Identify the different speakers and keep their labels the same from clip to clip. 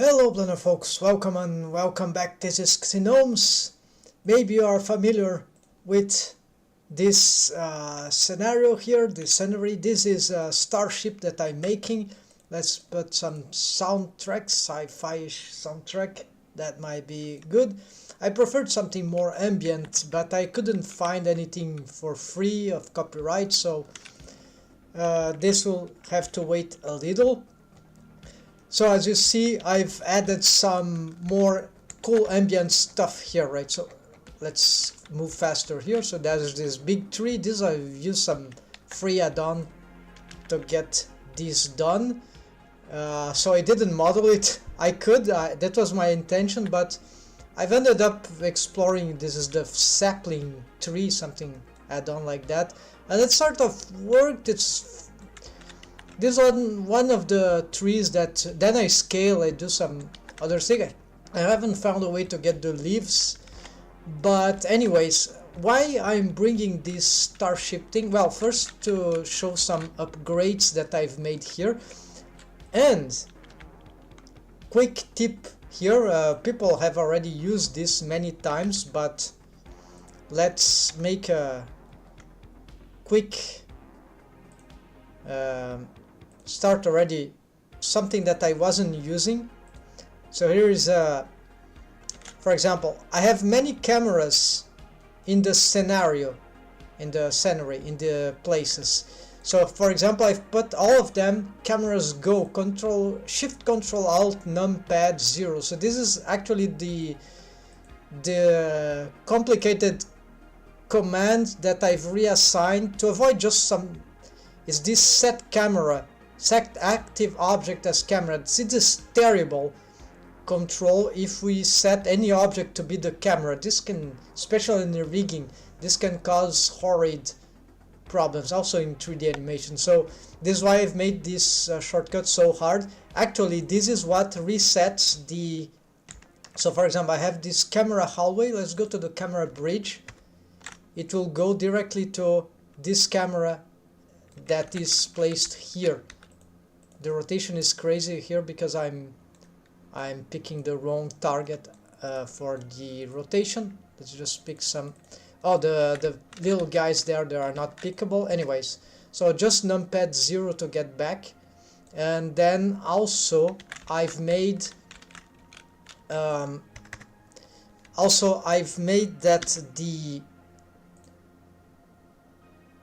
Speaker 1: Hello Blender folks, welcome and welcome back. This is Gnomes. Maybe you are familiar with this scenario here, this scenery. This is a Starship that I'm making. Let's put some soundtrack, sci-fi-ish soundtrack. That might be good. I preferred something more ambient, but I couldn't find anything for free of copyright, so this will have to wait a little. So as you see, I've added some more cool ambient stuff here, right? So let's move faster here. So there's this big tree. This I've used some free add-on to get this done. So I didn't model it. I could, that was my intention, but I've ended up exploring. This is the sapling tree, something add-on like that. And it sort of worked. This one of the trees that then I scale, I do some other thing. I haven't found a way to get the leaves, but anyways, why I'm bringing this Starship thing? Well, first to show some upgrades that I've made here, and quick tip here, people have already used this many times, but let's make a quick start already something that I wasn't using. So here is for example, I have many cameras in the scenario, in the places. So for example, I've put all of them cameras go, shift control alt numpad 0. So this is actually the complicated command that I've reassigned to avoid just some, is this set camera, set active object as camera. See this terrible control if we set any object to be the camera. This can, especially in the rigging, this can cause horrid problems, also in 3D animation. So this is why I've made this shortcut so hard. Actually, this is what resets the, so for example, I have this camera hallway. Let's go to the camera bridge. It will go directly to this camera that is placed here. The rotation is crazy here because I'm picking the wrong target for the rotation. Let's just pick some. Oh, the little guys there, they are not pickable. I'nyways, so just numpad 0 to get back. And then also I've made that the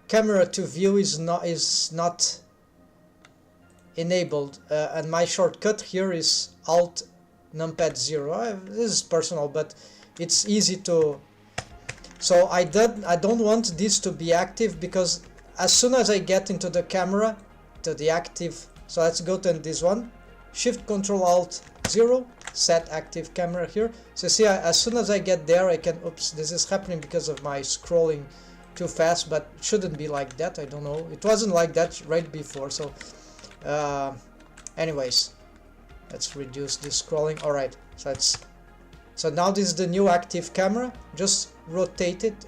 Speaker 1: camera to view is not enabled, and my shortcut here is alt numpad 0. This is personal, but it's easy to. So I don't want this to be active, because as soon as I get into the camera, to the active, so let's go to this one, shift control alt 0, set active camera here. So see, as soon as I get there, I can, oops, this is happening because of my scrolling too fast, but it shouldn't be like that. I don't know, it wasn't like that right before. So anyways, let's reduce this scrolling. All right, so now this is the new active camera. Just rotate it.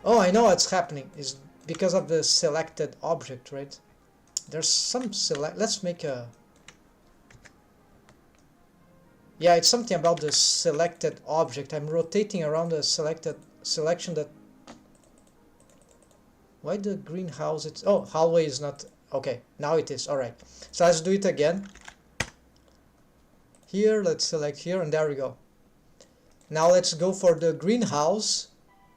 Speaker 1: Oh, I know what's happening. Is because of the selected object, right? There's some let's make a, yeah, it's something about the selected object. I'm rotating around the selection that. Why the greenhouse? It's, oh, hallway is not. Okay, now it is. All right, so let's do it again. Here, let's select here, and there we go. Now let's go for the greenhouse.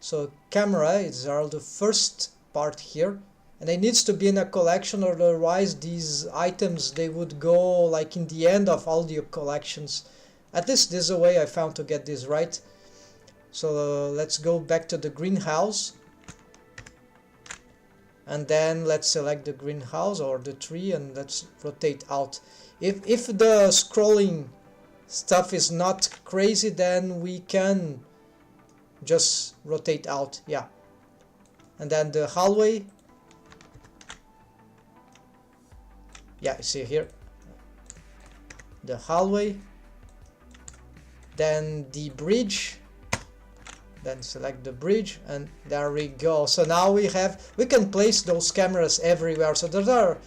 Speaker 1: So camera is the first part here, and it needs to be in a collection, or otherwise these items, they would go like in the end of all the collections. At least this is a way I found to get this right. So let's go back to the greenhouse. And then let's select the greenhouse or the tree, and let's rotate out. If the scrolling stuff is not crazy, then we can just rotate out, yeah. And then the hallway, yeah, you see here, the hallway, then the bridge, then select the bridge, and there we go. So now we can place those cameras everywhere. So there are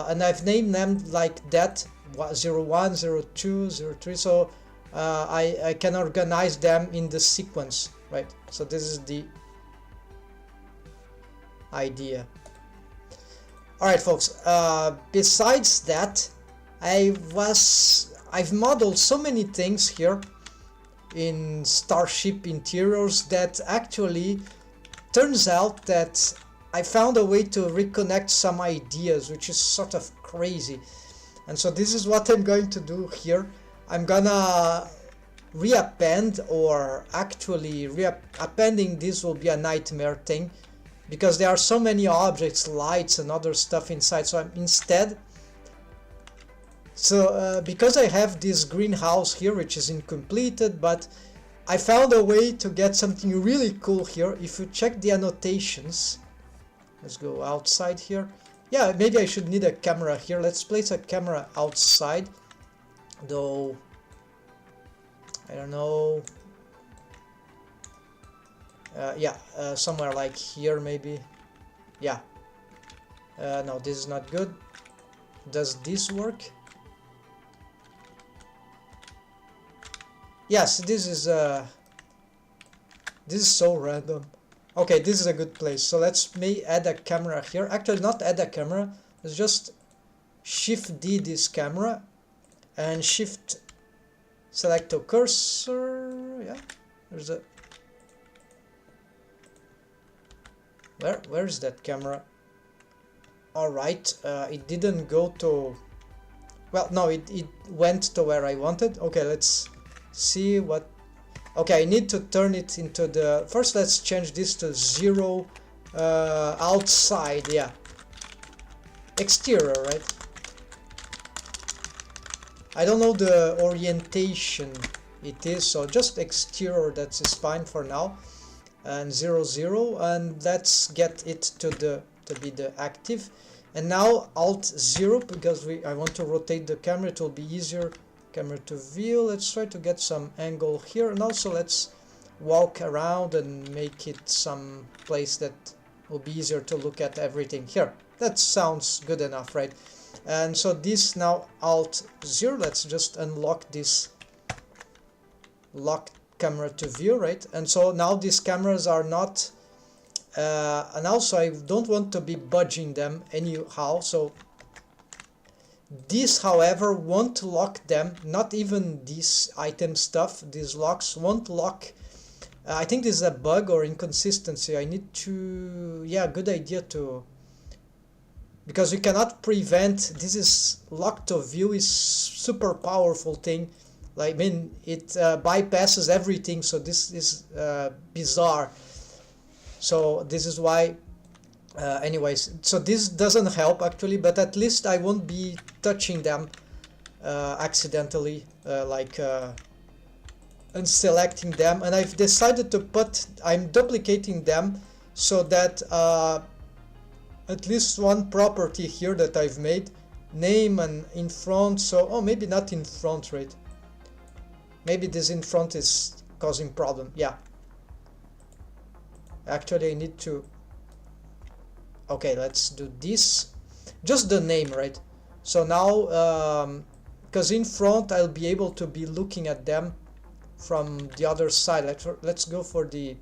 Speaker 1: and I've named them like that 01, 02, 03. So I can organize them in the sequence, right? So this is the idea. Alright folks, besides that, I've modeled so many things here in Starship interiors that actually turns out that I found a way to reconnect some ideas, which is sort of crazy. And so this is what I'm going to do here. I'm gonna reappend, or actually reappending this will be a nightmare thing because there are so many objects, lights and other stuff inside. So because I have this greenhouse here which is incompleted, but I found a way to get something really cool here. If you check the annotations, let's go outside here. Yeah, maybe I should need a camera here. Let's place a camera outside, though I don't know. Yeah, somewhere like here maybe. Yeah. No, this is not good. Does this work? Yes, this is so random. Okay, this is a good place. So let's add a camera here. Actually, not add a camera. Let's just Shift D this camera and Shift select a cursor. Yeah, there's a. Where is that camera? All right, it didn't go to. Well, no, it went to where I wanted. Okay, let's see what. Okay, I need to turn it into the... First, let's change this to 0 outside, yeah. Exterior, right? I don't know the orientation it is, so just exterior, that is fine for now. And 0, 0, and let's get it to be the active. And now Alt 0, because I want to rotate the camera, it will be easier. Camera to view. Let's try to get some angle here, and also let's walk around and make it some place that will be easier to look at everything here. That sounds good enough, right? And so this now Alt 0, let's just unlock this lock camera to view, right? And so now these cameras are not and also I don't want to be budging them anyhow, so this, however, won't lock them, not even this item stuff, these locks won't lock. I think this is a bug or inconsistency. I need to, yeah, good idea to, because we cannot prevent, this is lock to view is super powerful thing. Like, I mean, it bypasses everything, so this is bizarre. So this is why anyways, so this doesn't help actually, but at least I won't be touching them accidentally, unselecting them. And I've decided to I'm duplicating them so that at least one property here that I've made, name and in front, so, oh, maybe not in front, right? Maybe this in front is causing problem, yeah. Actually, I need to, okay, let's do this, just the name, right? So now, because in front I'll be able to be looking at them from the other side. Let's go for the,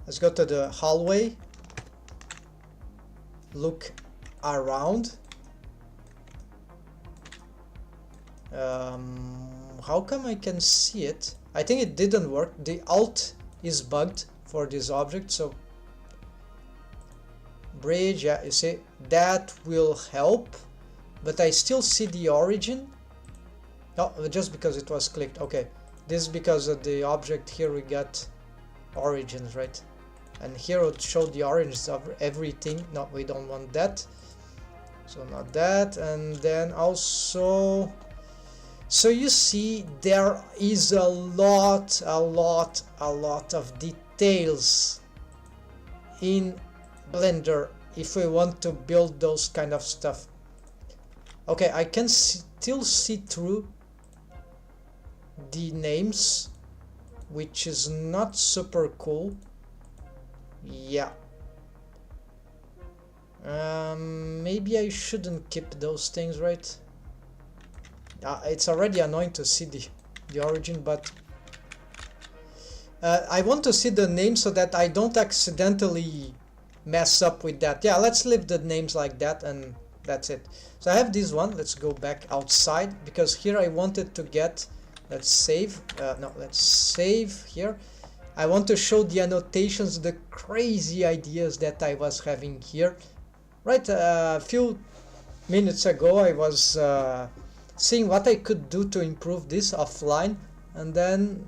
Speaker 1: let's go to the hallway, look around. How come I can see it? I think it didn't work. The Alt is bugged for this object, so bridge, yeah, you see, that will help, but I still see the origin. No, just because it was clicked. Okay, this is because of the object here we got origins, right? And here it showed the origins of everything. No, we don't want that, so not that. And then also, so you see there is a lot of details in Blender if we want to build those kind of stuff. Okay, I can still see through the names, which is not super cool. Yeah. Maybe I shouldn't keep those things, right? It's already annoying to see the origin, but I want to see the name so that I don't accidentally mess up with that. Yeah, let's leave the names like that, and that's it. So I have this one. Let's go back outside, because here I wanted to get, let's save, no, let's save here. I want to show the annotations, the crazy ideas that I was having here. Right, a few minutes ago I was seeing what I could do to improve this offline, and then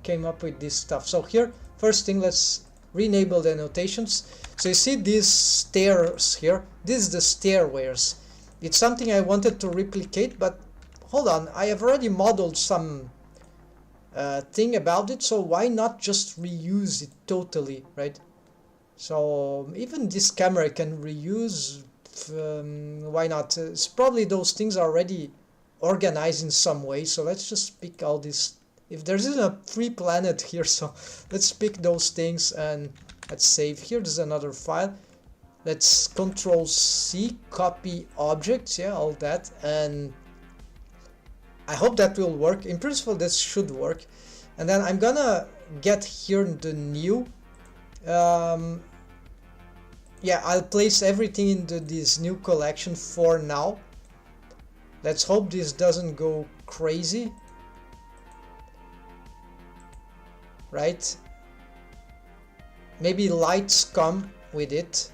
Speaker 1: came up with this stuff. So here, first thing, let's re-enable the annotations. So you see these stairs here, this is the stairways. It's something I wanted to replicate, but hold on, I have already modeled some thing about it, so why not just reuse it totally, right? So even this camera I can reuse, why not? It's probably those things are already organized in some way, so let's just pick all this. If there isn't a free planet here, so let's pick those things and let's save here. There's another file. Let's Control C, copy objects, yeah, all that, and I hope that will work. In principle, this should work. And then I'm gonna get here the new. Yeah, I'll place everything into this new collection for now. Let's hope this doesn't go crazy. Right? Maybe lights come with it.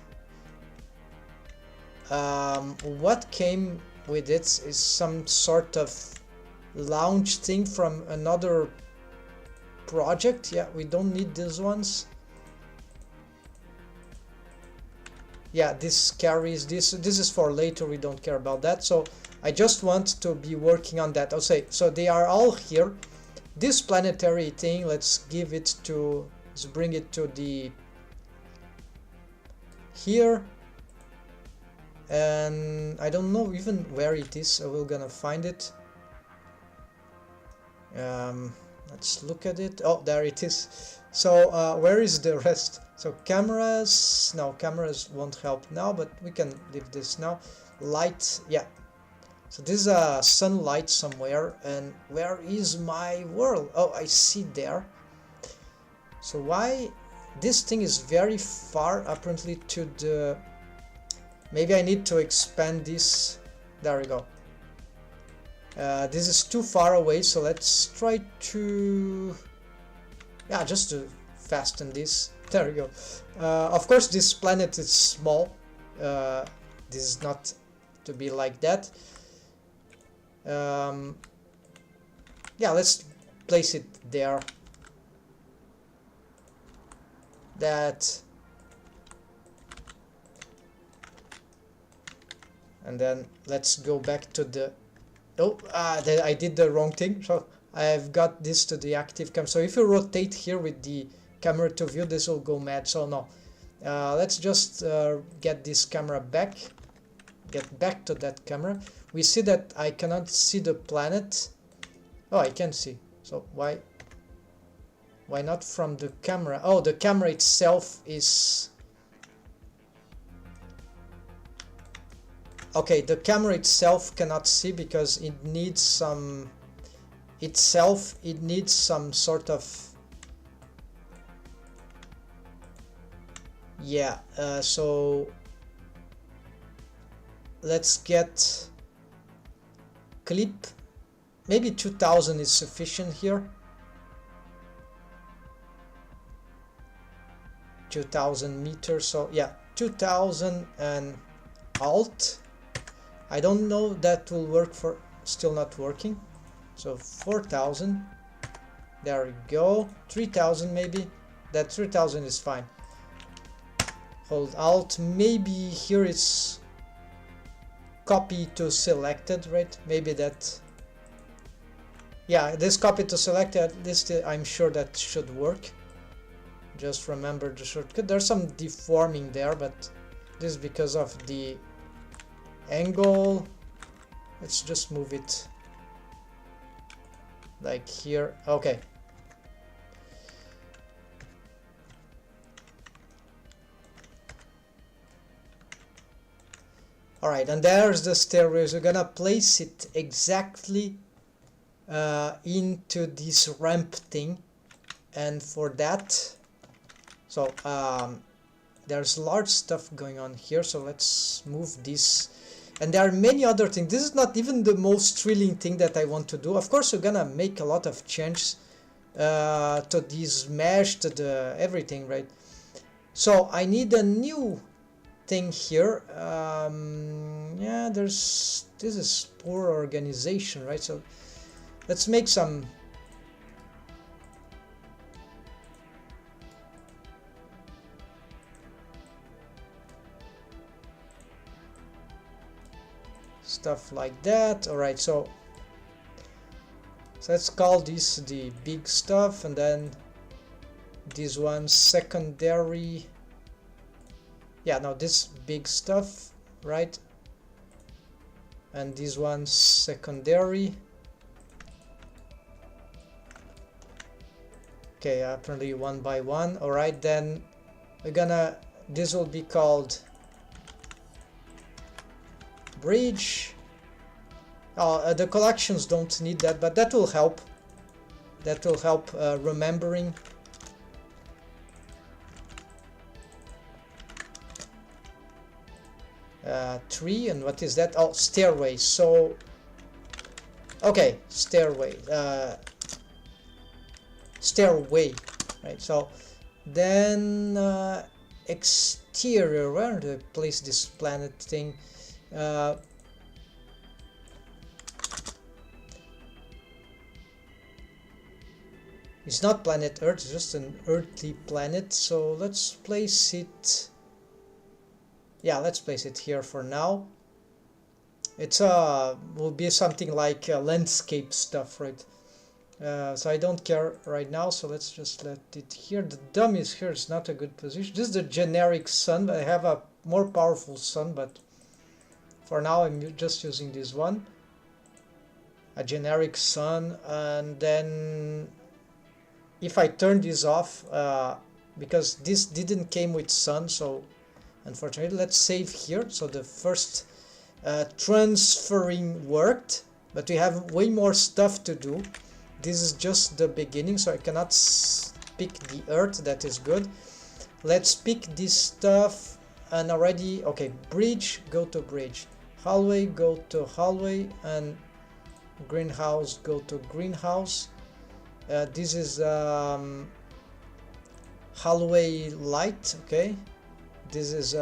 Speaker 1: What came with it is some sort of launch thing from another project. Yeah, we don't need these ones. Yeah, this carries this. This is for later, we don't care about that. So I just want to be working on that. I'll say, so they are all here. This planetary thing, let's give it to, let's bring it to the here. And I don't know even where it is, so we're gonna find it. Let's look at it. Oh, there it is. So where is the rest? So cameras, no, cameras won't help now, but we can leave this now. Light, yeah. So this is a sunlight somewhere, and where is my world? Oh, I see there. So why this thing is very far apparently to the, maybe I need to expand this. There we go. This is too far away, so let's try to, yeah, just to fasten this. There we go. Of course this planet is small. This is not to be like that. Yeah, let's place it there. That, and then let's go back to the, oh, I did the wrong thing. So I've got this to the active cam. So if you rotate here with the camera to view, this will go mad. So no, let's just get this camera back, get back to that camera. We see that I cannot see the planet. Oh, I can see. So why not from the camera? Oh, the camera itself is, okay, the camera itself cannot see because it needs some, it needs some sort of, yeah, so let's get clip, maybe 2000 is sufficient here. 2000 meters, so yeah, 2000 and alt. I don't know, that will work for, still not working. So 4000, there we go. 3000 maybe, that 3000 is fine. Hold alt, maybe here it's copy to selected, right? Maybe that, yeah, this copy to selected, at least I'm sure that should work. Just remember the shortcut. There's some deforming there, but this is because of the angle. Let's just move it like here. Okay. Alright, and there's the stairways. We're gonna place it exactly into this ramp thing, and for that, so there's large stuff going on here, so let's move this. And there are many other things. This is not even the most thrilling thing that I want to do. Of course, we're gonna make a lot of changes to this mesh, to the everything, right? So I need a new thing here. Yeah, this is poor organization, right? So let's make some stuff like that. All right, so let's call this the big stuff, and then this one secondary. Yeah, no, this big stuff, right? And this one secondary. Okay, apparently one by one. All right, then we're gonna, this will be called bridge. The collections don't need that, but that will help. That will help remembering. Tree, and what is that? Oh, stairway. So, okay, stairway. Stairway, right? So, then exterior. Where do I place this planet thing? It's not planet Earth, it's just an earthly planet. So let's place it. Yeah, let's place it here for now. It's will be something like landscape stuff, right? So I don't care right now, so let's just let it here. The dummies here is not a good position. This is the generic sun. I have a more powerful sun, but for now I'm just using this one. A generic sun, and then if I turn this off, because this didn't came with sun, so unfortunately, let's save here. So the first transferring worked, but we have way more stuff to do. This is just the beginning, so I cannot pick the earth. That is good. Let's pick this stuff, and already, okay, bridge, go to bridge. Hallway, go to hallway, and greenhouse, go to greenhouse. This is hallway light, okay. This is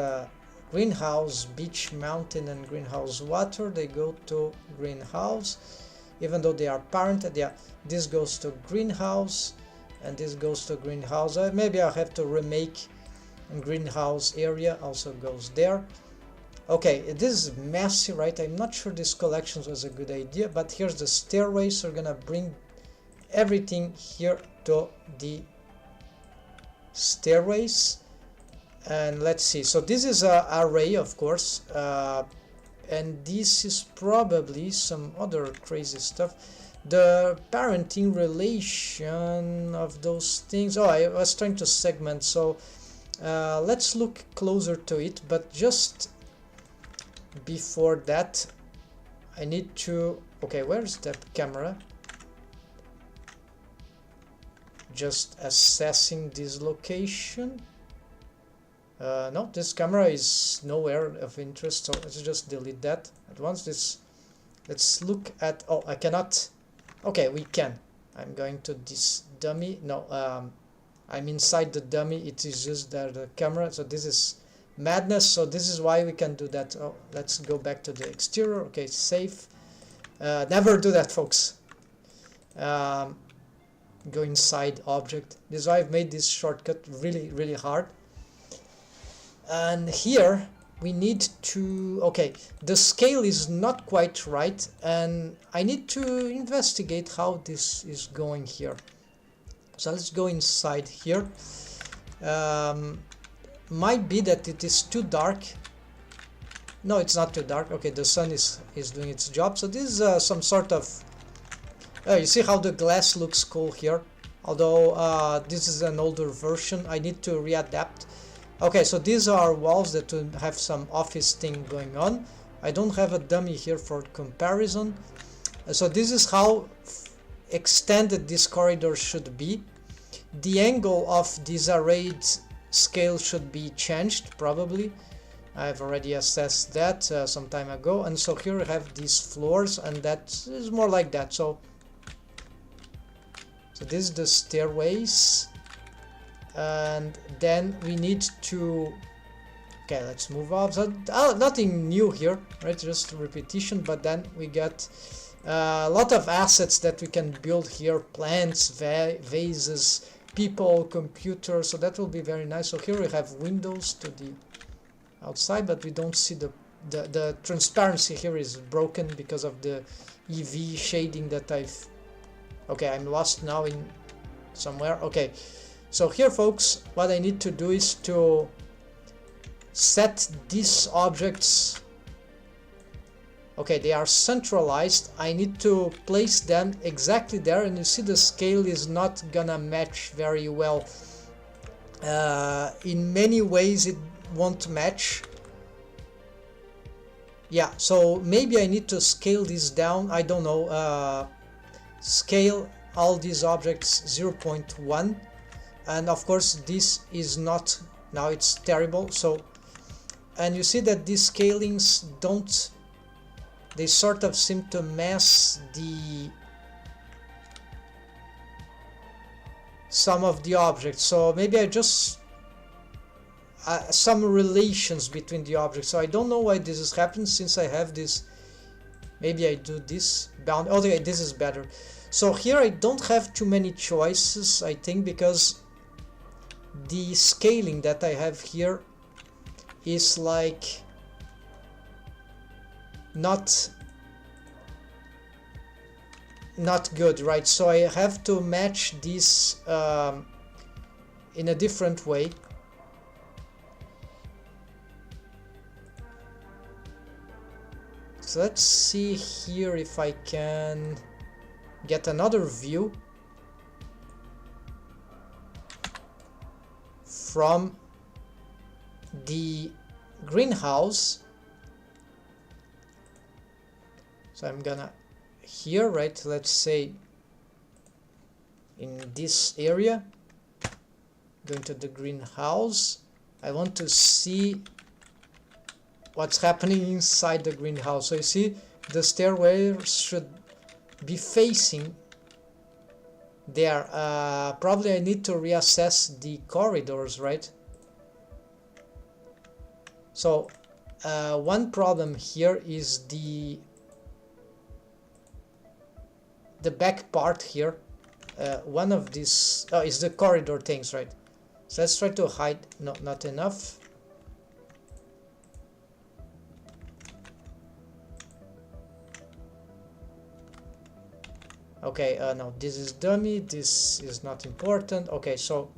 Speaker 1: greenhouse, beach, mountain, and greenhouse water. They go to greenhouse, even though they are parented. Yeah, this goes to greenhouse, and this goes to greenhouse. Maybe I'll have to remake, and greenhouse area also goes there. Okay, this is messy, right? I'm not sure this collection was a good idea, but here's the stairway, so we're gonna bring everything here to the stairways. And let's see, so this is an array, of course, and this is probably some other crazy stuff. The parenting relation of those things. Oh, I was trying to segment, so let's look closer to it, but just before that I need to, okay, where's that camera? Just assessing this location. No, this camera is nowhere of interest, so let's just delete that at once. Let's look at, oh, I cannot, okay, we can. I'm going to this dummy. No, I'm inside the dummy. It is just the camera, so this is madness. So this is why we can do that. Oh, let's go back to the exterior. Okay, save. Never do that, folks. Go inside object. This is why I've made this shortcut really hard. And here we need to, okay, the scale is not quite right, and I need to investigate how this is going here. So let's go inside here. Might be that it is too dark. No, it's not too dark. Okay, the sun is doing its job. So this is some sort of, you see how the glass looks cool here, although this is an older version. I need to readapt. Okay, so these are walls that have some office thing going on. I don't have a dummy here for comparison. So this is how extended this corridor should be. The angle of this arrayed scale should be changed, probably. I've already assessed that some time ago. And so here we have these floors, and that is more like that. So this is the stairways. And then we need to... Okay, let's move on. So, nothing new here, right? Just repetition, but then we get a lot of assets that we can build here. Plants, vases, people, computers. So that will be very nice. So here we have windows to the outside, but we don't see the transparency here is broken because of the EV shading that I've... Okay, I'm lost now in somewhere. Okay, so here, folks, what I need to do is to set these objects. Okay, they are centralized. I need to place them exactly there, and you see the scale is not gonna match very well. In many ways it won't match. Yeah, so maybe I need to scale this down. I don't know. Scale all these objects 0.1, and of course this is not... Now it's terrible. So, and you see that these scalings don't... They sort of seem to mess some of the objects. So maybe I just... some relations between the objects. So I don't know why this is happening, since I have this... Maybe I do this bound... Oh, okay, this is better. So here I don't have too many choices, I think, because the scaling that I have here is like not good, right? So I have to match this in a different way. So let's see here if I can get another view from the greenhouse. So I'm gonna here, right, let's say in this area, going to the greenhouse. I want to see what's happening inside the greenhouse. So you see the stairway should be facing there. Probably I need to reassess the corridors, right? So one problem here is the back part here. One of these is the corridor things, right? So let's try to hide. No, not enough. Okay, no, this is dummy, this is not important. Okay, so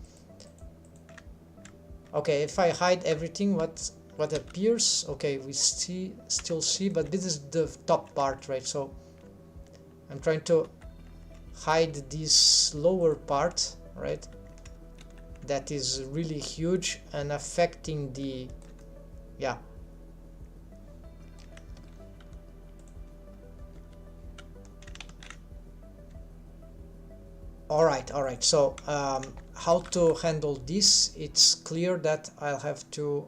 Speaker 1: okay, if I hide everything, what appears? Okay, we still see, but this is the top part, right? So I'm trying to hide this lower part, right? That is really huge and affecting the... yeah. Alright, so how to handle this? It's clear that I'll have to...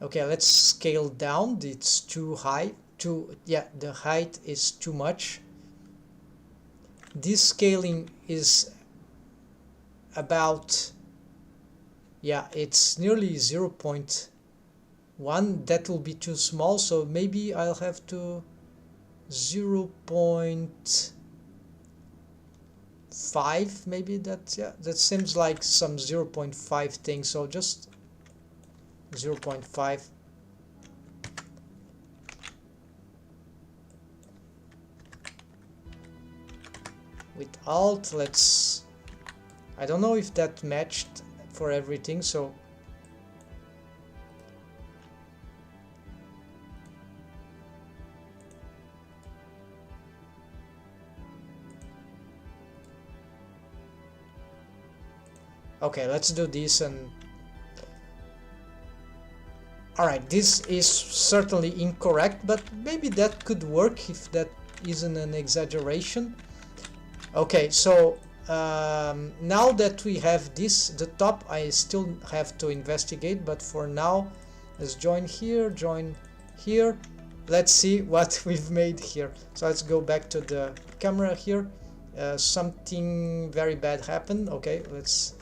Speaker 1: Okay, let's scale down. It's too high. Yeah, the height is too much. This scaling is about... yeah, it's nearly 0.1. That will be too small, so maybe I'll have to 0.5, maybe. That, yeah, that seems like some 0.5 thing, so just 0.5. With Alt, let's... I don't know if that matched for everything, so... Okay, let's do this and... Alright, this is certainly incorrect, but maybe that could work if that isn't an exaggeration. Okay, so now that we have this, the top, I still have to investigate, but for now, let's join here, let's see what we've made here. So let's go back to the camera here. Something very bad happened. Okay, let's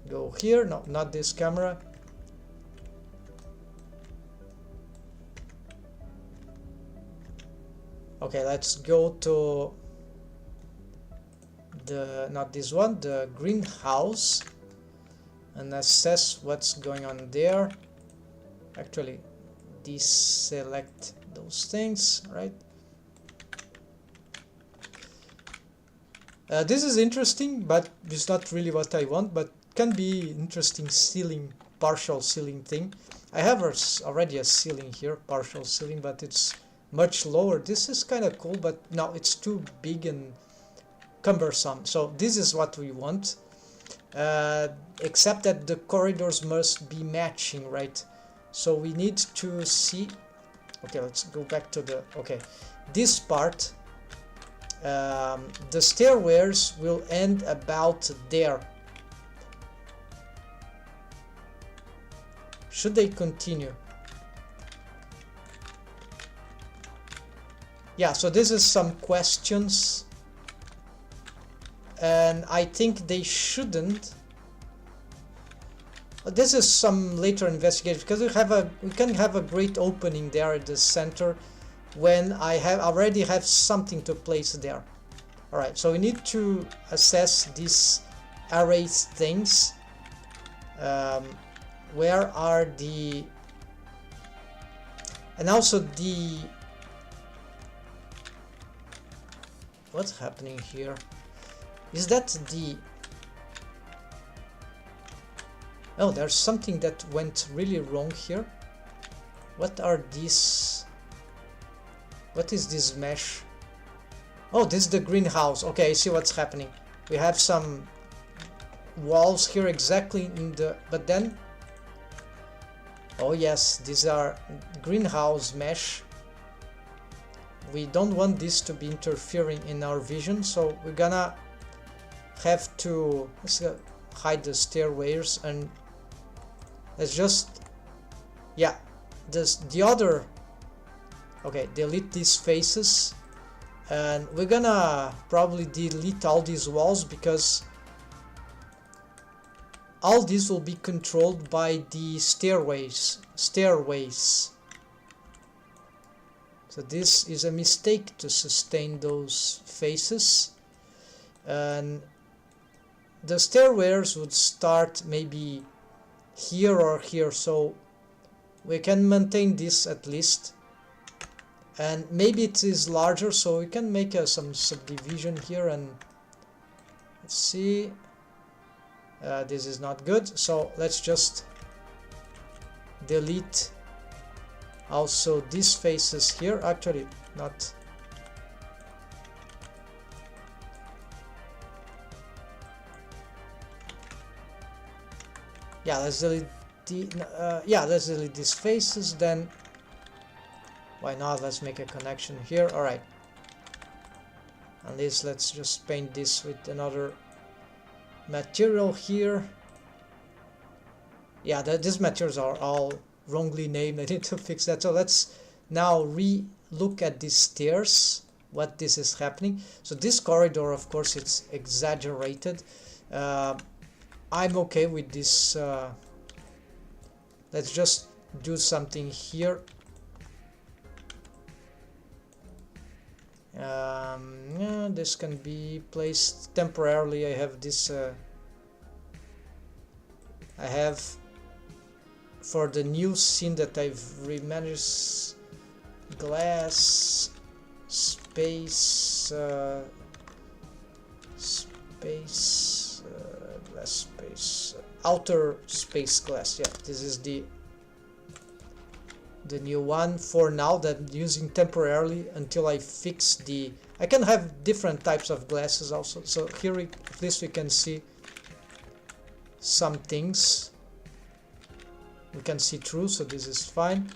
Speaker 1: go here. No, not this camera. Okay, let's go to the, not this one, the greenhouse, and assess what's going on there. Actually, deselect those things, right? This is interesting, but it's not really what I want, but can be interesting ceiling, partial ceiling thing. I have already a ceiling here, partial ceiling, but it's much lower. This is kind of cool, but no, it's too big and cumbersome. So this is what we want, except that the corridors must be matching, right? So we need to see. Okay, let's go back to the, okay, this part. The stairways will end about there. Should they continue? Yeah, so this is some questions, and I think they shouldn't. This is some later investigation, because we can have a great opening there at the center when I already have something to place there. All right, so we need to assess these array things. Where are the, and also the, what's happening here? Is that the, oh, there's something that went really wrong here. What are these? What is this mesh? Oh, this is the greenhouse. Okay, I see what's happening. We have some walls here exactly in the, but then, oh yes, these are greenhouse mesh. We don't want this to be interfering in our vision, so we're gonna have to, let's hide the stairways, and let's just, yeah, the other, okay, delete these faces, and we're gonna probably delete all these walls, because all these will be controlled by the stairways. So this is a mistake to sustain those faces, and the stairways would start maybe here or here, so we can maintain this at least, and maybe it is larger, so we can make some subdivision here, and let's see, this is not good, so let's just delete also these faces here. Actually, not, yeah, let's delete the, yeah, let's delete these faces. Then why not, let's make a connection here. All right, and this, let's just paint this with another material here. Yeah, these materials are all wrongly named. I need to fix that. So let's now re-look at these stairs, what this is happening. So this corridor, of course, it's exaggerated. I'm okay with this. Let's just do something here. Yeah, this can be placed temporarily. I have this, I have, for the new scene that I've remanaged, glass, space, glass space, outer space glass. Yeah, this is the new one for now, that I'm using temporarily until I fix the, I can have different types of glasses also. So here at least we can see some things. we can see through, so this is fine.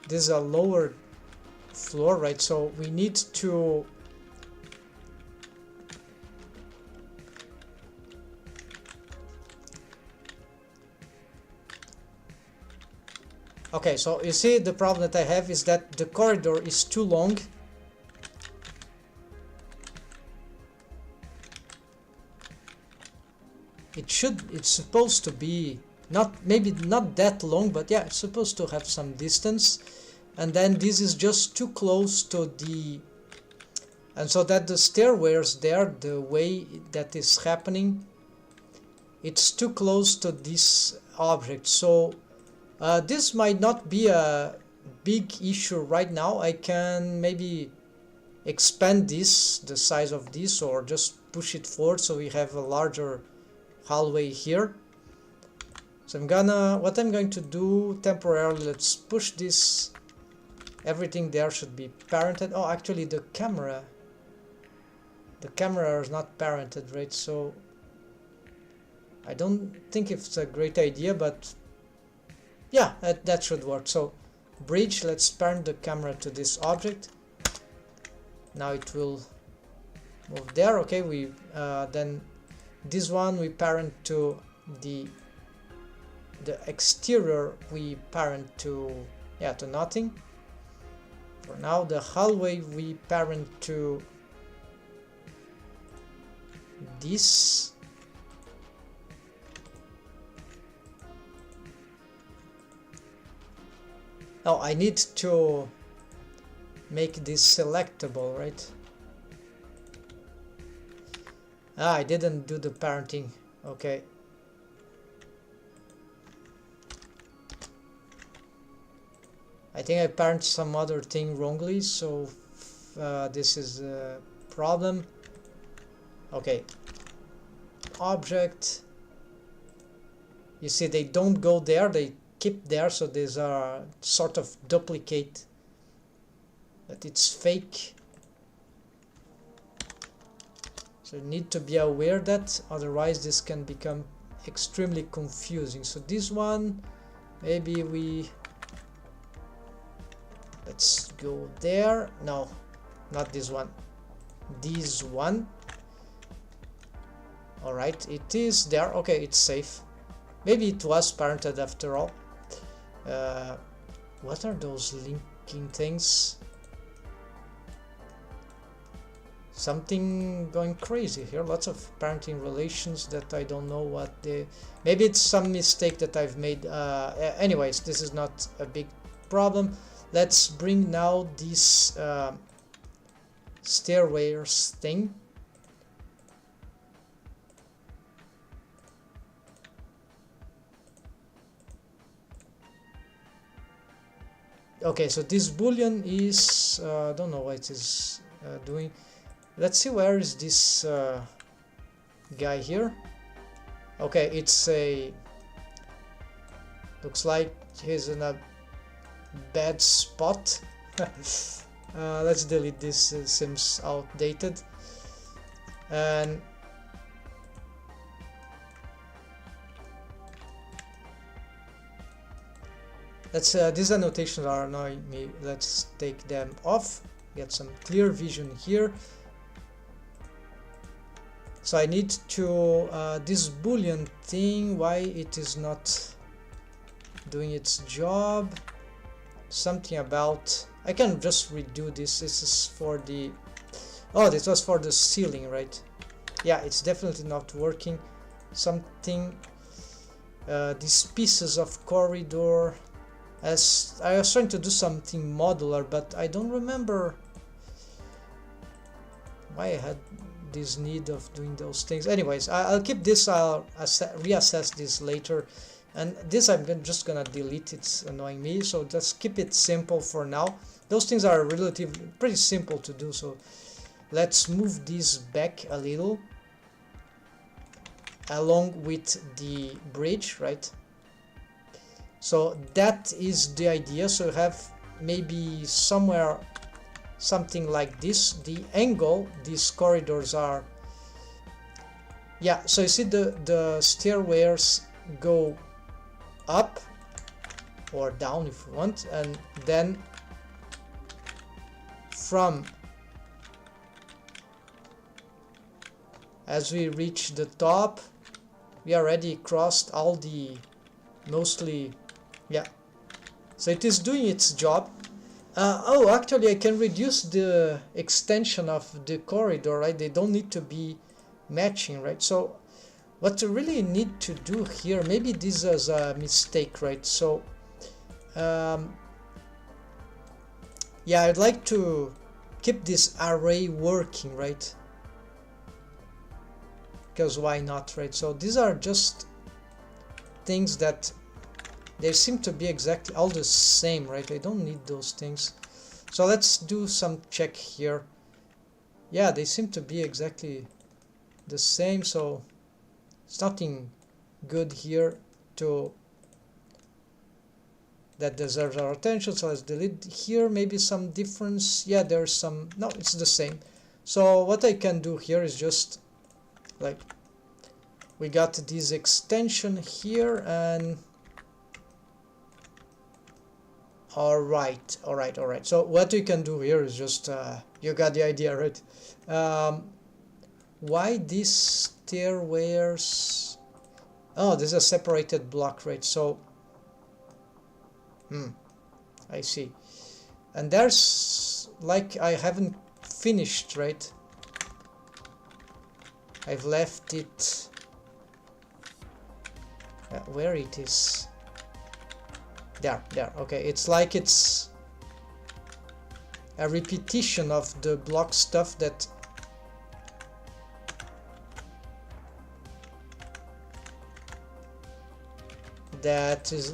Speaker 1: This is a lower floor, right? So we need to okay, so you see the problem that I have is that the corridor is too long. It's supposed to be maybe not that long, but yeah, it's supposed to have some distance. And then this is just too close to the, and so that the stairways there, the way that is happening, it's too close to this object. So this might not be a big issue right now. I can maybe expand this, the size of this, or just push it forward so we have a larger hallway here. So what I'm going to do temporarily, let's push this. Everything there should be parented. Oh, actually the camera is not parented, right? So I don't think it's a great idea, but yeah, that should work. So bridge, let's parent the camera to this object. Now it will move there. Okay, we then this one we parent to the exterior, we parent to to nothing. For now, the hallway we parent to this. Oh, I need to make this selectable, right? Ah, I didn't do the parenting. Okay. I think I parent some other thing wrongly, so this is a problem. Okay. Object. You see, they don't go there, they keep there, so these are sort of duplicate, but it's fake. So you need to be aware that, otherwise this can become extremely confusing. So this one, maybe let's go there. No, not this one. This one. Alright, it is there. Okay, it's safe. Maybe it was parented after all. What are those linking things? Something going crazy here. Lots of parenting relations that I don't know what they... Maybe it's some mistake that I've made. Anyways, this is not a big problem. Let's bring now this stairways thing. Okay, so this boolean is I don't know what it is doing. Let's see, where is this guy here? Okay, it's a... looks like he's in a bad spot. Let's delete this, it seems outdated. And let's these annotations are annoying me. Let's take them off, get some clear vision here. So I need to this boolean thing, why it is not doing its job. Something about... I can just redo this. This is for the... oh, this was for the ceiling, right? Yeah, it's definitely not working. Something... these pieces of corridor... as I was trying to do something modular, but I don't remember why I had this need of doing those things. Anyways, I'll keep this. I'll reassess this later, and this I'm just gonna delete. It's annoying me, so just keep it simple for now. Those things are relatively pretty simple to do, so let's move this back a little. along with the bridge, right? So that is the idea. So you have maybe somewhere something like this. The angle these corridors are, yeah, so you see the stairways go up or down if you want, and then from as we reach the top we already crossed all the mostly, yeah, so it is doing its job. Oh, actually I can reduce the extension of the corridor, right? They don't need to be matching, right? So what you really need to do here, maybe this is a mistake, right? So yeah, I'd like to keep this array working, right? Because why not, right? So these are just things that they seem to be exactly all the same, right? I don't need those things. So let's do some check here. Yeah, they seem to be exactly the same, so it's nothing good here to that deserves our attention. So let's delete here. Maybe some difference. Yeah, there's some. No, it's the same. So what I can do here is just like we got this extension here, and all right. So what we can do here is just you got the idea, right? Why these stairways? Oh, this is a separated block, right? So I see. And there's like I haven't finished, right? I've left it where it is. There. Okay, it's like it's a repetition of the block stuff that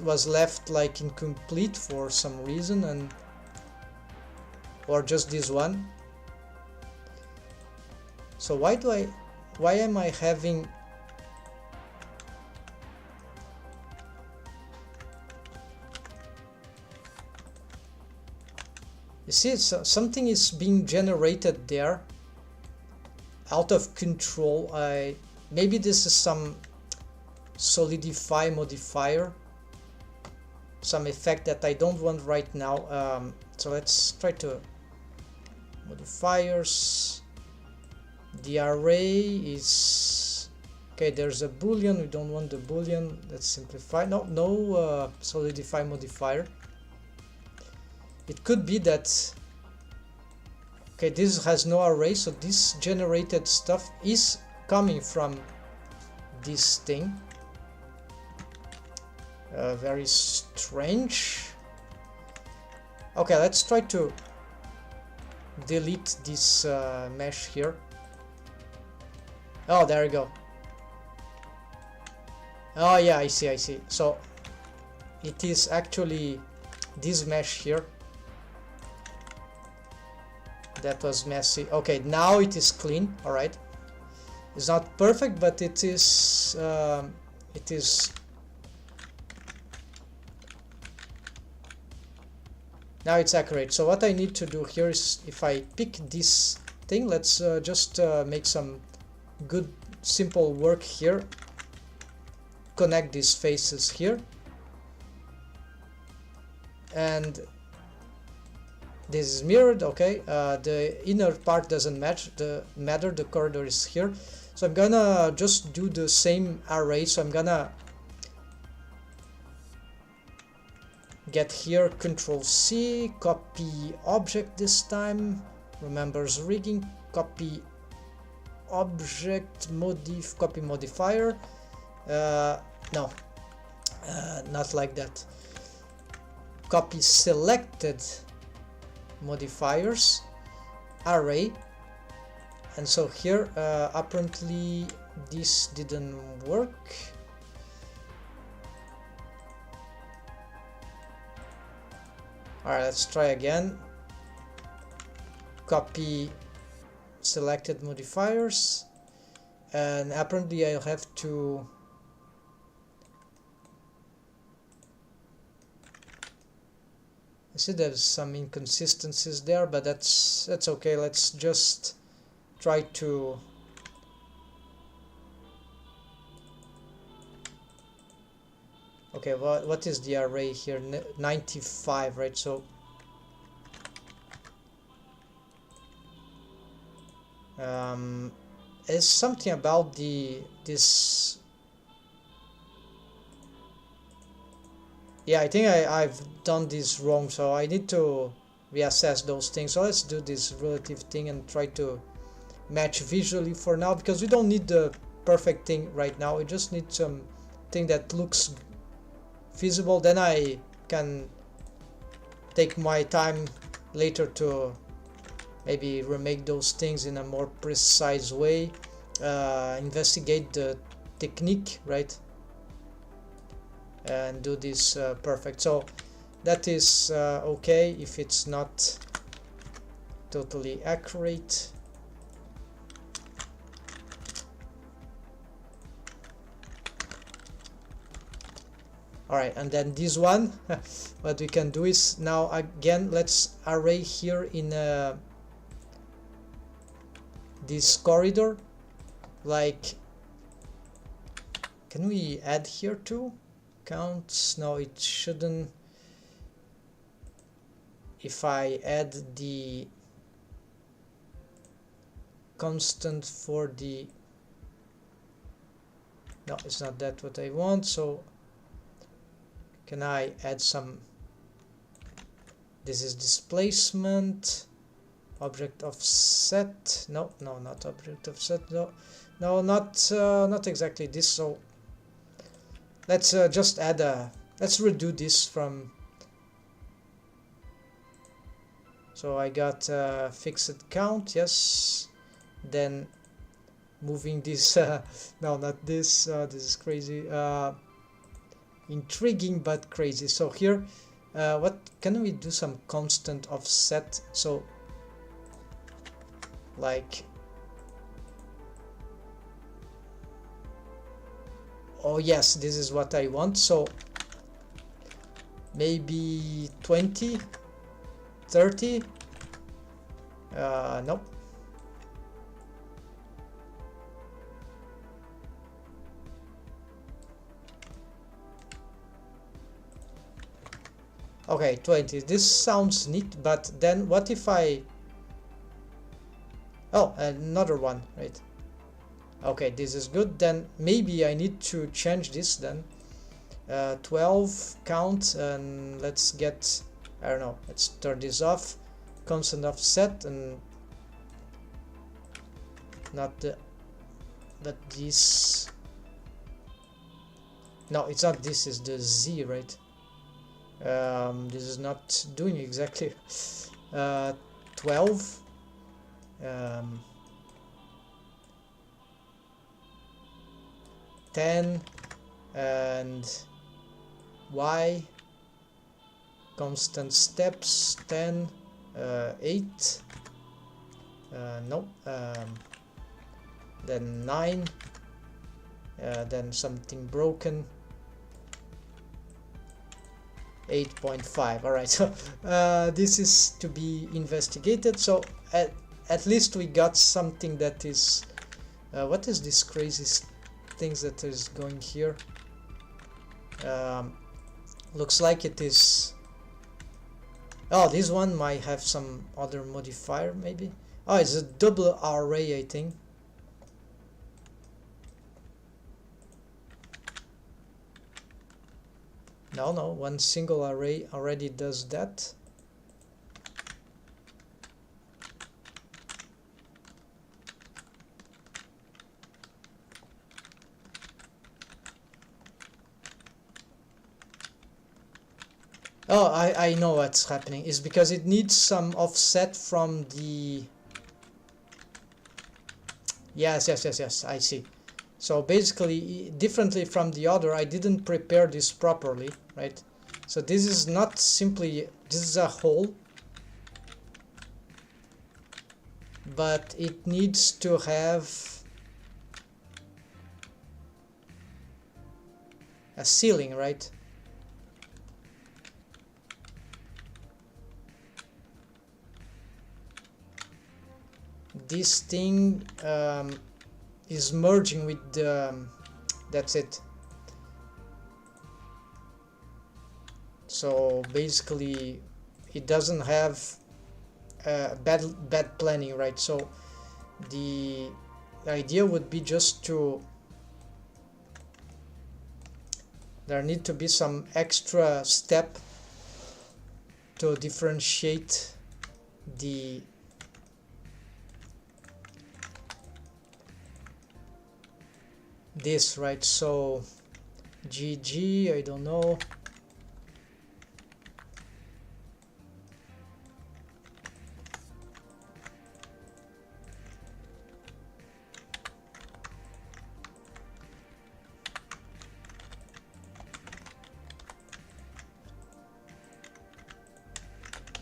Speaker 1: was left like incomplete for some reason, and or just this one. So why am I having you see something is being generated there out of control. Maybe this is some solidify modifier, some effect that I don't want right now. So let's try to modifiers. The array is okay. There's a boolean. We don't want the boolean. Let's simplify. No solidify modifier. It could be that okay, this has no array, so this generated stuff is coming from this thing. Very strange. Okay, let's try to delete this mesh here. Oh, there we go. Oh yeah, I see. So it is actually this mesh here that was messy. Okay, now it is clean. All right, it's not perfect, but it is now it's accurate. So what I need to do here is, if I pick this thing, let's just make some good simple work here. Connect these faces here, and this is mirrored. Okay, the inner part doesn't matter. The corridor is here, so I'm gonna just do the same array. So I'm gonna get here, Control C, copy object this time. Remembers rigging. Copy object copy modifier. No, not like that. Copy selected modifiers array, and so here apparently this didn't work. Alright, let's try again. Copy selected modifiers, and apparently I'll have to I see there's some inconsistencies there, but that's okay. Let's just try to okay, what is the array here? 95, right? So there's something about this. Yeah, I think I've done this wrong, so I need to reassess those things. So let's do this relative thing and try to match visually for now, because we don't need the perfect thing right now. We just need something that looks feasible. Then I can take my time later to maybe remake those things in a more precise way, investigate the technique, right, and do this perfect. So that is okay if it's not totally accurate. Alright, and then this one what we can do is now again let's array here in this corridor. Like, can we add here too? Counts? No, it shouldn't. If I add the constant for the no, it's not that what I want. So can I add some? This is displacement, object offset. No, not object offset. No, not exactly this. So let's just add a. Let's redo this from. So I got fixed count, yes. Then moving this. No, not this. This is crazy. Intriguing but crazy. So here, what can we do? Some constant offset. So like, oh yes, this is what I want. So maybe 20, 30. Nope. Okay, 20. This sounds neat, but then what if I... Oh, another one, right? Okay, this is good. Then maybe I need to change this then. 12 count, and let's get... I don't know, let's turn this off. Constant offset, and not the... But this... No, it's not this, is the Z, right? This is not doing exactly 12 10 and Y constant steps 10 8 no then 9 then something broken 8.5. All right, so this is to be investigated. So at least we got something that is what is this crazy things that is going here? Looks like it is. Oh, this one might have some other modifier maybe. Oh, it's a double array, I think. No, one single array already does that. Oh, I know what's happening. It's because it needs some offset from the... Yes, I see. So basically, differently from the other, I didn't prepare this properly, right? So this is not simply, this is a hole, but it needs to have a ceiling, right? This thing is merging with the that's it. So basically it doesn't have bad planning, right? So the idea would be just to, there need to be some extra step to differentiate the this, right? So GG, I don't know.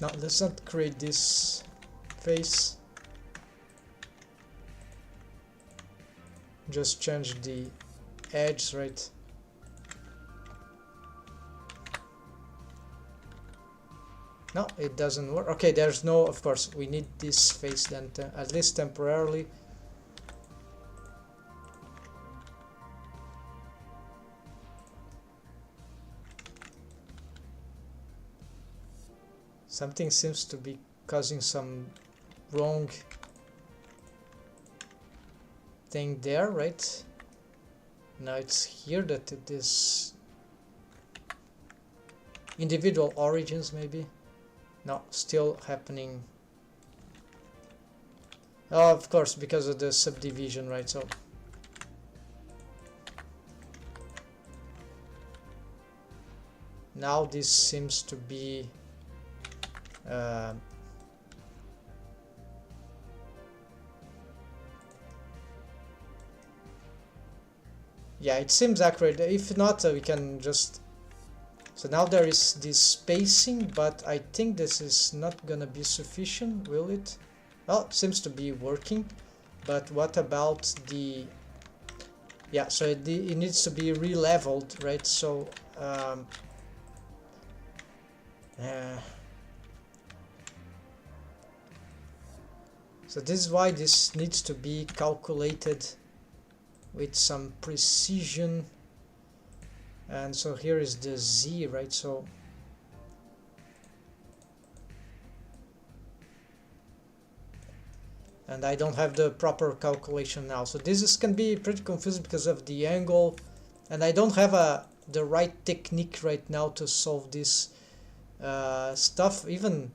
Speaker 1: Now let's not create this face. Just change the edge, right? No, it doesn't work. Okay, there's no, of course, we need this face then, at least temporarily. Something seems to be causing some wrong thing there, right? Now it's here that it is individual origins, maybe. No, still happening. Oh, of course, because of the subdivision, right? So now this seems to be yeah, it seems accurate. If not, we can just, so now there is this spacing, but I think this is not gonna be sufficient, will it? Well, it seems to be working, but what about the, yeah, so it needs to be re-leveled, right? So so this is why this needs to be calculated with some precision. And so here is the Z, right? So and I don't have the proper calculation now, so this can be pretty confusing because of the angle, and I don't have the right technique right now to solve this stuff, even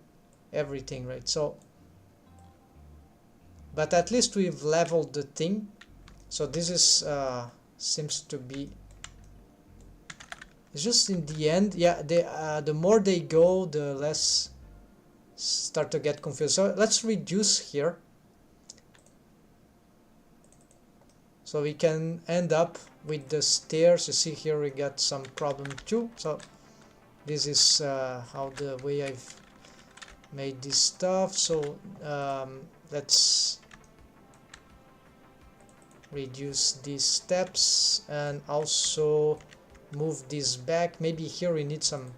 Speaker 1: everything, right? So but at least we've leveled the thing. So this is seems to be, it's just in the end, yeah, the more they go, the less start to get confused. So let's reduce here, so we can end up with the stairs. You see here we got some problem too. So this is how the way I've made this stuff. So let's reduce these steps and also move this back. Maybe here we need some,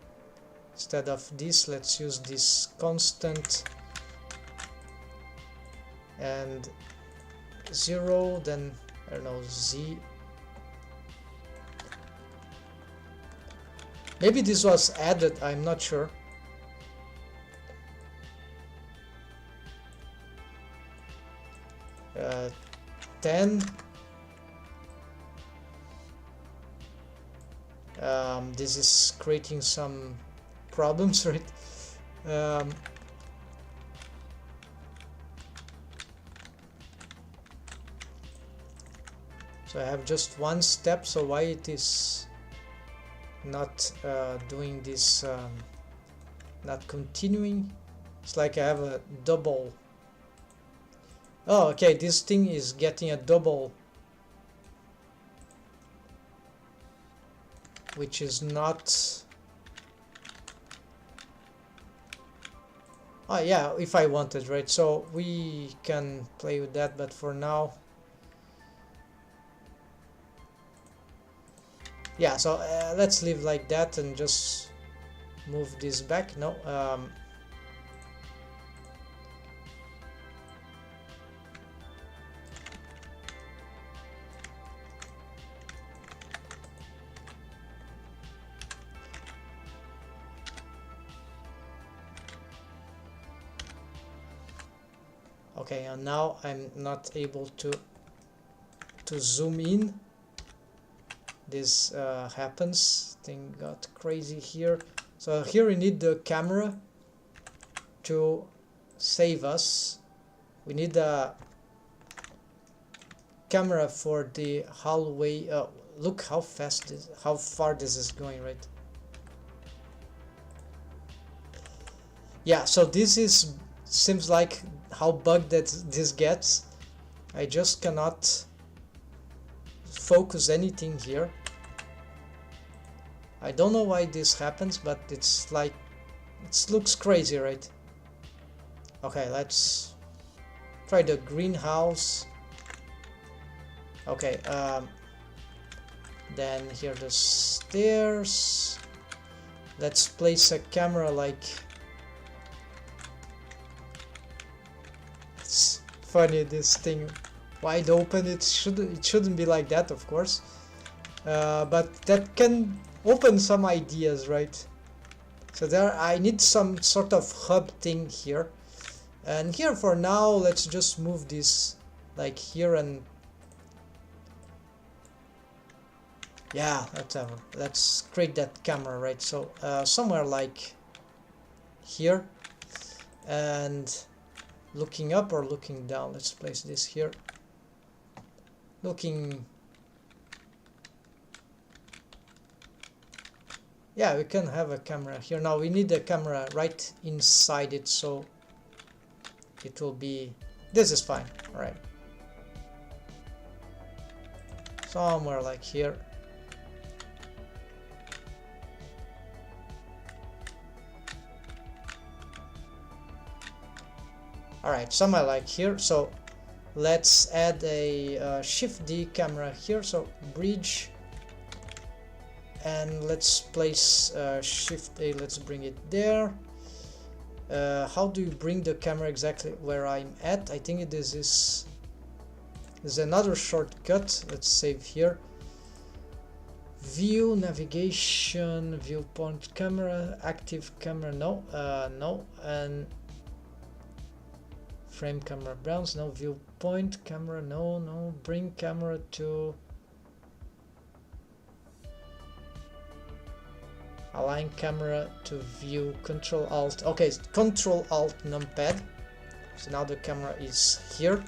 Speaker 1: instead of this, let's use this constant and 0, then I don't know, Z. Maybe this was added, I'm not sure. Uh, 10. This is creating some problems, right? So I have just one step, so why it is not doing this, not continuing? It's like I have a double. Oh, okay, this thing is getting a double, which is not. Oh yeah, if I wanted, right? So we can play with that, but for now Yeah, so let's leave like that and just move this back. No, okay, and now I'm not able to zoom in. This happens. Thing got crazy here. So here we need the camera to save us. We need a camera for the hallway. Look how fast this, how far this is going, right? Yeah, so this is seems like how bugged that this gets. I just cannot focus anything here. I don't know why this happens, but it's like it looks crazy, right? Okay, let's try the greenhouse. Okay, then here the stairs. Let's place a camera like, it's funny, this thing wide open. It shouldn't be like that, of course, but that can open some ideas, right? So there I need some sort of hub thing here, and here for now let's just move this like here, and yeah, whatever, let's create that camera, right? So somewhere like here, and looking up or looking down, let's place this here, looking, yeah, we can have a camera here. Now we need a camera right inside it, so it will be, this is fine. All right, somewhere like here. All right, somewhere like here. So let's add a shift D camera here, so bridge, and let's place shift A, let's bring it there. How do you bring the camera exactly where I'm at? I think this is another shortcut. Let's save here. View, navigation, viewpoint camera, active camera, no, no, and frame camera browse, no, viewpoint camera, no, no, bring camera to align camera to view, control alt, okay, control alt numpad. So now the camera is here.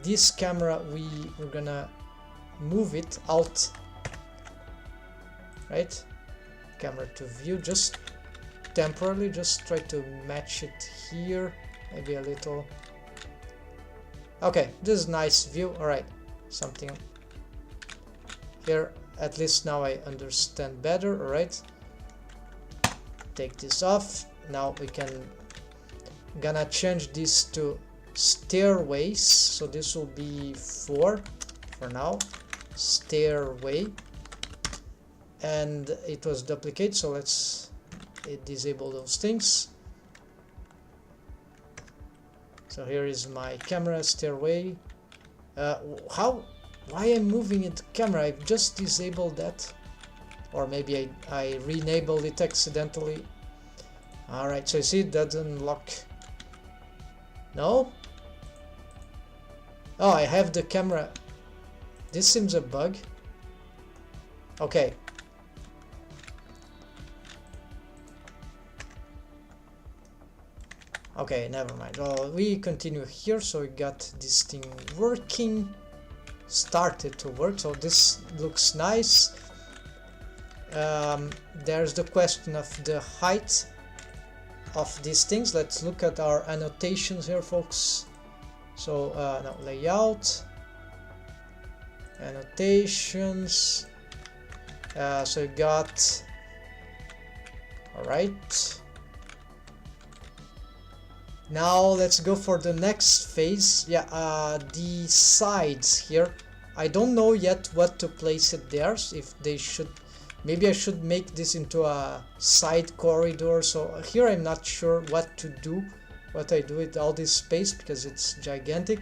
Speaker 1: This camera we're gonna move it out, right? Camera to view, just temporarily, just try to match it here, maybe a little. Okay, this is nice view. All right, something here. At least now I understand better. All right, take this off. Now we can gonna change this to stairways, so this will be 4 for now, stairway, and it was duplicate, so let's disable those things. So here is my camera, stairway. Why I'm moving it camera? I've just disabled that, or maybe I re-enabled it accidentally. All right, so you see it doesn't lock. No? Oh, I have the camera. This seems a bug. Okay. Okay, never mind. Well, we continue here. So we got this thing working. Started to work. So this looks nice. There's the question of the height of these things. Let's look at our annotations here, folks. So now layout, annotations. So you got, all right. Now let's go for the next phase. Yeah, the sides here I don't know yet what to place it there. If they should, maybe I should make this into a side corridor. So here I'm not sure what to do, what I do with all this space, because it's gigantic.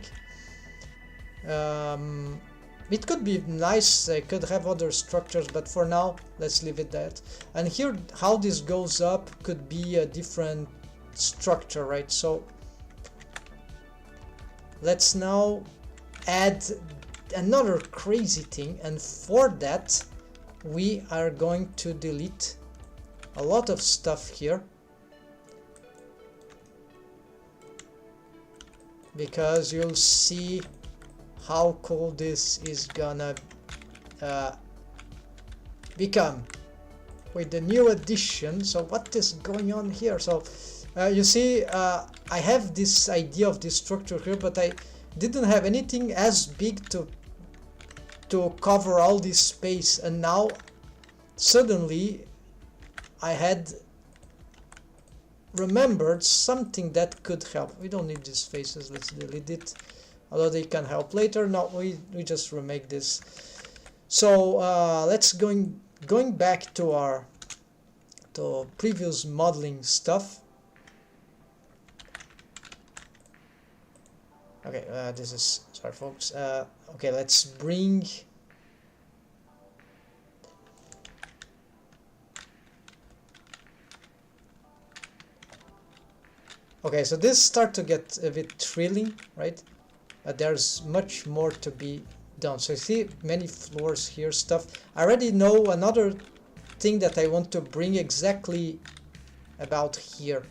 Speaker 1: It could be nice, I could have other structures, but for now let's leave it that. And here how this goes up could be a different structure, right? So let's now add another crazy thing, and for that we are going to delete a lot of stuff here, because you'll see how cool this is gonna become with the new addition. So what is going on here? So you see, I have this idea of this structure here, but I didn't have anything as big to cover all this space, and now suddenly I had remembered something that could help. We don't need these faces, let's delete it, although they can help later. No, we just remake this. So let's going back to our previous modeling stuff. Okay, this is, sorry folks, okay, let's bring okay, so this start to get a bit thrilling, right? There's much more to be done. So you see many floors here, stuff. I already know another thing that I want to bring exactly about here.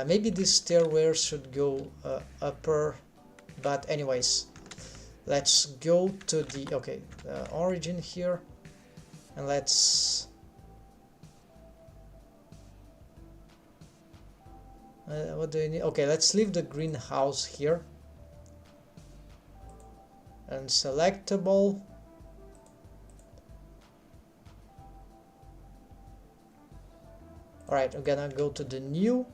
Speaker 1: Maybe this stairway should go upper, but anyways, let's go to the origin here, and let's what do we need? Okay, let's leave the greenhouse here and selectable. All right, we're gonna go to the new.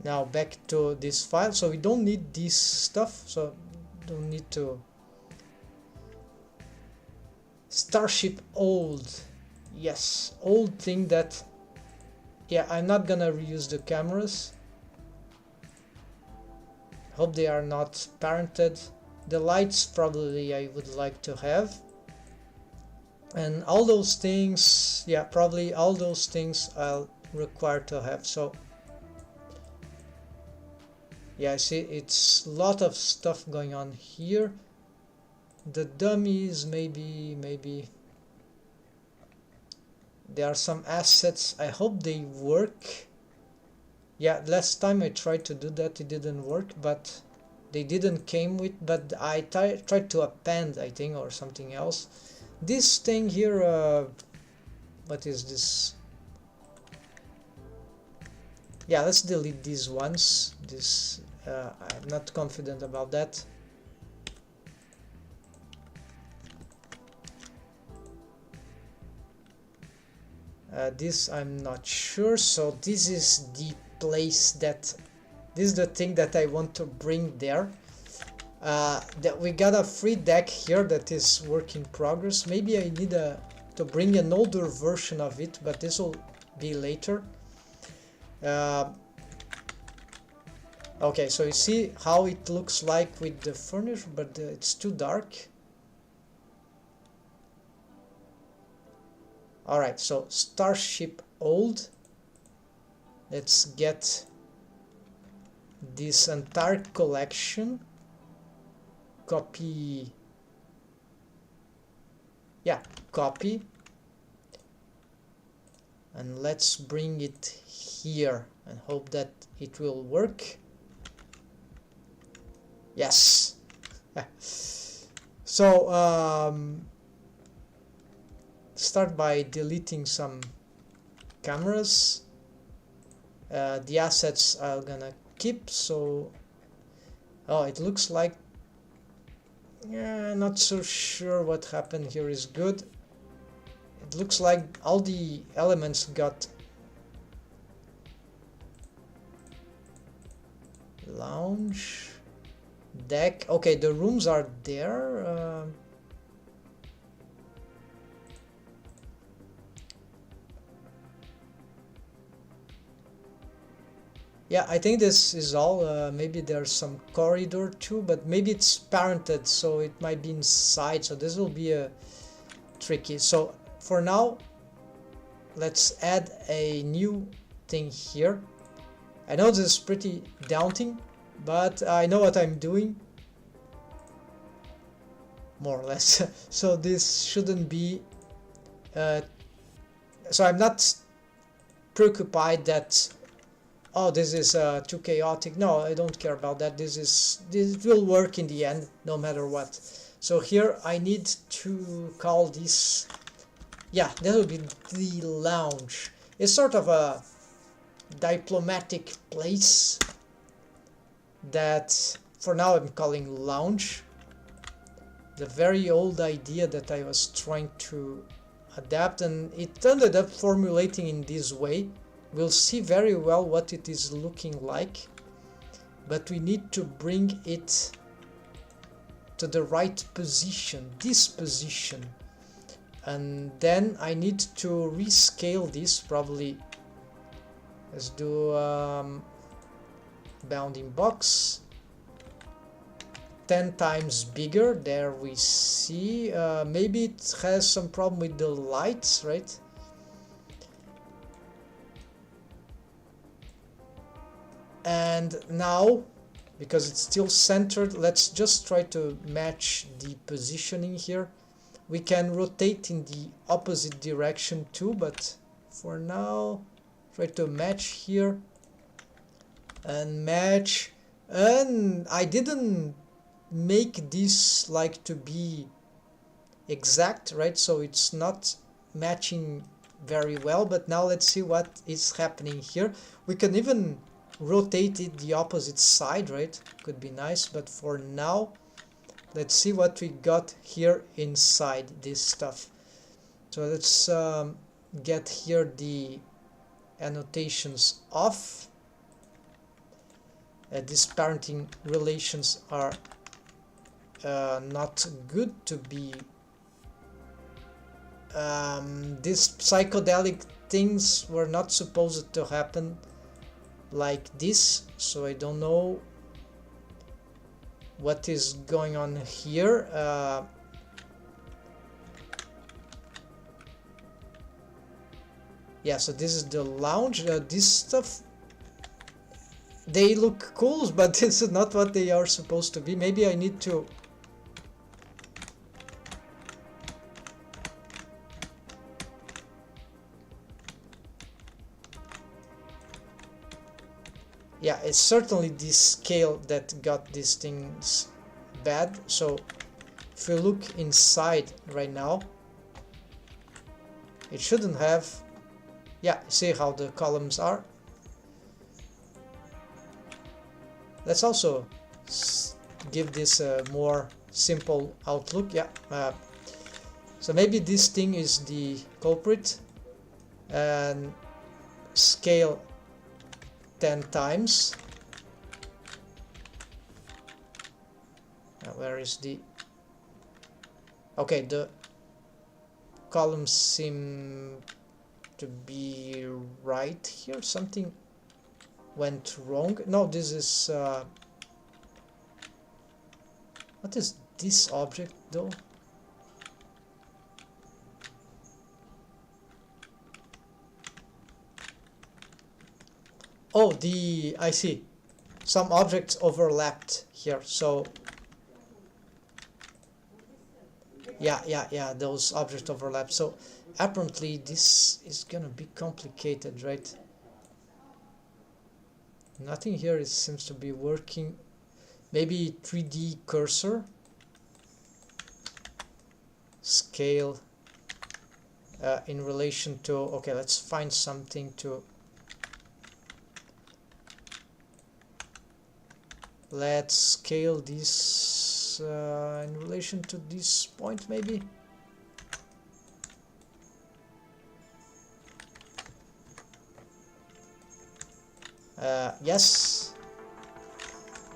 Speaker 1: Now back to this file. So we don't need this stuff, so don't need to. Starship old, yes, old thing that, yeah, I'm not gonna reuse the cameras. Hope they are not parented. The lights probably I would like to have, and all those things, yeah, probably all those things I'll require to have. So yeah, I see it's a lot of stuff going on here. The dummies, maybe there are some assets. I hope they work. Yeah, last time I tried to do that, it didn't work, but they didn't came with, but I tried to append, I think, or something else. This thing here, what is this? Yeah, let's delete these ones. This I'm not confident about that. This I'm not sure. So this is the place that, this is the thing that I want to bring there. That we got a free deck here that is work in progress. Maybe I need to bring an older version of it, but this will be later. Okay, so you see how it looks like with the furniture, but it's too dark. Alright, so Starship old. Let's get this entire collection. Copy. Yeah, copy. And let's bring it here and hope that it will work. Yes. So start by deleting some cameras. The assets I'm gonna keep. So it looks like, yeah, not so sure what happened here is good. It looks like all the elements got lounge, deck. Okay, the rooms are there. Yeah, I think this is all. Maybe there's some corridor too, but maybe it's parented, so it might be inside. So this will be a tricky. So for now, let's add a new thing here. I know this is pretty daunting, but I know what I'm doing, more or less. So this shouldn't be. So I'm not preoccupied that, oh, this is too chaotic. No, I don't care about that. This will work in the end, no matter what. So here I need to call this, yeah, that will be the lounge. It's sort of a diplomatic place that for now I'm calling lounge. The very old idea that I was trying to adapt, and it ended up formulating in this way. We'll see very well what it is looking like, but we need to bring it to the right position, this position. And then I need to rescale this, probably. Let's do bounding box. 10 times bigger. There we see. Maybe it has some problem with the lights, right? And now, because it's still centered, let's just try to match the positioning here. We can rotate in the opposite direction too, but for now, try to match here and match. And I didn't make this like to be exact, right? So it's not matching very well, but now let's see what is happening here. We can even rotate it the opposite side, right? Could be nice, but for now, let's see what we got here inside this stuff. So let's get here the annotations off. These parenting relations are not good to be. These psychedelic things were not supposed to happen like this, so I don't know what is going on here. Yeah, so this is the lounge. This stuff, they look cool, but this is not what they are supposed to be. Maybe I need to yeah, it's certainly the scale that got these things bad. So if you look inside right now, it shouldn't have, yeah, see how the columns are. Let's also give this a more simple outlook. Yeah, so maybe this thing is the culprit, and scale 10 times. Where is the, okay, the columns seem to be right here. Something went wrong. No, this is what is this object though? Oh, I see. Some objects overlapped here, so yeah, those objects overlap. So apparently this is gonna be complicated, right? Nothing here seems to be working. Maybe 3D cursor, scale in relation to, okay, let's find something to, let's scale this in relation to this point maybe. Yes,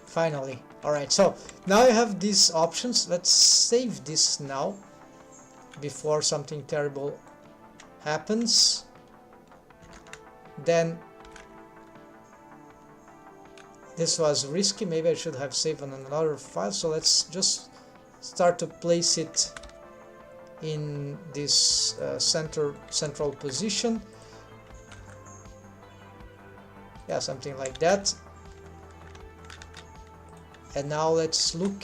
Speaker 1: finally. Alright, so now I have these options. Let's save this now before something terrible happens. Then this was risky, maybe I should have saved on another file, so let's just start to place it in this central position. Yeah, something like that. And now let's look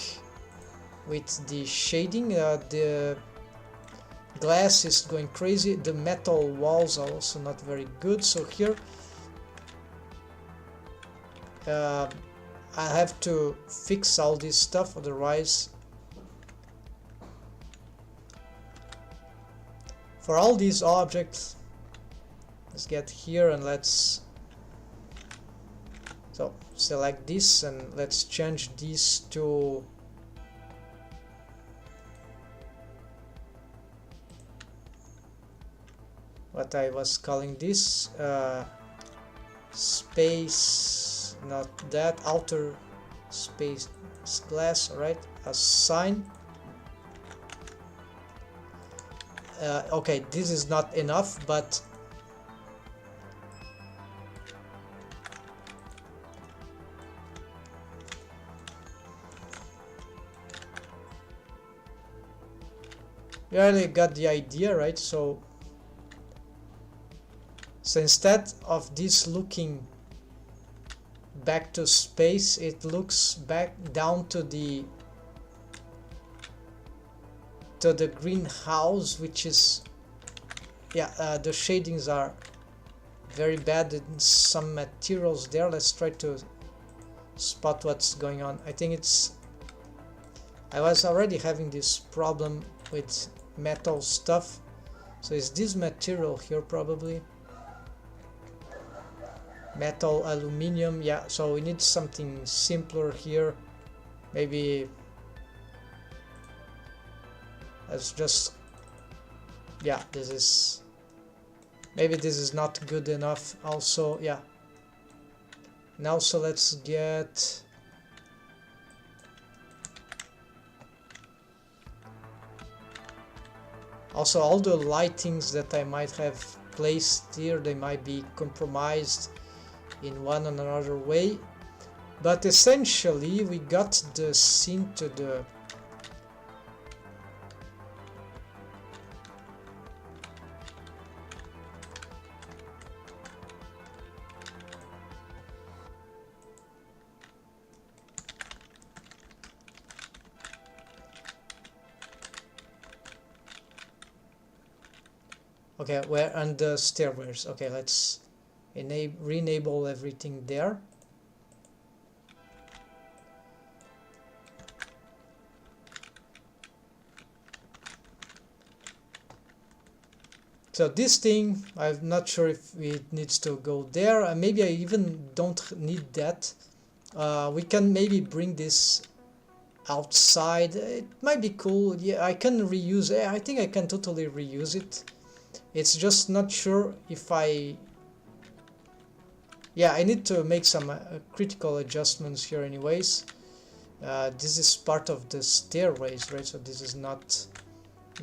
Speaker 1: with the shading. The glass is going crazy, the metal walls are also not very good, so here I have to fix all this stuff, otherwise for all these objects, let's get here and let's select this and let's change this to what I was calling this space, not that, outer space glass. Alright, assign. Okay, this is not enough, but you already got the idea, right? So instead of this looking back to space, it looks back down to the greenhouse, which is, yeah, the shadings are very bad in some materials there. Let's try to spot what's going on. I think I was already having this problem with metal stuff, so it's this material here, probably metal, aluminum. Yeah, so we need something simpler here. Maybe let's just, yeah, maybe this is not good enough also. Yeah, now so let's get also all the lightings that I might have placed here, they might be compromised in one or another way, but essentially we got the scene to the okay, where on the stairways. Okay, let's re-enable everything there. So this thing, I'm not sure if it needs to go there. Maybe I even don't need that. We can maybe bring this outside. It might be cool. Yeah, I can reuse it. I think I can totally reuse it. It's just not sure if yeah, I need to make some critical adjustments here anyways. This is part of the stairways, right? So this is not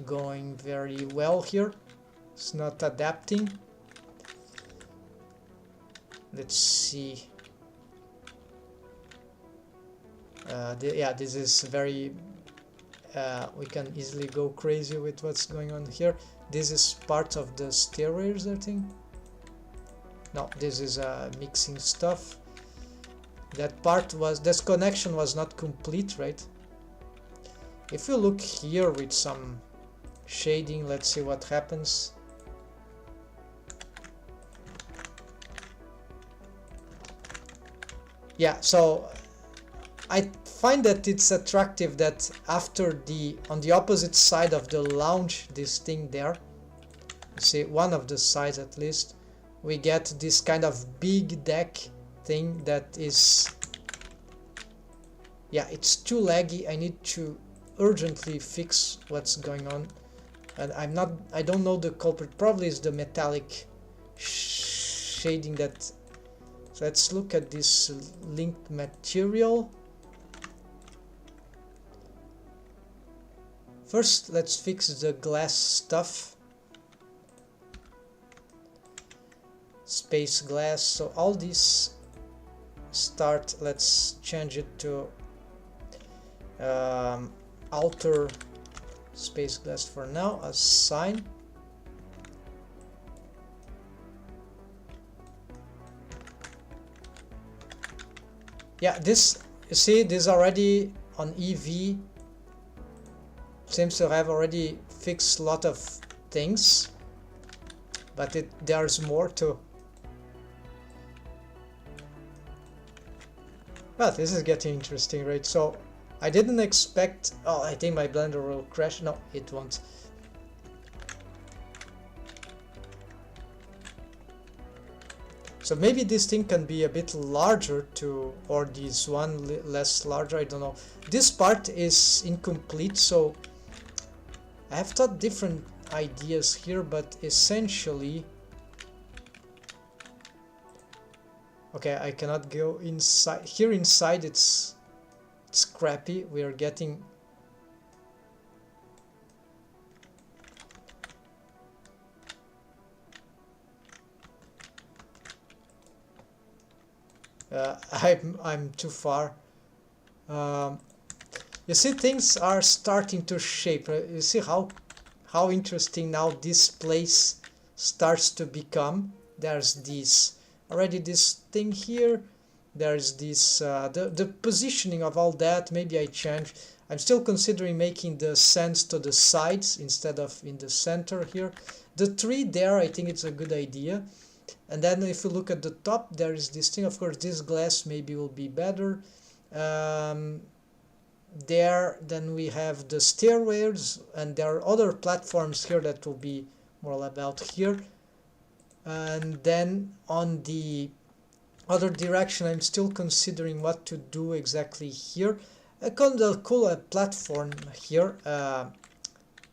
Speaker 1: going very well here. It's not adapting. Let's see. Yeah, this is very we can easily go crazy with what's going on here. This is part of the stairways, I think. No, this is mixing stuff. That part was, this connection was not complete, right? If you look here with some shading, let's see what happens. Yeah, so I find that it's attractive that after on the opposite side of the lounge, this thing there, you see one of the sides at least, we get this kind of big deck thing that is, yeah, it's too laggy. I need to urgently fix what's going on, and I don't know the culprit. Probably is the metallic shading that So let's look at this linked material. First, let's fix the glass stuff. Space glass. So all these start. Let's change it to outer space glass for now. Assign. Yeah, this, you see, this already on EV seems to have already fixed a lot of things, but there's more to. Well, this is getting interesting, right? So I didn't expect. Oh, I think my Blender will crash. No, it won't. So maybe this thing can be a bit larger to, or this one less larger, I don't know. This part is incomplete, so I have thought different ideas here, but essentially, okay, I cannot go inside. Here inside it's crappy. We are getting I'm too far. You see, things are starting to shape. You see how interesting now this place starts to become. There's this already this thing here. There's this the positioning of all that. Maybe I change. I'm still considering making the sands to the sides instead of in the center here. The tree there, I think it's a good idea. And then if you look at the top, there is this thing. Of course, this glass maybe will be better. There, then we have the stairways, and there are other platforms here that will be more about here. And then on the other direction, I'm still considering what to do exactly here. I kind of call a platform here,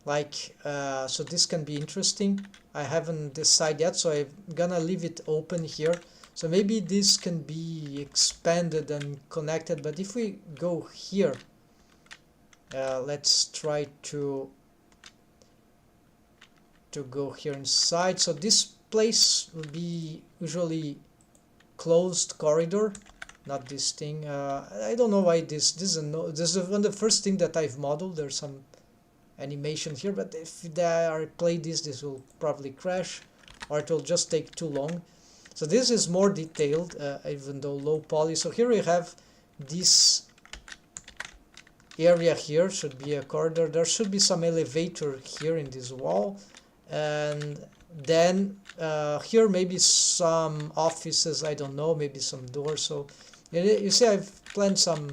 Speaker 1: so this can be interesting. I haven't decided yet, so I'm gonna leave it open here. So maybe this can be expanded and connected, but if we go here, let's try to go here inside. So this place will be usually closed corridor, not this thing. I don't know why this is one of the first thing that I've modeled. There's some animation here, but if I play this will probably crash, or it will just take too long. So this is more detailed, even though low poly. So here we have this area here, should be a corridor. There should be some elevator here in this wall, and then here maybe some offices, I don't know, maybe some doors. So you see, I've planned some.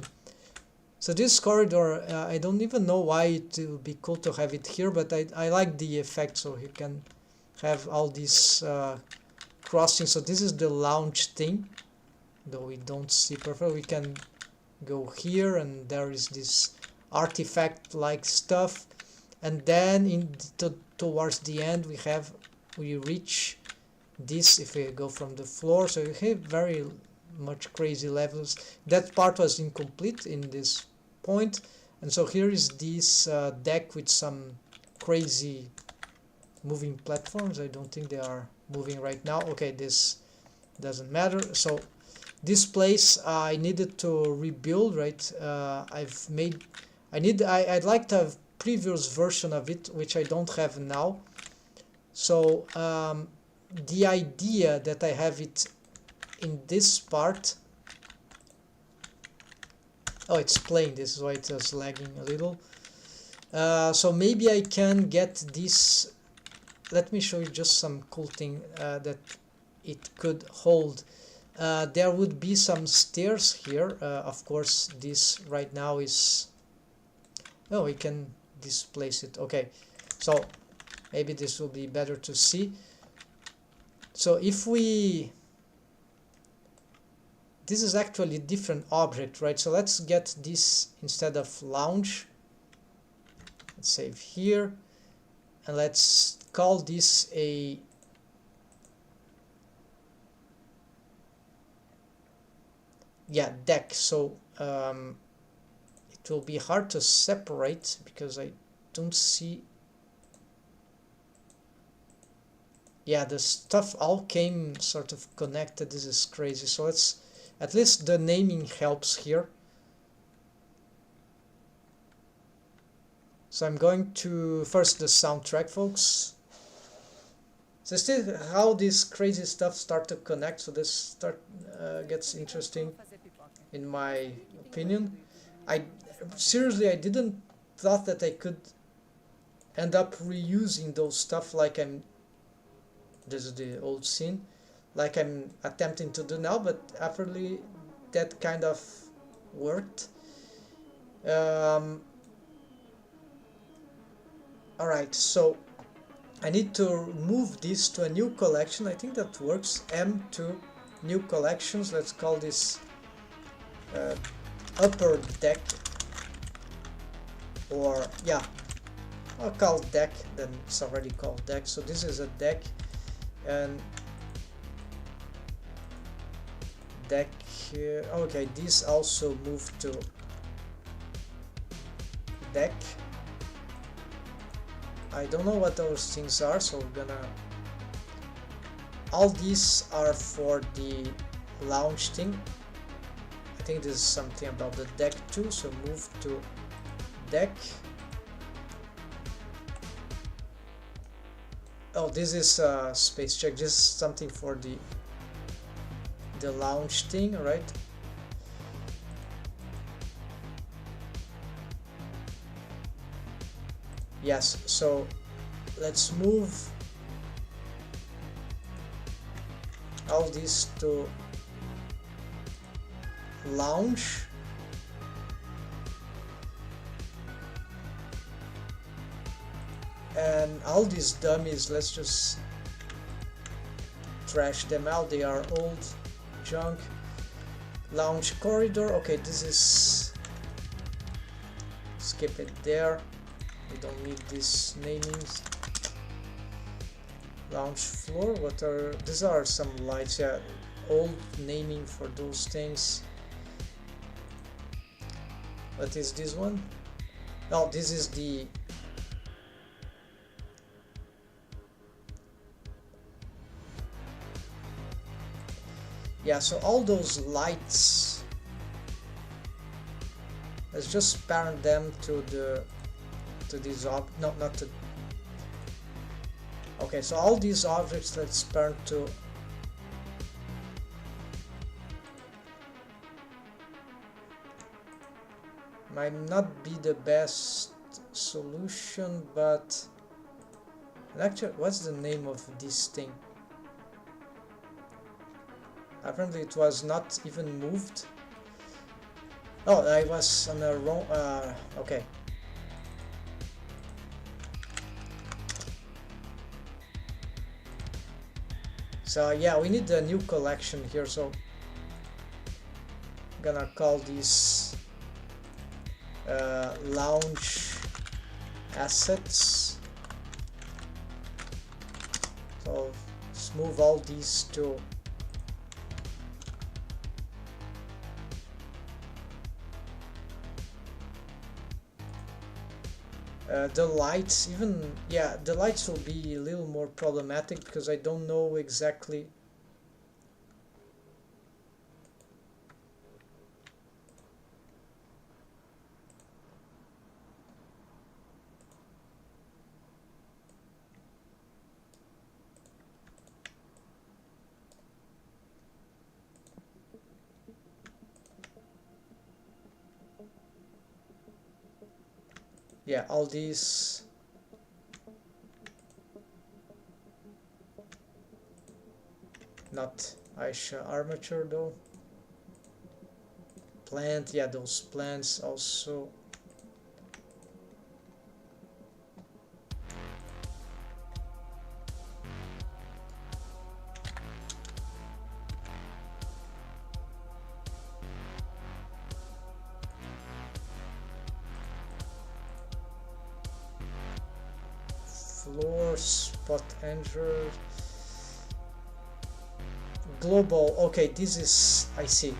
Speaker 1: So this corridor, I don't even know why it would be cool to have it here, but I like the effect, so you can have all these crossings. So this is the lounge thing, though we don't see perfect. We can go here, and there is this artifact-like stuff, and then towards the end we reach this if we go from the floor. So you have very much crazy levels. That part was incomplete in this point, and so here is this deck with some crazy moving platforms. I don't think they are moving right now. Okay, this doesn't matter. So this place I needed to rebuild, right? I'd like to have previous version of it, which I don't have now. So the idea that I have it in this part. Oh, it's playing. This is why it is lagging a little. So maybe I can get this. Let me show you just some cool thing that it could hold. There would be some stairs here. Of course, this right now is. No, we can displace it. Okay, so maybe this will be better to see. So if we. This is actually a different object, right? So let's get this instead of lounge. Let's save here, and let's call this a yeah, deck. So it will be hard to separate because I don't see. Yeah, the stuff all came sort of connected. This is crazy. So let's, at least the naming helps here. So I'm going to first the soundtrack, folks. So see how this crazy stuff start to connect. So this gets interesting, in my opinion. I seriously, I didn't thought that I could end up reusing those stuff like I'm. This is the old scene, like I'm attempting to do now, but apparently that kind of worked. Um, all right, so I need to move this to a new collection. I think that works. M to new collections. Let's call this upper deck, or yeah, I'll call deck. Then it's already called deck. So this is a deck, and deck here. Okay, this also moved to deck. I don't know what those things are, so we're gonna. All these are for the launch thing. I think this is something about the deck too, so move to deck. Oh, this is space check. This is something for the launch thing, right? Yes, so let's move all these to launch. And all these dummies, let's just trash them out. They are old junk. Launch corridor. Okay, this is, skip it there. We don't need these namings. Launch floor. What are these? Are some lights? Yeah, old naming for those things. What is this one? Oh, this is the. Yeah, so all those lights. Let's just parent them to the. To these no, not to. Okay, so all these objects, let's parent to. Might not be the best solution, but actually, what's the name of this thing? Apparently, it was not even moved. Oh, I was on the wrong. Okay. So yeah, we need a new collection here, so I'm gonna call this launch assets. So let's move all these to the lights. Even, yeah, the lights will be a little more problematic because I don't know exactly. Yeah, all these. Not Aisha armature though. Plant, yeah, those plants also. Floor, spot enter. Global, okay, this is, I see.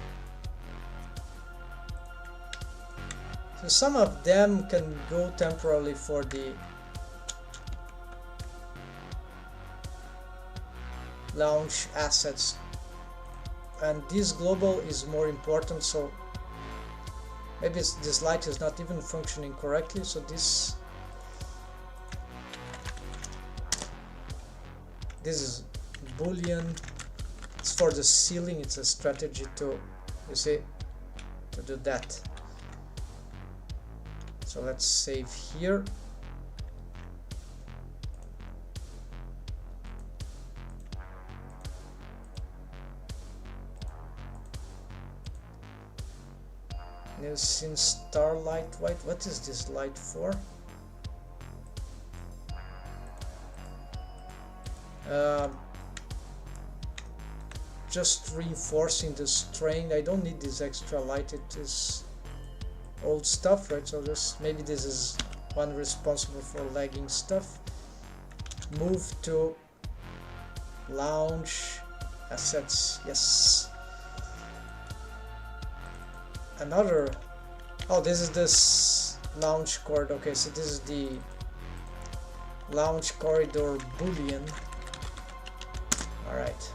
Speaker 1: some of them can go temporarily for the launch assets, and this global is more important, so maybe this light is not even functioning correctly. So this is boolean. It's for the ceiling. It's a strategy to, you see, to do that. So let's save here. Neocene starlight white. What is this light for? Just reinforcing the strain. I don't need this extra light. It is old stuff, right? So just maybe this is one responsible for lagging stuff. Move to launch assets. Yes. Another. Oh, this is this launch corridor. Okay, so this is the launch corridor boolean. All right.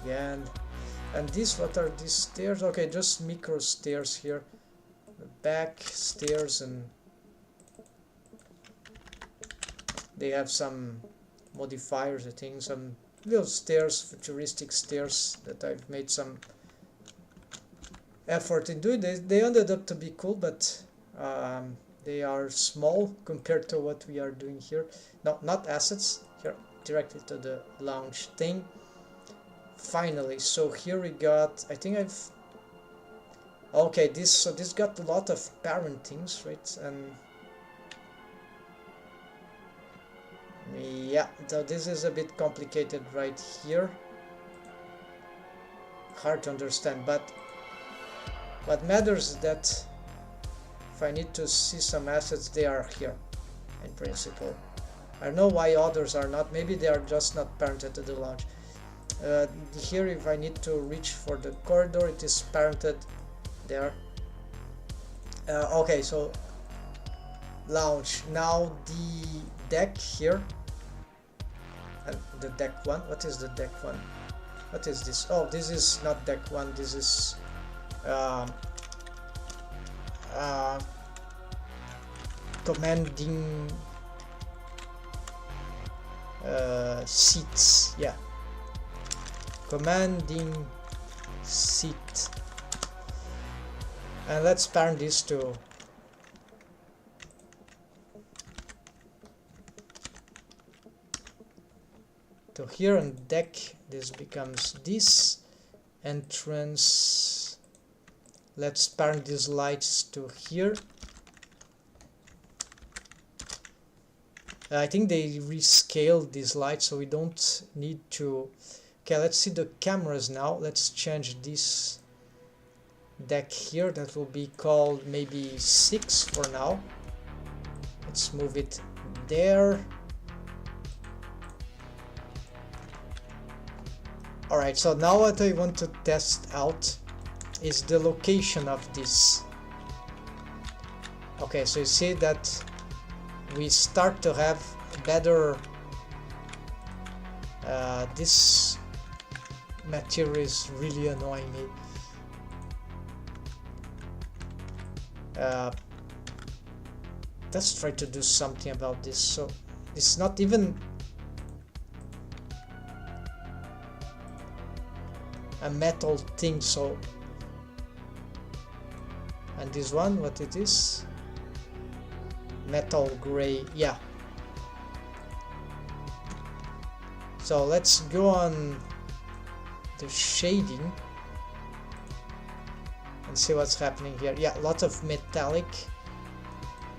Speaker 1: Again. And these, what are these stairs? Okay, just micro stairs here. The back stairs, and they have some modifiers, I think, some little stairs, futuristic stairs that I've made some effort in doing. They ended up to be cool, but they are small compared to what we are doing here. No, not assets, here directly to the launch thing. Finally, so here we got, I think I've, okay, this got a lot of parent things, right? And yeah, so this is a bit complicated right here, hard to understand, but what matters is that if I need to see some assets, they are here in principle. I don't know why others are not. Maybe they are just not parented to the launch. Here, if I need to reach for the corridor, it is parented there. Okay, so launch. Now the deck here, and the deck one. What is the deck one? What is this? Oh, this is not deck one. This is commanding seats. Yeah. Commanding seat, and let's parent this to here, and deck. This becomes this entrance. Let's parent these lights to here. I think they rescaled these lights, so we don't need to. Okay, let's see the cameras now. Let's change this deck here. That will be called maybe 6 for now. Let's move it there. Alright, so now what I want to test out is the location of this. Okay, so you see that we start to have better this material is really annoying me. Let's try to do something about this. So it's not even a metal thing, so, and this one, what it is, metal gray. Yeah, so let's go on the shading and see what's happening here. Yeah, a lot of metallic.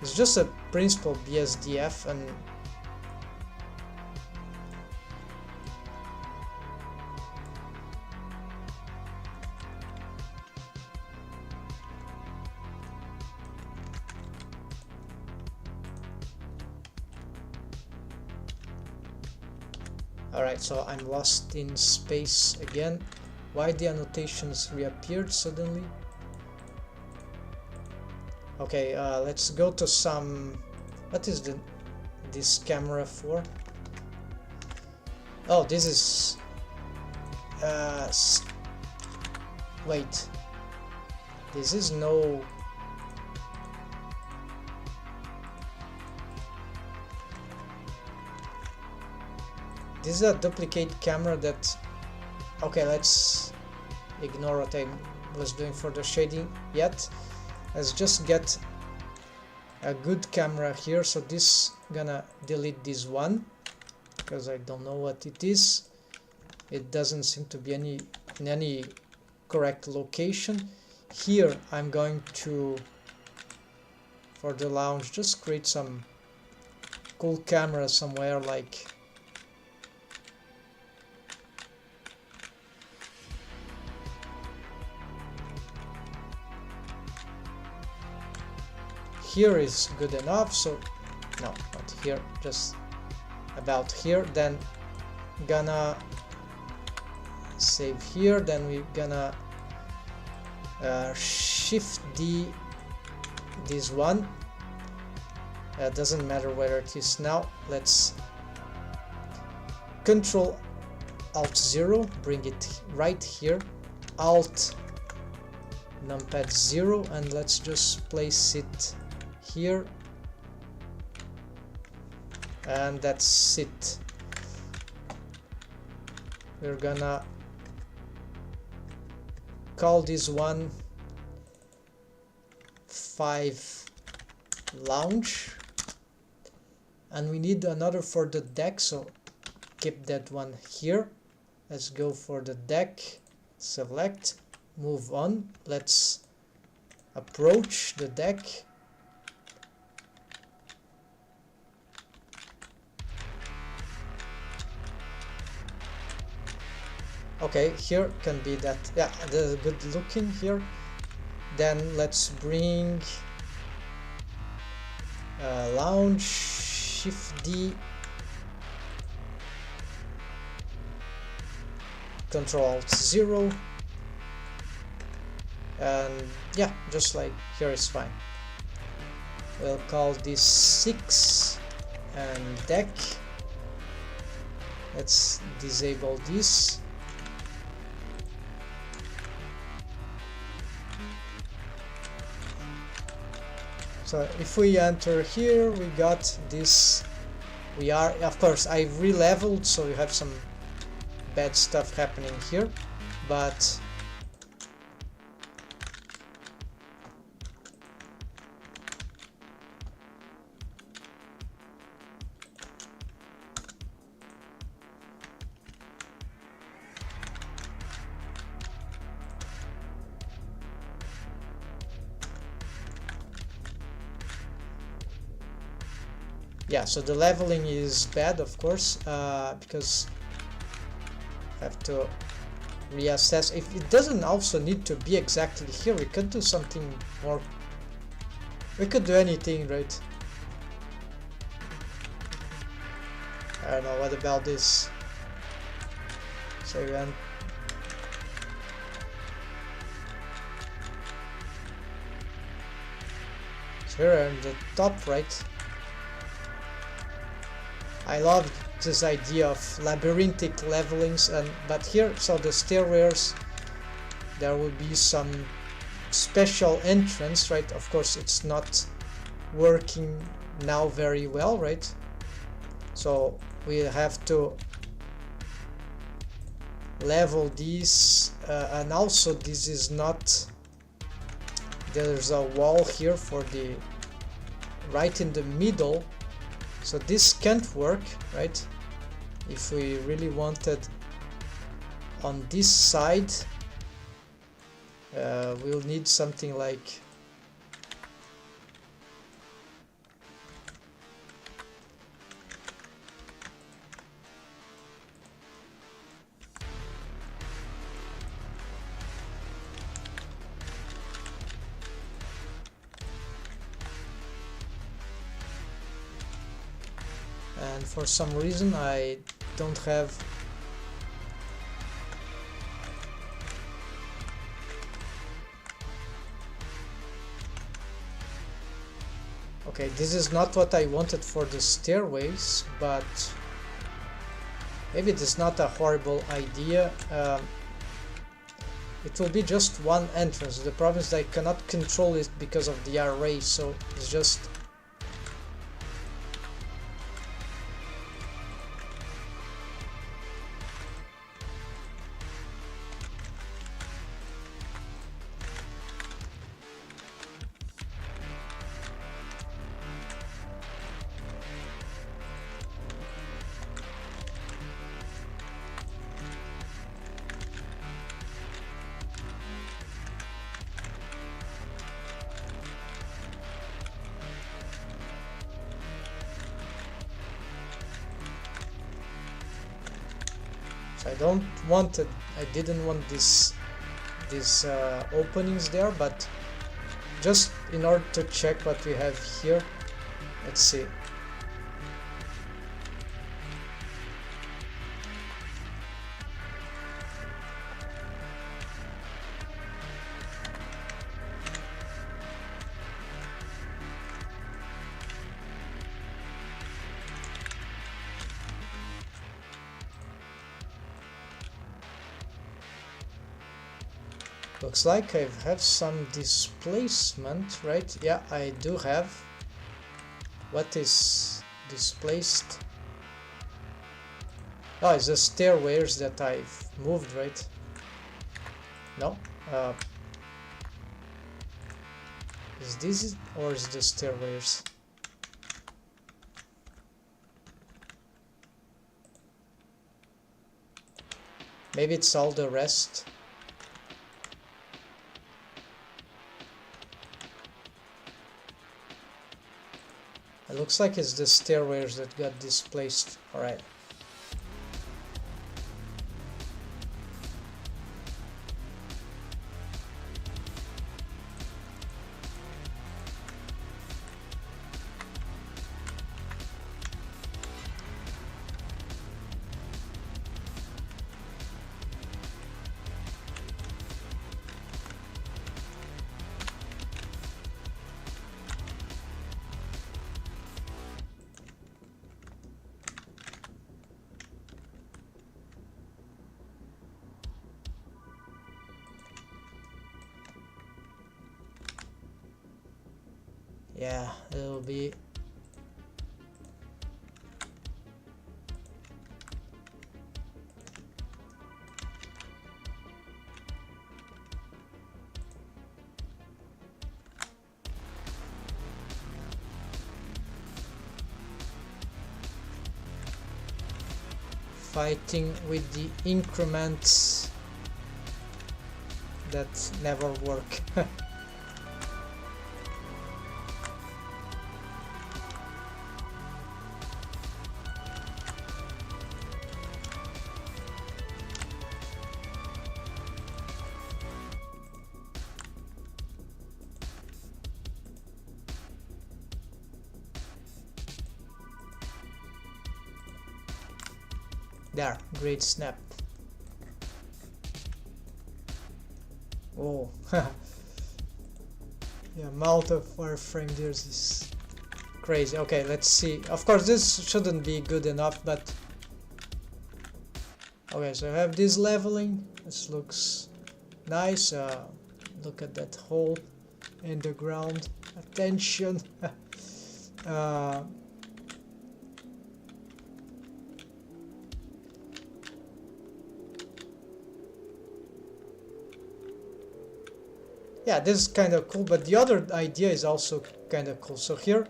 Speaker 1: It's just a principal BSDF, and alright, so I'm lost in space again. Why the annotations reappeared suddenly? Okay, let's go to some... What is this camera for? Oh, this is... wait. This is no... This is a duplicate camera that... Okay, let's ignore what I was doing for the shading yet. Let's just get a good camera here. So this gonna delete this one because I don't know what it is. It doesn't seem to be in any correct location. Here I'm going to, for the lounge, just create some cool camera somewhere, like here is good enough. So no, not here, just about here. Then gonna save here. Then we're gonna shift this one. Doesn't matter where it is now. Let's Control Alt 0, bring it right here. Alt numpad 0, and let's just place it here, and that's it. We're gonna call this one 5 lounge, and we need another for the deck, so keep that one here. Let's go for the deck, select, move on. Let's approach the deck. Okay, here can be that, yeah, the good looking here. Then let's bring lounge, Shift D, Control Alt 0, and yeah, just like here is fine. We'll call this 6 and deck. Let's disable this. So if we enter here, we got this. We are, of course, I re-leveled, so you have some bad stuff happening here, but yeah, so the leveling is bad, of course, because I have to reassess. If it doesn't also need to be exactly here, we could do something more. We could do anything, right? I don't know, what about this? So then so here on the top right, I love this idea of labyrinthic levelings, and but here, so the stairways, there will be some special entrance, right? Of course, it's not working now very well, right? So we have to level these, and also this is not, there's a wall here for the right in the middle, so this can't work, right? If we really wanted on this side, we'll need something like and for some reason I don't have Okay, this is not what I wanted for the stairways, but maybe it is not a horrible idea. It will be just one entrance. The problem is I cannot control it because of the array, so it's just... I didn't want these openings there, but just in order to check what we have here, let's see. Looks like I have some displacement, right? Yeah, I do have. What is displaced? Oh, it's the stairways that I've moved, right? No? Is this or is the stairways? Maybe it's all the rest. It looks like it's the stairways that got displaced. Alright. Yeah, it'll be... fighting with the increments that never work. There, great snap. Oh, yeah, amount of wireframe there is crazy. Okay, let's see. Of course, this shouldn't be good enough, but okay. So I have this leveling. This looks nice. Look at that hole in the ground. Attention. Yeah, this is kind of cool, but the other idea is also kind of cool. So here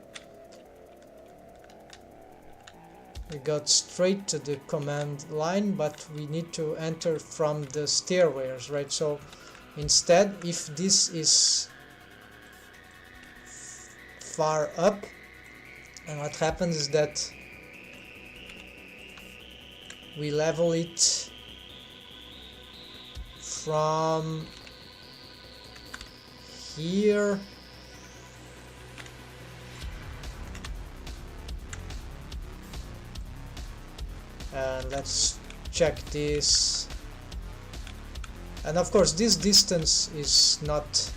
Speaker 1: we got straight to the command line, but we need to enter from the stairways, right? So instead, if this is far up, and what happens is that we level it from here and let's check this, and of course this distance is not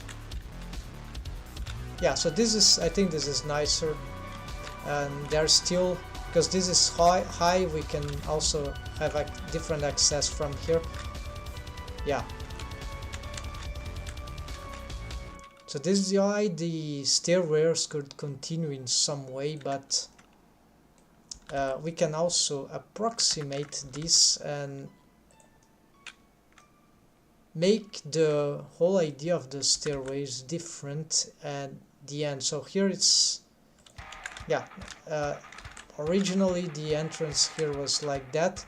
Speaker 1: yeah, so this is, I think this is nicer, and there's still, because this is high, we can also have a different access from here. Yeah. So this is why the stairways could continue in some way, but we can also approximate this and make the whole idea of the stairways different at the end. So here it's, yeah, originally the entrance here was like that.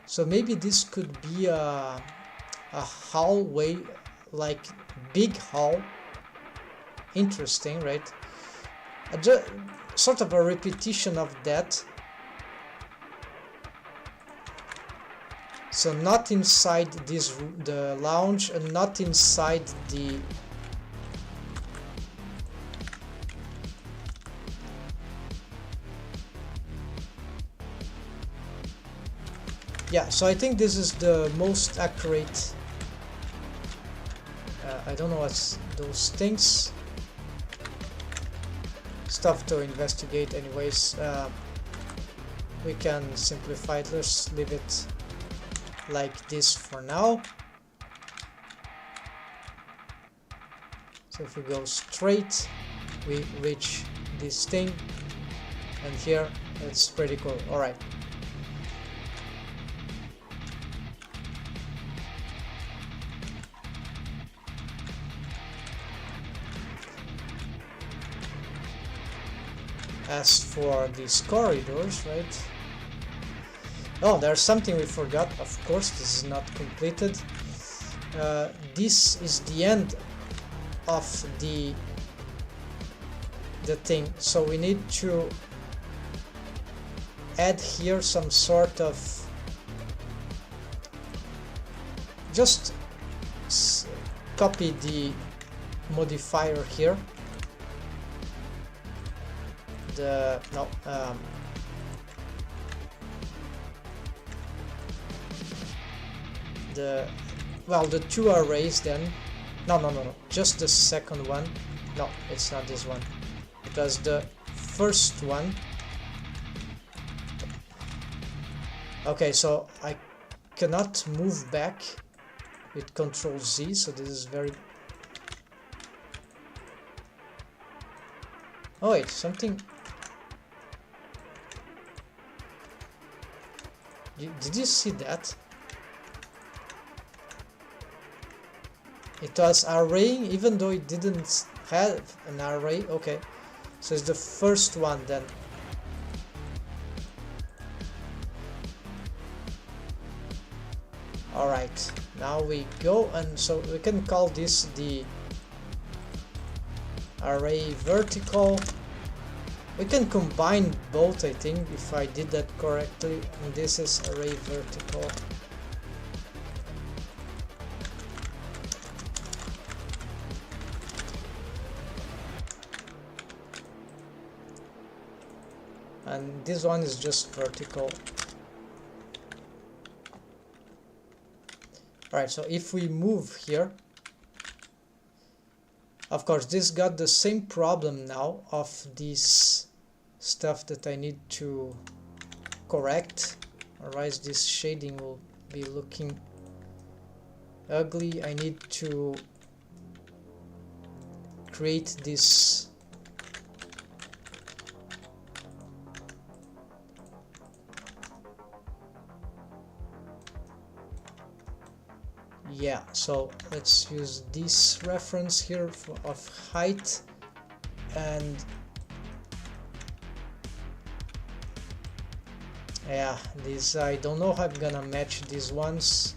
Speaker 1: So maybe this could be a hallway, like big hall. Interesting, right? Sort of a repetition of that. So not inside this, the lounge, and not inside the yeah, so I think this is the most accurate. I don't know what's those things. Stuff to investigate anyways. We can simplify it. Let's leave it like this for now. So if we go straight, we reach this thing, and here it's pretty cool. All right. As for these corridors, right? Oh, there's something we forgot. Of course, this is not completed. This is the end of the thing, so we need to add here some sort of, just copy the modifier here. The two arrays then. No, just the second one. No, it's not this one. It was the first one. Okay, so I cannot move back with Control Z, so this is very... Oh wait, something... Did you see that? It was arraying even though it didn't have an array. Okay, so it's the first one then. Alright, now we go, and so we can call this the array vertical. We can combine both, I think, if I did that correctly. And this is array vertical. And this one is just vertical. Alright, so if we move here, of course this got the same problem now of this stuff that I need to correct, otherwise this shading will be looking ugly. I need to create this yeah, so let's use this reference here of height, and yeah, this I don't know how I'm gonna match these ones.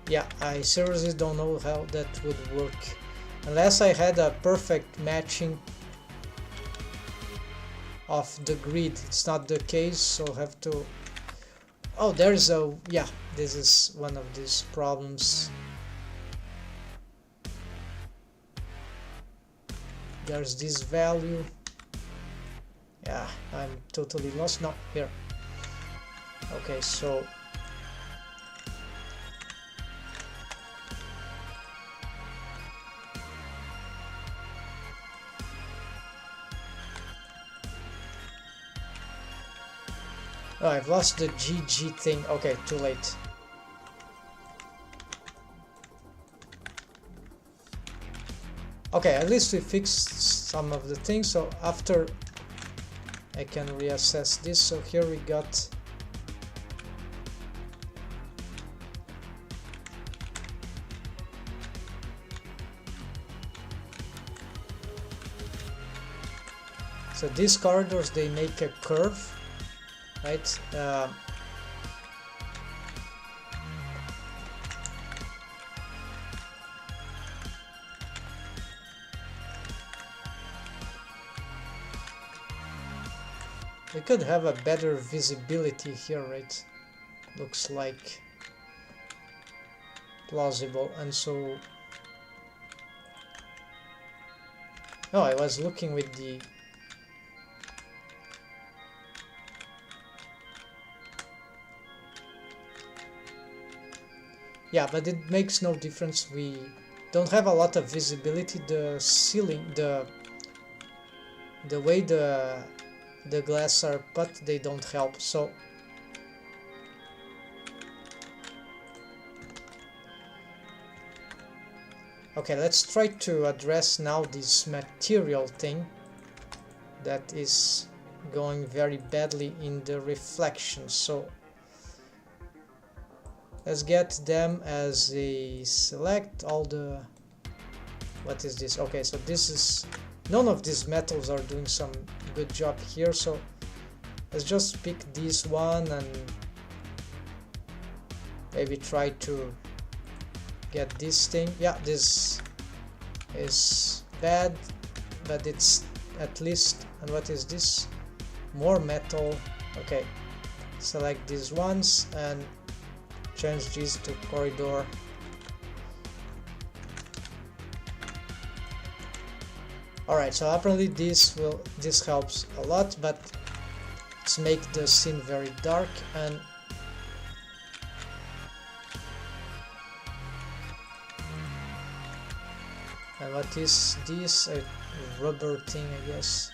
Speaker 1: Yeah, I seriously don't know how that would work unless I had a perfect matching of the grid. It's not the case, so I have to... Oh, there's a, yeah, this is one of these problems. There's this value. Yeah, I'm totally lost. No, here. Okay, so oh, I've lost the GG thing. Okay, too late. Okay, at least we fixed some of the things, so after I can reassess this. So here we got so these corridors, they make a curve, right? We could have a better visibility here, right? Looks like plausible. And so, oh, I was looking with the yeah, but it makes no difference. We don't have a lot of visibility. The ceiling, the way the glass are put, they don't help. So okay, let's try to address now this material thing that is going very badly in the reflection. So let's get them as a select all the, what is this? Okay, so this is, none of these metals are doing some good job here, so let's just pick this one and maybe try to get this thing. Yeah, this is bad, but it's at least, and what is this? More metal. Okay, select these ones and change this to corridor. Alright, so apparently this helps a lot, but let's make the scene very dark. And what is this? A rubber thing, I guess.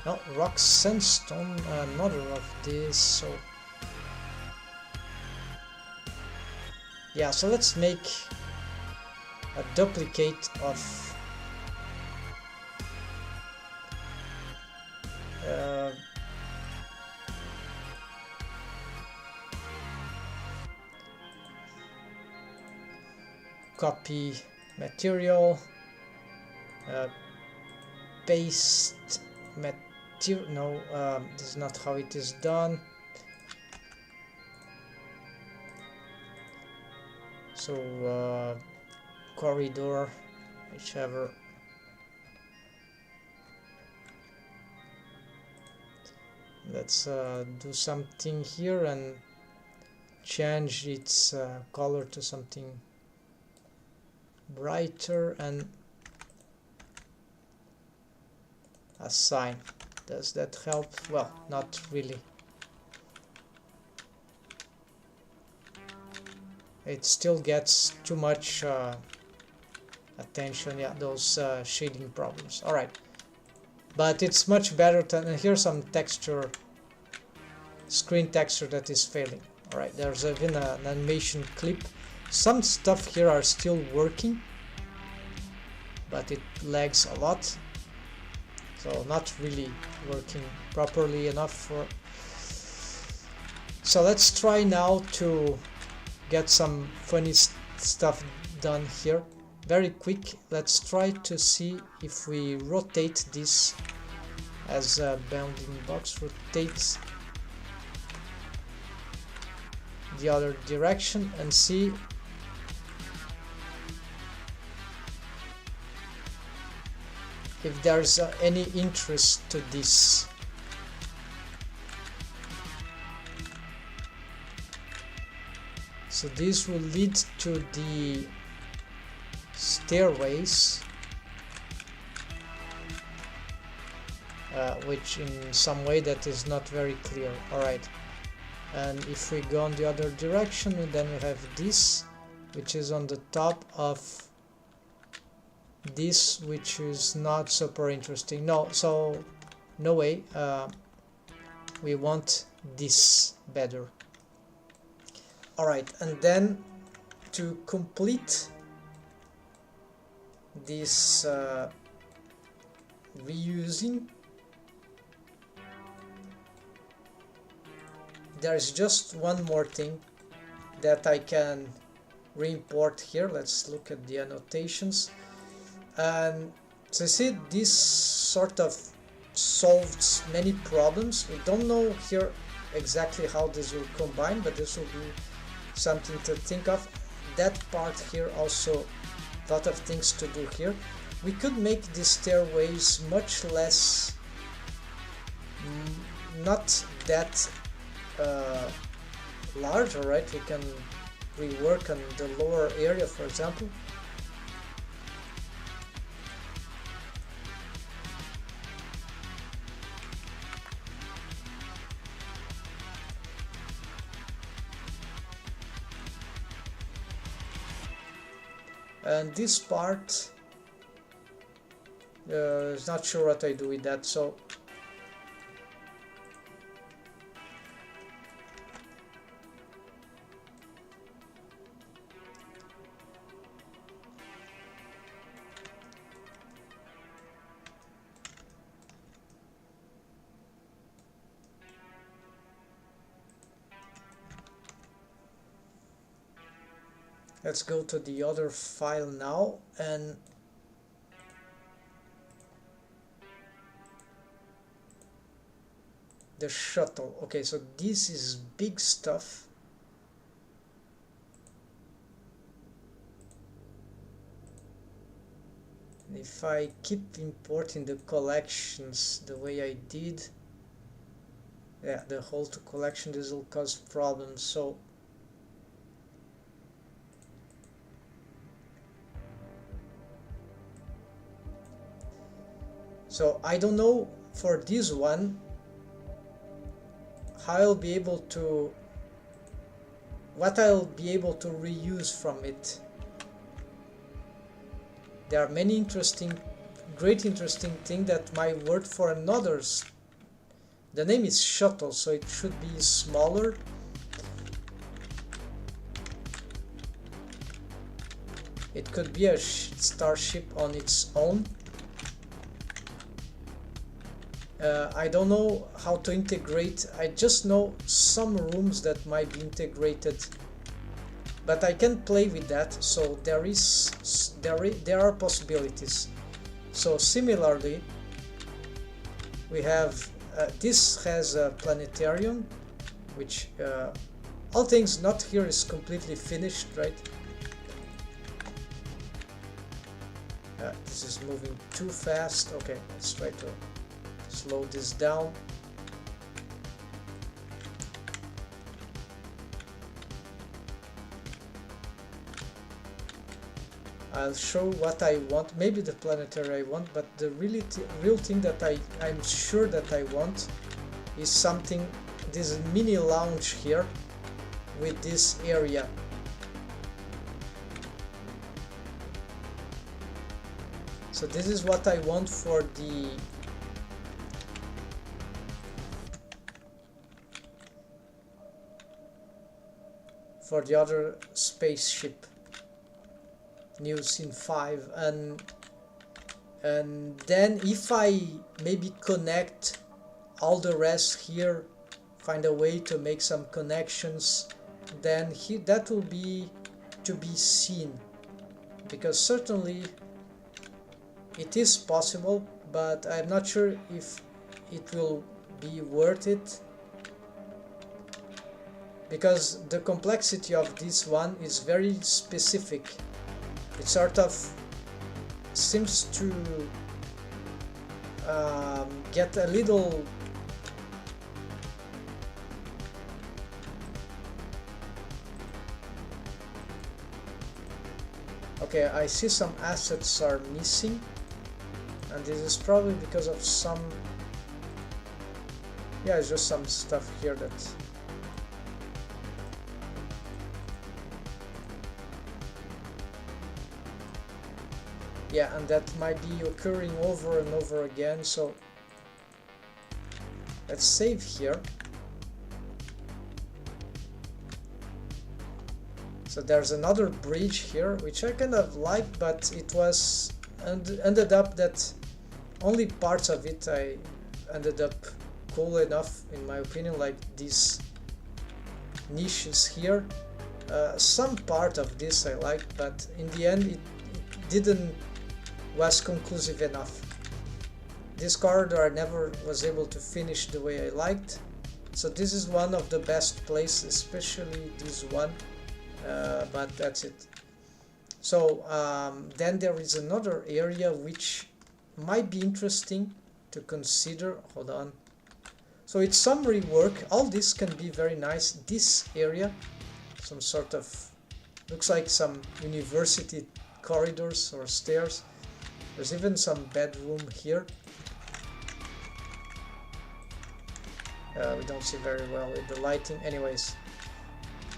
Speaker 1: No, rock sandstone, another of this. So yeah, so let's make a duplicate of copy material, paste material. No, this is not how it is done. So corridor, whichever. Let's do something here and change its color to something brighter and assign. Does that help? Well, not really. It still gets too much attention. Yeah, those shading problems. All right, but it's much better than, here's some texture, screen texture that is failing. All right, there's even an animation clip. Some stuff here are still working, but it lags a lot, so not really working properly enough for. So let's try now to get some funny stuff done here very quick. Let's try to see if we rotate this as a bounding box, rotate the other direction and see if there's any interest to this. So this will lead to the stairways, which in some way that is not very clear. Alright, and if we go on the other direction, then we have this, which is on the top of this, which is not super interesting. No, so no way. We want this better. Alright, and then to complete this reusing, there is just one more thing that I can re-import here. Let's look at the annotations. And so you see, this sort of solves many problems. We don't know here exactly how this will combine, but this will be something to think of. That part here also, a lot of things to do here. We could make these stairways much less, not that large. Alright, we can rework on the lower area, for example. And this part is not sure what I do with that, so let's go to the other file now, and the shuttle. Okay, so this is big stuff. And if I keep importing the collections the way I did, yeah, the whole to collection, this will cause problems. So I don't know for this one how I'll be able to, what I'll be able to reuse from it. There are many interesting, great interesting things that might work for another's. The name is shuttle, so it should be smaller. It could be a starship on its own. I don't know how to integrate. I just know some rooms that might be integrated, but I can play with that. So there are possibilities. So similarly, we have this has a planetarium, which all things not here is completely finished, right? This is moving too fast. Okay, let's try to slow this down. I'll show what I want, maybe the planetary I want, but the real thing that I'm sure that I want is something, this mini lounge here with this area. So this is what I want for the other spaceship, Neocene V, and then if I maybe connect all the rest here, find a way to make some connections, then that will be to be seen, because certainly it is possible, but I'm not sure if it will be worth it, because the complexity of this one is very specific. It sort of seems to get a little Okay, I see some assets are missing, and this is probably because of some, yeah, it's just some stuff here that yeah, and that might be occurring over and over again. So let's save here. So there's another bridge here, which I kind of like, but it was ended up that only parts of it I ended up cool enough, in my opinion, like these niches here. Some part of this I liked, but in the end it didn't was conclusive enough. This corridor I never was able to finish the way I liked, so this is one of the best places, especially this one. But that's it. So then there is another area which might be interesting to consider. Hold on. So it's some rework. All this can be very nice. This area, some sort of, looks like some university corridors or stairs. There's even some bedroom here. We don't see very well with the lighting. Anyways.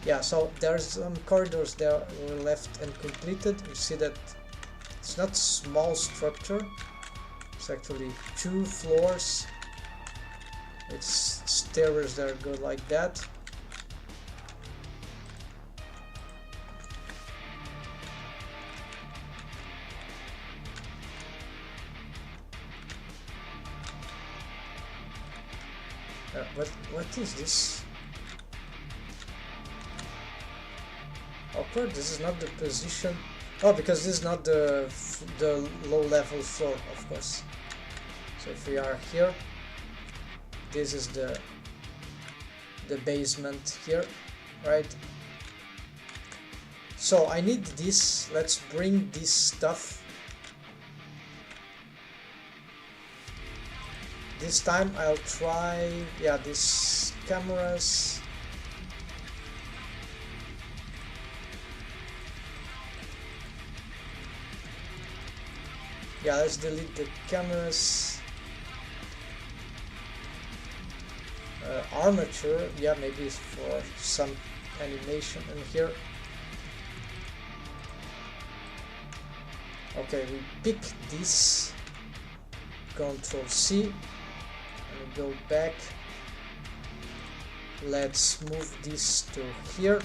Speaker 1: Yeah, so there's some corridors that were left uncompleted. You see that it's not small structure. It's actually 2 floors. It's stairs that go like that. What is this? Awkward. This is not the position. Oh, because this is not the low level floor, of course. So if we are here, this is the basement here, right? So I need this. Let's bring this stuff. This time I'll try, yeah, these cameras. Yeah, let's delete the cameras. Armature, yeah, maybe for some animation in here. Okay, we pick this, Control C, and we go back. Let's move this to here.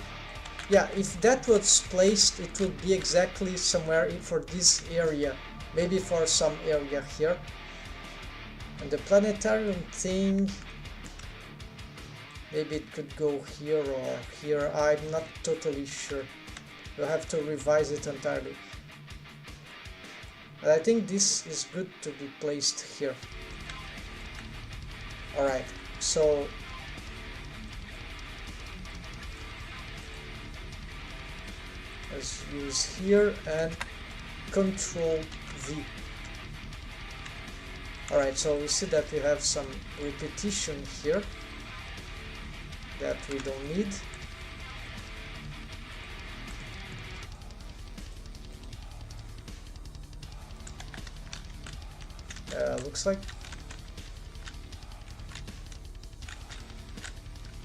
Speaker 1: Yeah, if that was placed, it would be exactly somewhere for this area. Maybe for some area here. And the planetarium thing, maybe it could go here or here. I'm not totally sure. We'll have to revise it entirely. But I think this is good to be placed here. Alright, so let's use here and Control V. Alright, so we see that we have some repetition here that we don't need. Looks like.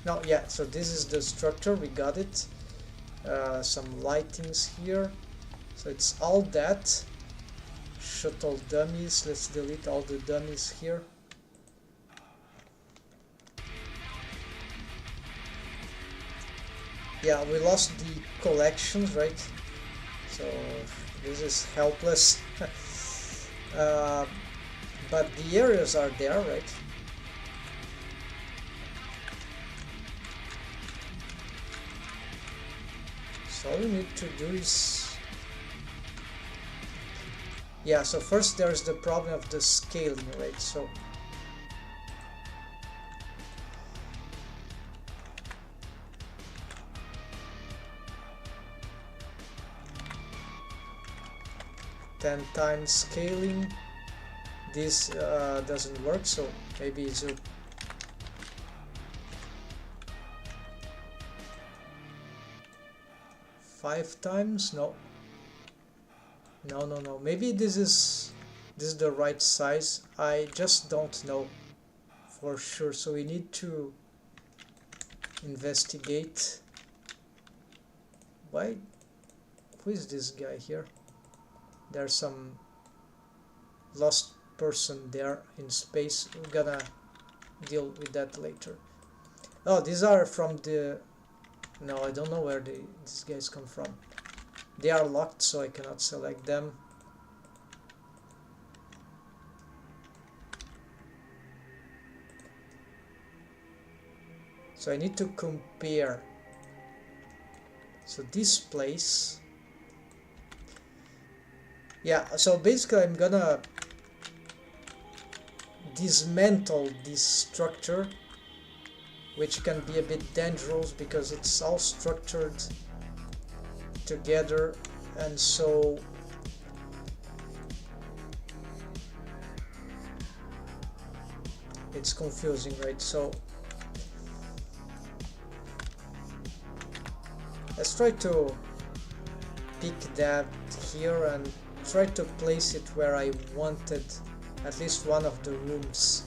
Speaker 1: No, yeah, so this is the structure, we got it. Some lightings here. So it's all that. Shuttle dummies, let's delete all the dummies here. Yeah, we lost the collections, right? So this is helpless. But the areas are there, right? So all we need to do is, yeah, so first there's the problem of the scaling, right? So ten times scaling. This doesn't work, so maybe it's a 5 times, no. No. Maybe this is the right size. I just don't know for sure. So we need to investigate. Why? Who is this guy here? There's some lost person there in space. We're gonna deal with that later. Oh, these are from the... No, I don't know where these guys come from. They are locked, so I cannot select them. So I need to compare. So this place... Yeah, so basically I'm gonna dismantle this structure, which can be a bit dangerous because it's all structured together, and so it's confusing, right? So let's try to pick that here and try to place it where I wanted at least one of the rooms.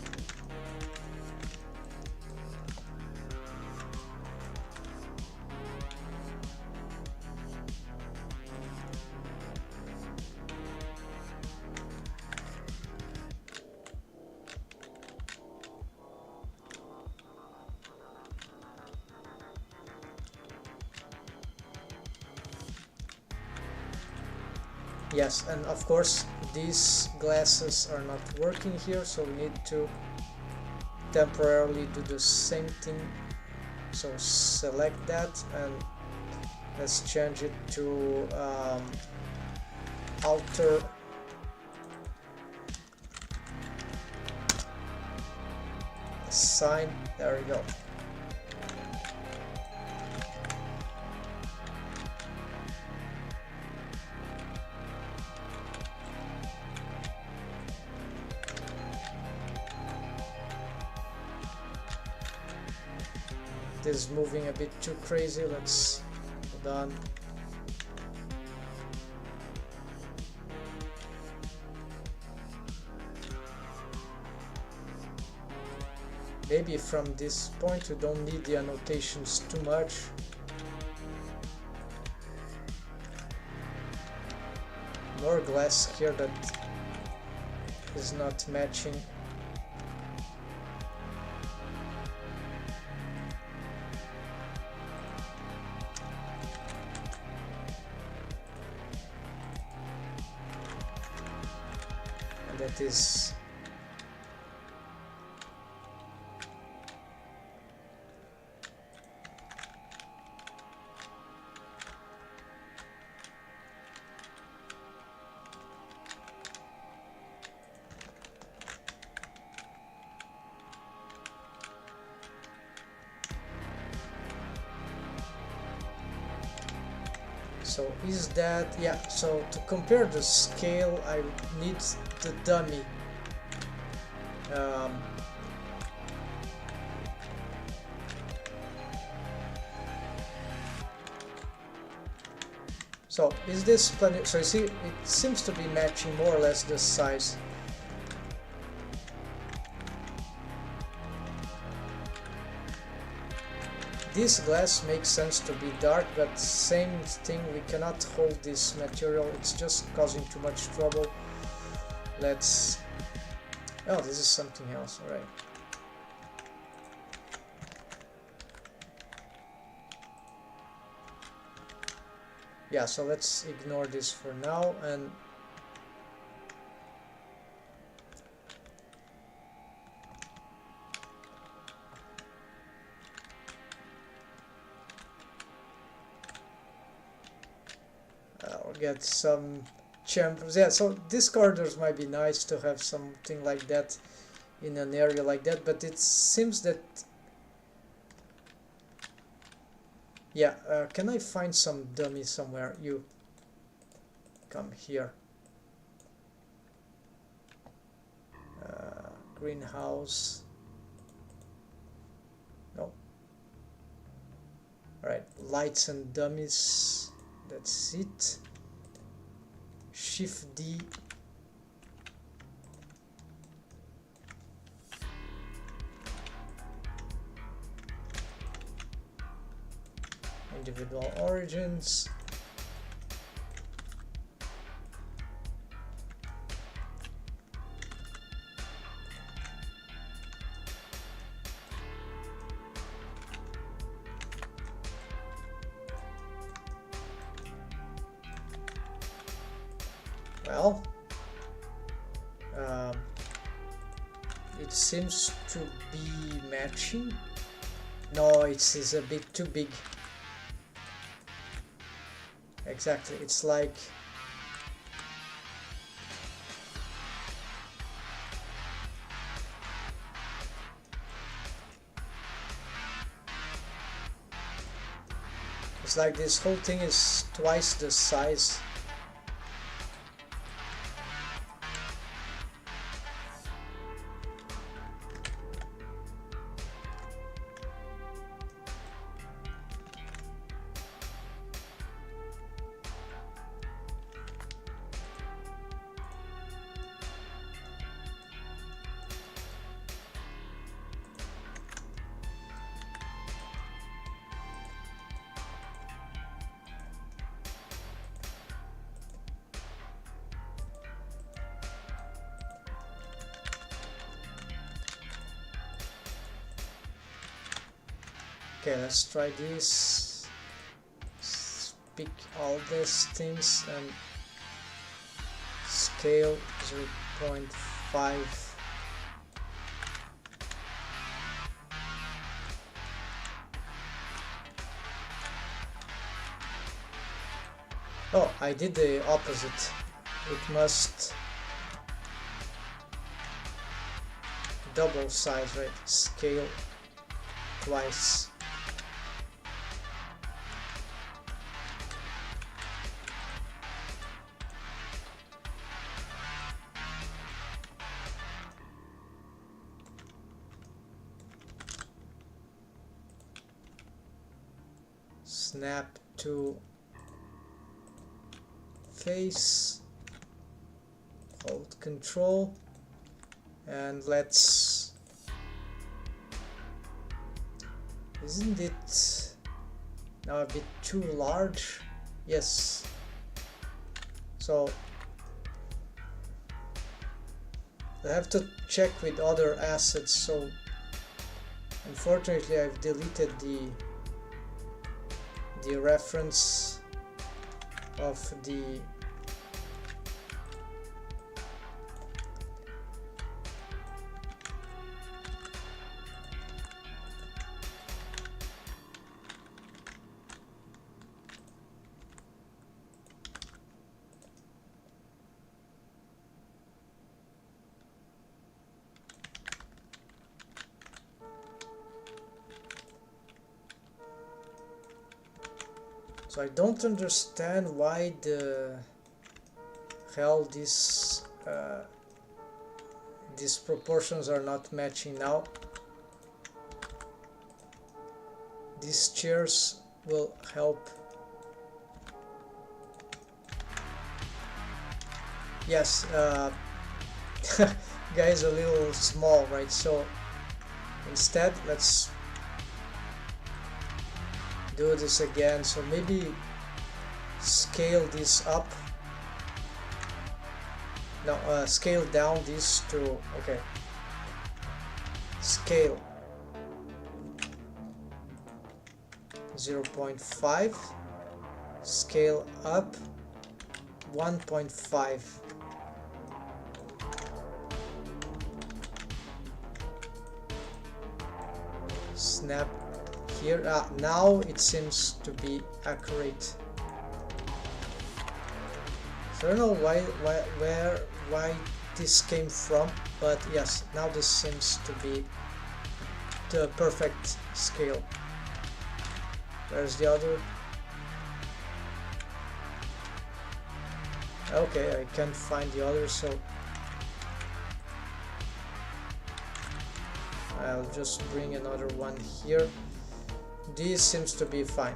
Speaker 1: Yes, and of course these glasses are not working here, so we need to temporarily do the same thing. So select that and let's change it to alter sign. There we go. This is moving a bit too crazy. Let's hold on. Maybe from this point we don't need the annotations too much. More glass here that is not matching. And that is so is that, yeah, so to compare the scale I need the dummy. So is this planet, so you see it seems to be matching more or less the size. This glass makes sense to be dark, but same thing, we cannot hold this material, it's just causing too much trouble. Let's... Oh, this is something else, alright. Yeah, so let's ignore this for now and I'll get some chambers. Yeah, so these corridors might be nice to have something like that in an area like that, but it seems that... Yeah, can I find some dummy somewhere? You come here. Greenhouse. No. Alright, lights and dummies. That's it. Shift D. Individual origins. Well, it seems to be matching. No, it's a bit too big. Exactly, it's like this whole thing is twice the size. Okay, let's try this. Pick all these things and scale 0.5. Oh, I did the opposite. It must double size, right? Scale twice. Snap to face, hold control, and let's, isn't it now a bit too large? Yes, so I have to check with other assets. So unfortunately I've deleted the reference of the So I don't understand why the hell these proportions are not matching now. These chairs will help. Yes, guy is a little small, right? So instead, let's do this again. So maybe scale this up. No, scale down these two. Okay. Scale 0.5. Scale up 1.5. Snap here. Now it seems to be accurate. So I don't know why this came from, but yes, now this seems to be the perfect scale. Where's the other? Okay, I can't find the other, so I'll just bring another one here. This seems to be fine.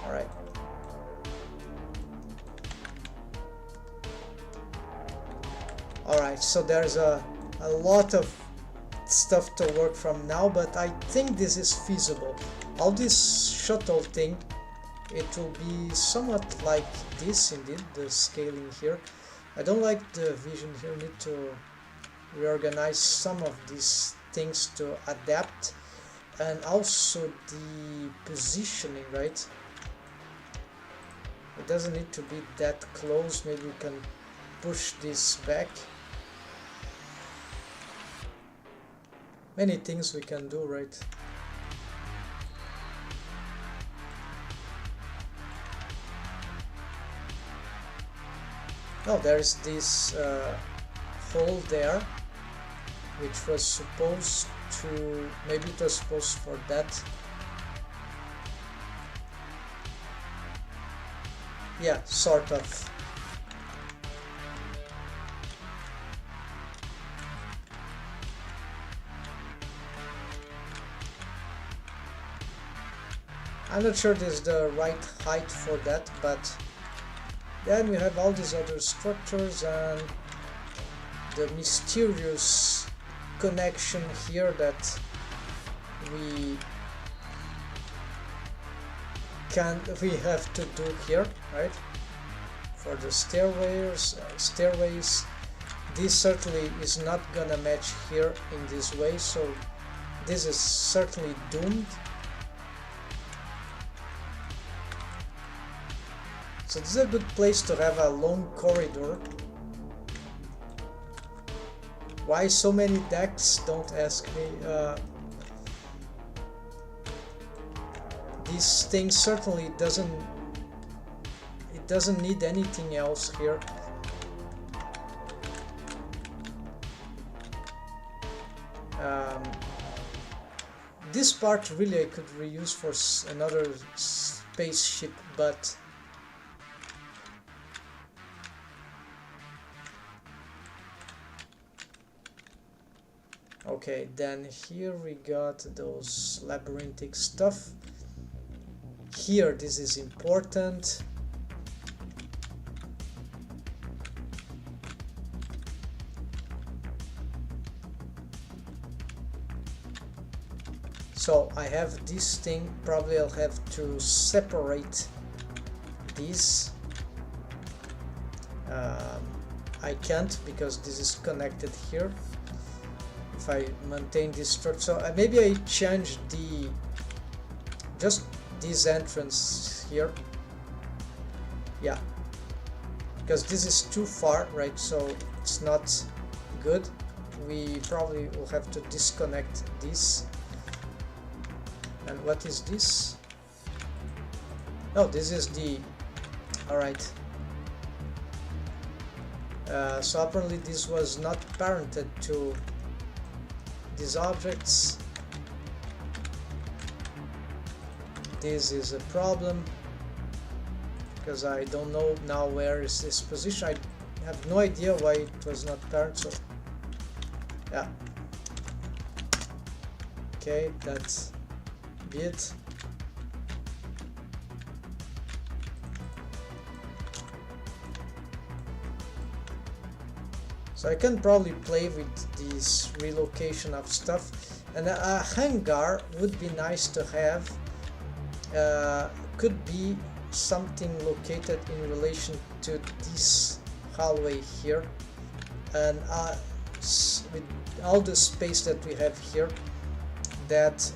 Speaker 1: Alright. Alright, so there's a lot of stuff to work from now, but I think this is feasible. All this shuttle thing, it will be somewhat like this indeed, the scaling here. I don't like the vision here, need to reorganize some of these things to adapt, and also the positioning, right? It doesn't need to be that close, maybe we can push this back. Many things we can do, right? Oh, there's this hole there, which was supposed to, maybe it was supposed for that. Yeah, sort of. I'm not sure this is the right height for that, but then we have all these other structures and the mysterious connection here that we have to do here, right? For the stairways, this certainly is not gonna match here in this way, so this is certainly doomed. So this is a good place to have a long corridor. Why so many decks? Don't ask me. This thing certainly doesn't need anything else here. This part really I could reuse for another spaceship, but okay, then here we got those labyrinthic stuff. Here this is important. So I have this thing, probably I'll have to separate these. I can't because this is connected here. If I maintain this structure, so maybe I change just this entrance here. Yeah, because this is too far, right? So it's not good. We probably will have to disconnect this. And what is this? Oh, this is the... Alright. So apparently this was not parented to these objects. This is a problem because I don't know now where is this position. I have no idea why it was not parent, so yeah. Okay, that's it. So I can probably play with this relocation of stuff, and a hangar would be nice to have. Could be something located in relation to this hallway here, and with all the space that we have here, that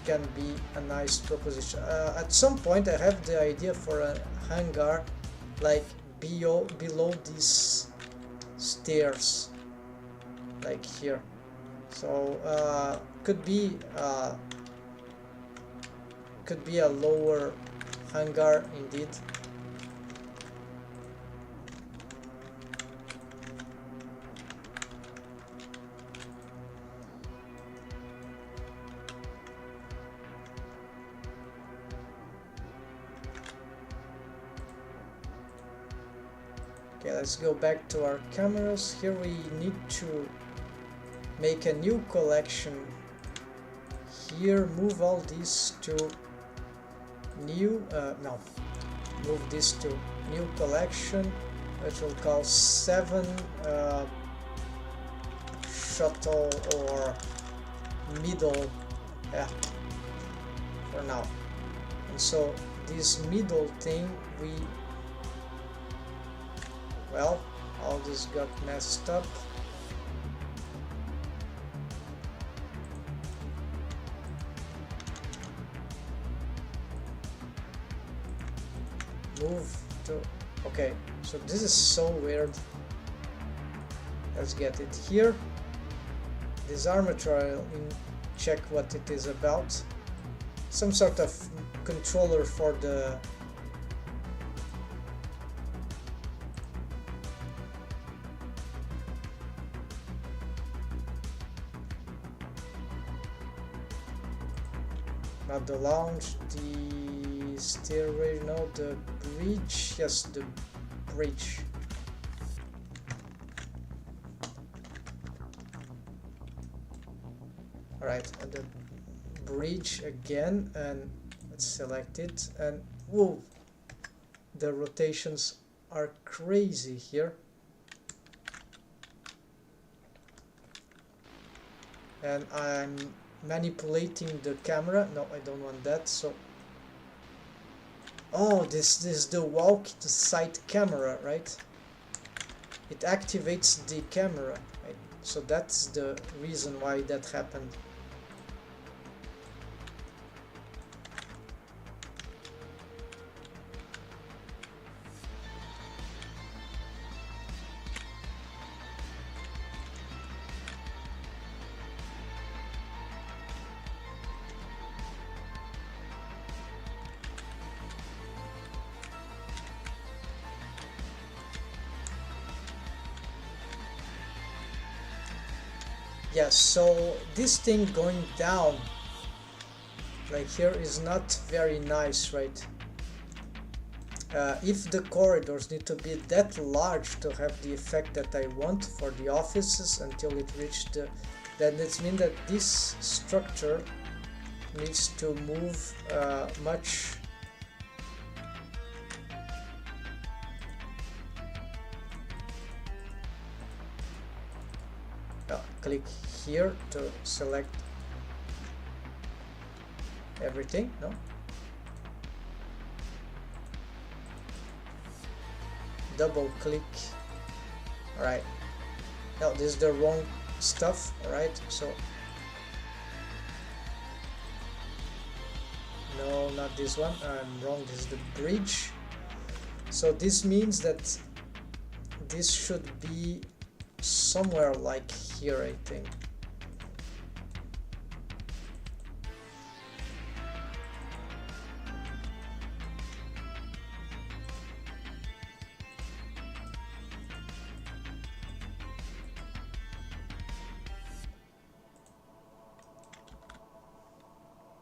Speaker 1: can be a nice proposition. At some point I have the idea for a hangar like below these stairs, like here. So could be a lower hangar indeed. Okay, let's go back to our cameras. Here we need to make a new collection. Here, move all these to new, move this to new collection, which we'll call 7 shuttle or middle, yeah, for now. And so this middle thing, well, all this got messed up. Move to, okay, so this is so weird. Let's get it here. This armature, I'll check what it is about. Some sort of controller for the not the lounge, the stairway, no, the bridge, yes, the bridge. Alright, and the bridge again, and let's select it, and whoa, the rotations are crazy here. And I'm manipulating the camera. No, I don't want that. So, oh, this is the walk to sight camera, right? It activates the camera, right? So that's the reason why that happened. Yeah, so this thing going down right here is not very nice, right? If the corridors need to be that large to have the effect that I want for the offices until it reached the, then it means that this structure needs to move much. Click here to select everything, no? Double click. Alright. Now this is the wrong stuff, alright, so no, not this one, I'm wrong, this is the bridge. So this means that this should be somewhere like here, I think.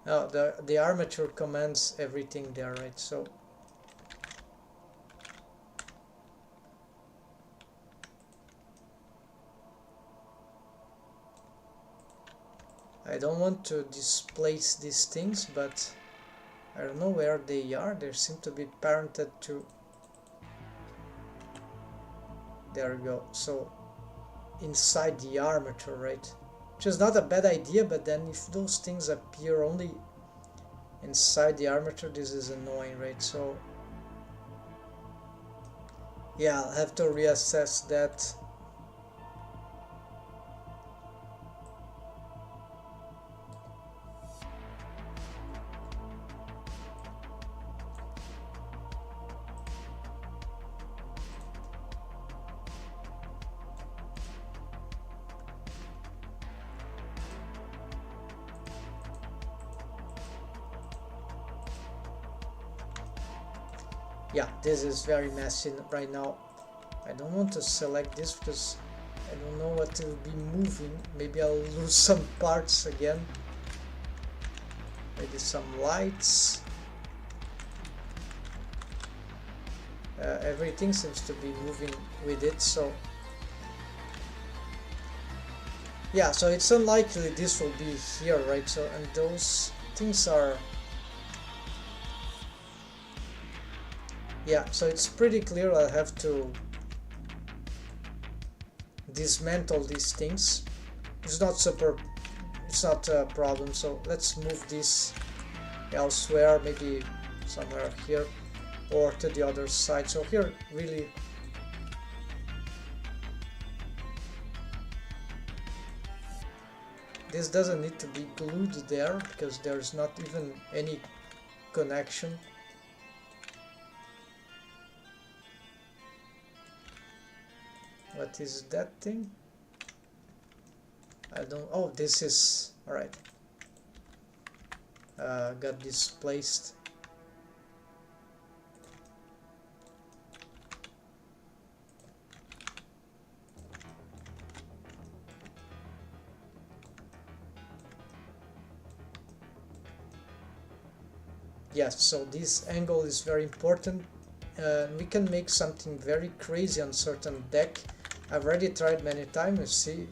Speaker 1: Oh, the armature commands everything there, right? So I don't want to displace these things, but I don't know where they are. They seem to be parented to. There we go. So inside the armature, right? Which is not a bad idea, but then if those things appear only inside the armature, this is annoying, right? So yeah, I'll have to reassess that. Yeah, this is very messy right now. I don't want to select this because I don't know what will be moving. Maybe I'll lose some parts again. Maybe some lights. Everything seems to be moving with it, so yeah, so it's unlikely this will be here, right? So, and those things are, yeah, so it's pretty clear I'll have to dismantle these things. it's not super, it's not a problem. So let's move this elsewhere, maybe somewhere here or to the other side. So here really this doesn't need to be glued there because there's not even any connection. What is that thing? I don't, oh, this is, alright. Got displaced. Yes, so this angle is very important. We can make something very crazy on certain deck. I've already tried many times, you see,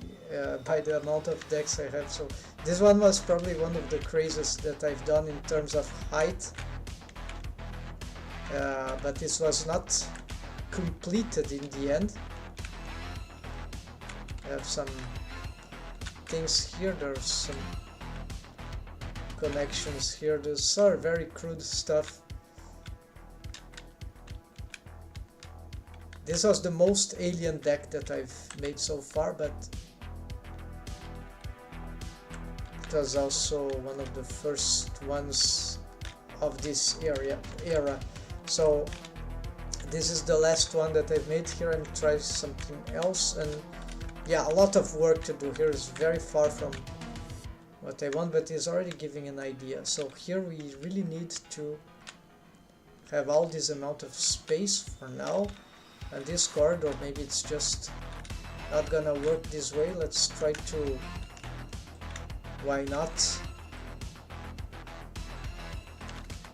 Speaker 1: by the amount of decks I have. So this one was probably one of the craziest that I've done in terms of height. But this was not completed in the end. I have some things here, there's some connections here. These are very crude stuff. This was the most alien deck that I've made so far, but it was also one of the first ones of this era. So this is the last one that I've made here, and try something else. And yeah, a lot of work to do here. Is very far from what I want, but it's already giving an idea. So here we really need to have all this amount of space for now. And this corridor, maybe it's just not gonna work this way. Let's try to, why not?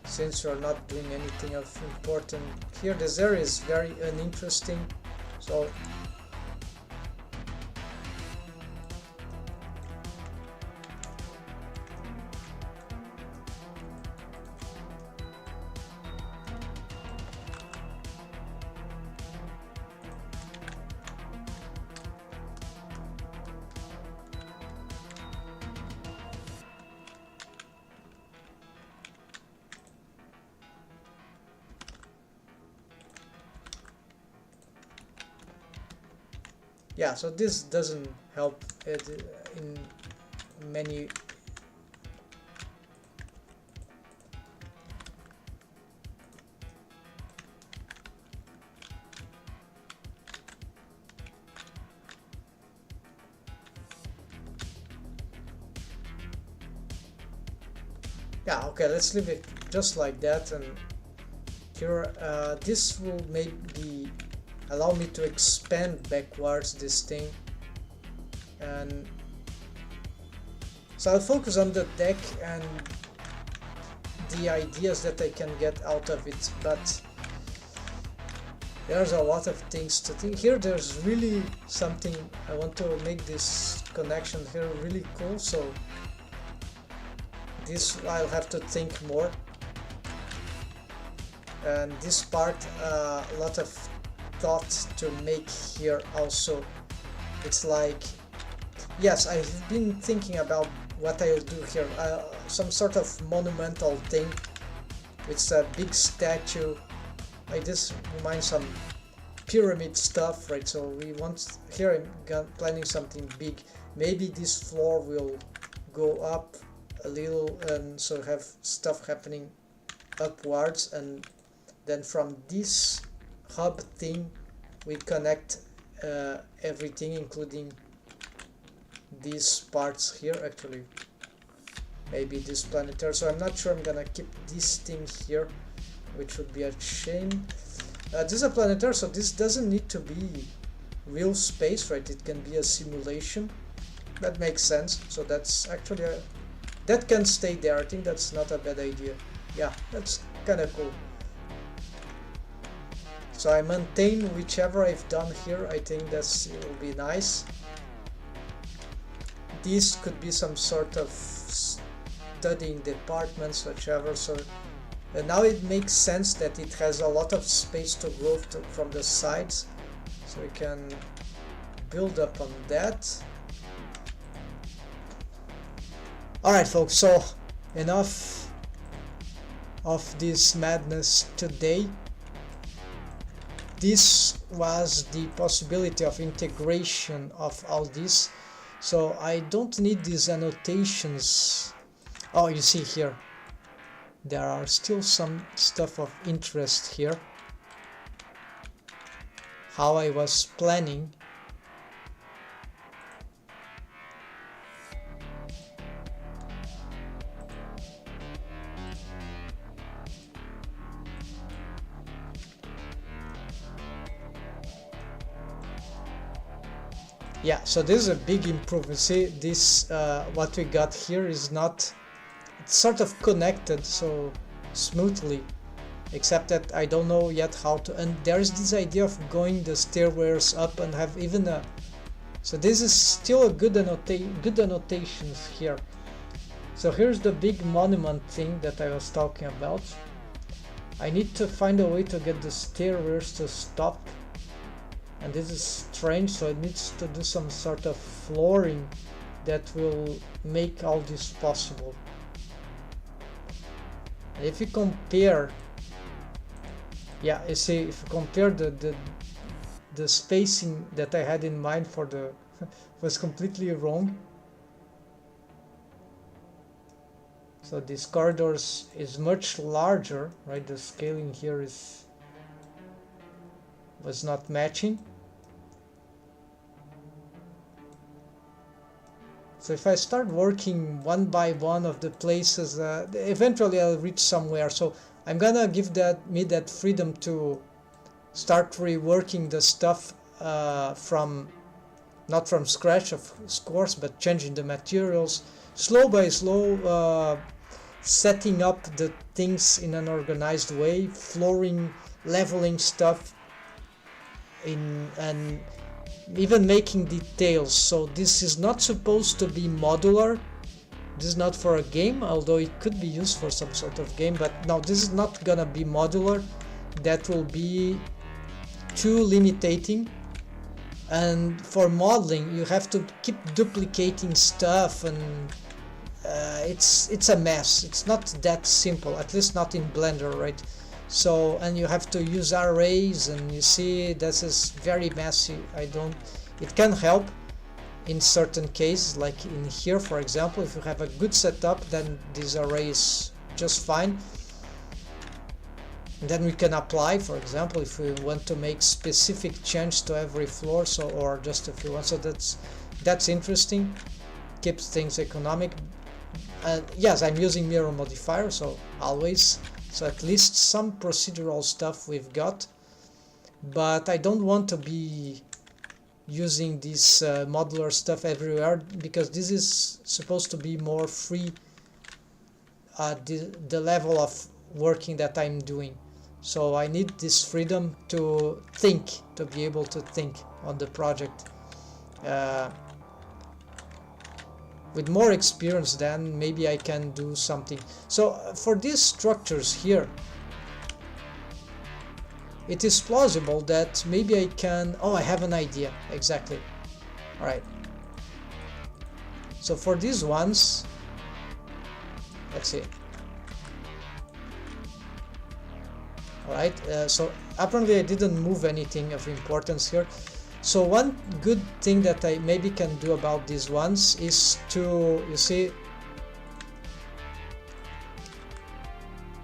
Speaker 1: Since we're not doing anything of important here, this area is very uninteresting. So yeah, so this doesn't help it in many. Yeah, okay, let's leave it just like that. And here this will maybe allow me to expand backwards this thing, and so I'll focus on the deck and the ideas that I can get out of it. But there's a lot of things to think here. There's really something I want to make this connection here really cool, so this I'll have to think more. And this part, a lot of thought to make here also. It's like, yes, I've been thinking about what I'll do here, some sort of monumental thing. It's a big statue, like this reminds some pyramid stuff, right? So we want, here I'm planning something big. Maybe this floor will go up a little, and so have stuff happening upwards, and then from this hub thing we connect everything, including these parts here. Actually, maybe this planetary, so I'm not sure I'm gonna keep this thing here, which would be a shame. This is a planetary, so this doesn't need to be real space, right? It can be a simulation. That makes sense. So that's actually that can stay there. I think that's not a bad idea. Yeah, that's kind of cool. So I maintain whichever I've done here. I think it will be nice. This could be some sort of studying departments, whichever. So now it makes sense that it has a lot of space to grow from the sides. So we can build up on that. Alright folks, so enough of this madness today. This was the possibility of integration of all this. So I don't need these annotations. Oh, you see here, there are still some stuff of interest here. How I was planning. Yeah, so this is a big improvement. See, this what we got here is not, it's sort of connected so smoothly, except that I don't know yet how to. And there's this idea of going the stairways up and have even a. So this is still a good annotations here. So here's the big monument thing that I was talking about. I need to find a way to get the stairways to stop. And this is strange, so it needs to do some sort of flooring that will make all this possible. And if you compare, yeah, you see, if you compare the spacing that I had in mind for the was completely wrong. So this corridors is much larger, right? The scaling here was not matching. So if I start working one by one of the places, eventually I'll reach somewhere. So I'm gonna give me that freedom to start reworking the stuff not from scratch of course, but changing the materials, slow by slow, setting up the things in an organized way, flooring, leveling stuff and even making details. So this is not supposed to be modular. This is not for a game, although it could be used for some sort of game, but no, this is not gonna be modular. That will be too limiting. And for modeling you have to keep duplicating stuff, and it's a mess. It's not that simple, at least not in Blender, right? So, and you have to use arrays, and you see this is very messy. It can help in certain cases, like in here for example. If you have a good setup, then this array is just fine. And then we can apply, for example, if we want to make specific change to every floor, so, or just a few ones. So that's interesting, keeps things economic. Yes, I'm using mirror modifier, so always. So at least some procedural stuff we've got, but I don't want to be using this modular stuff everywhere, because this is supposed to be more free at the level of working that I'm doing. So I need this freedom to think, to be able to think on the project. With more experience, then maybe I can do something. So for these structures here, it is plausible that maybe I can. Oh, I have an idea. Exactly. All right. So for these ones, let's see. All right. So apparently I didn't move anything of importance here. So one good thing that I maybe can do about these ones is to, you see,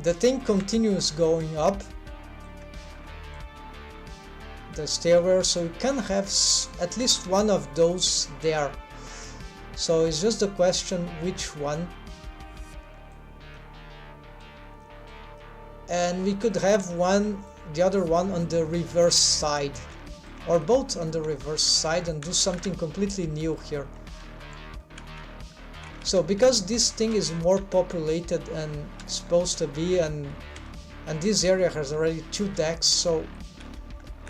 Speaker 1: the thing continues going up the stairway, so you can have at least one of those there. So it's just the question which one. And we could have the other one on the reverse side, or both on the reverse side, and do something completely new here. So because this thing is more populated and supposed to be, and this area has already 2 decks, so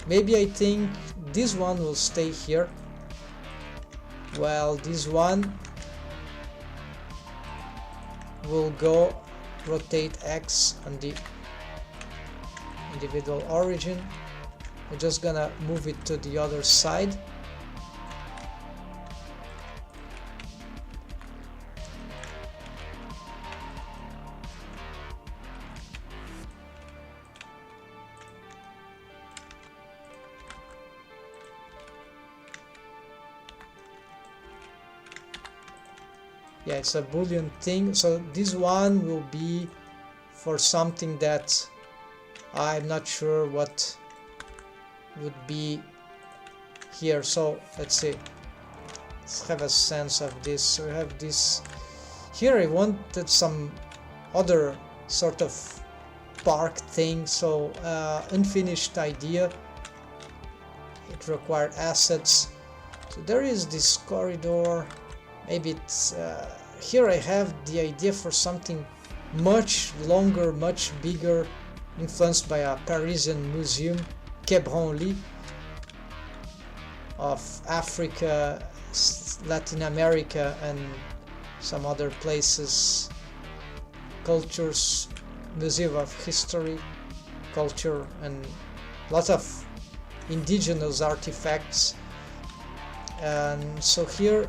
Speaker 1: maybe I think this one will stay here, while this one will go rotate X on the individual origin. I'm just gonna move it to the other side. yeah, it's a Boolean thing. So this one will be for something that I'm not sure what would be here. So let's see, let's have a sense of this. So we have this here. I wanted some other sort of park thing, so unfinished idea. It required assets. So there is this corridor. Maybe it's here I have the idea for something much longer, much bigger, influenced by a Parisian museum, Quai Branly, of Africa, Latin America, and some other places, cultures, museum of history, culture, and lots of indigenous artifacts. And so here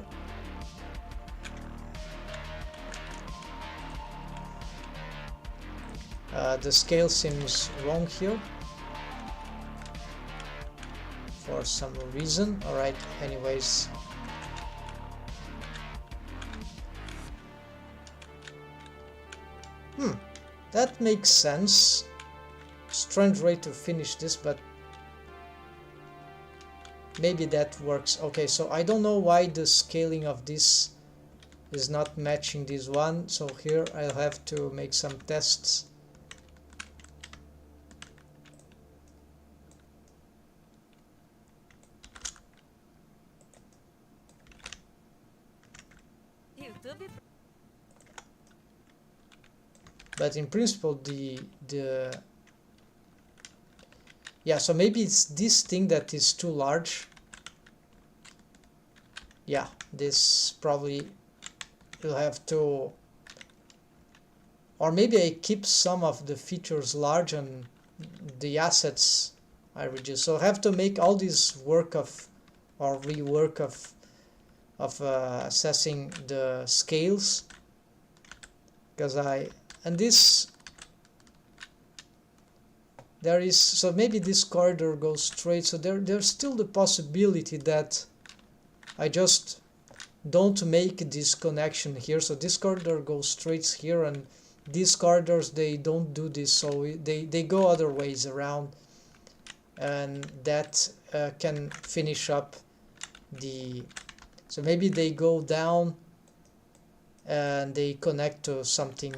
Speaker 1: the scale seems wrong here for some reason. Alright, anyways. That makes sense. Strange way to finish this, but maybe that works. Okay, so I don't know why the scaling of this is not matching this one. So here I'll have to make some tests. But in principle, yeah, so maybe it's this thing that is too large. Yeah, this probably will have to, or maybe I keep some of the features large and the assets I reduce. So I have to make all this work of, or rework of assessing the scales, because and this, there is, so maybe this corridor goes straight, so there's still the possibility that I just don't make this connection here. So this corridor goes straight here, and these corridors, they don't do this, so they go other ways around, and that can finish up the, so maybe they go down and they connect to something.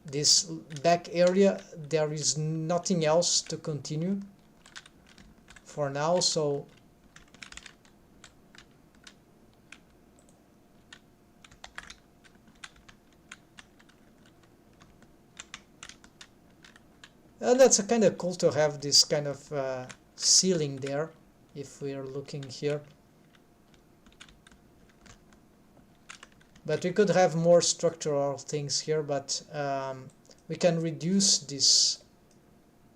Speaker 1: This back area, there is nothing else to continue for now, so that's kind of cool to have this kind of ceiling there if we are looking here. But we could have more structural things here, but we can reduce this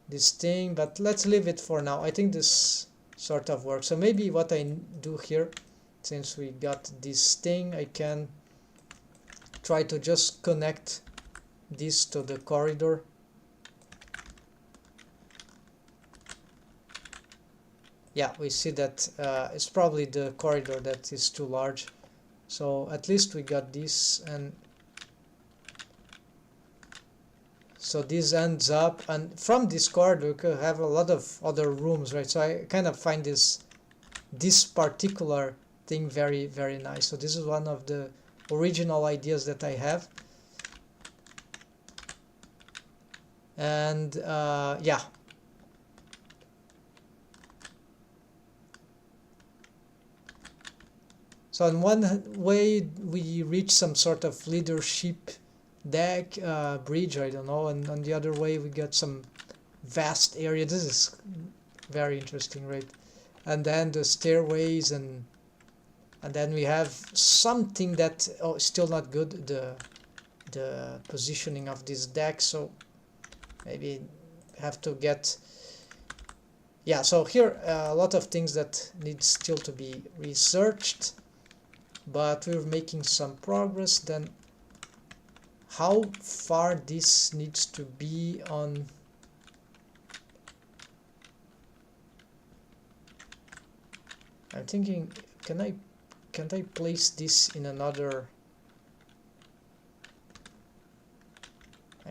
Speaker 1: thing, but let's leave it for now. I think this sort of works. So maybe what I do here, since we got this thing, I can try to just connect this to the corridor. Yeah, we see that it's probably the corridor that is too large. So at least we got this, and so this ends up, and from this corridor we could have a lot of other rooms, right? So I kind of find this particular thing very, very nice. So this is one of the original ideas that I have, and yeah. So in one way we reach some sort of leadership deck, bridge, I don't know, and on the other way we got some vast area. This is very interesting, right? And then the stairways, and then we have something that, oh, still not good, the positioning of this deck. So maybe have to get, yeah. So here a lot of things that need still to be researched, but we're making some progress. Then how far this needs to be on, I'm thinking, can't I place this in another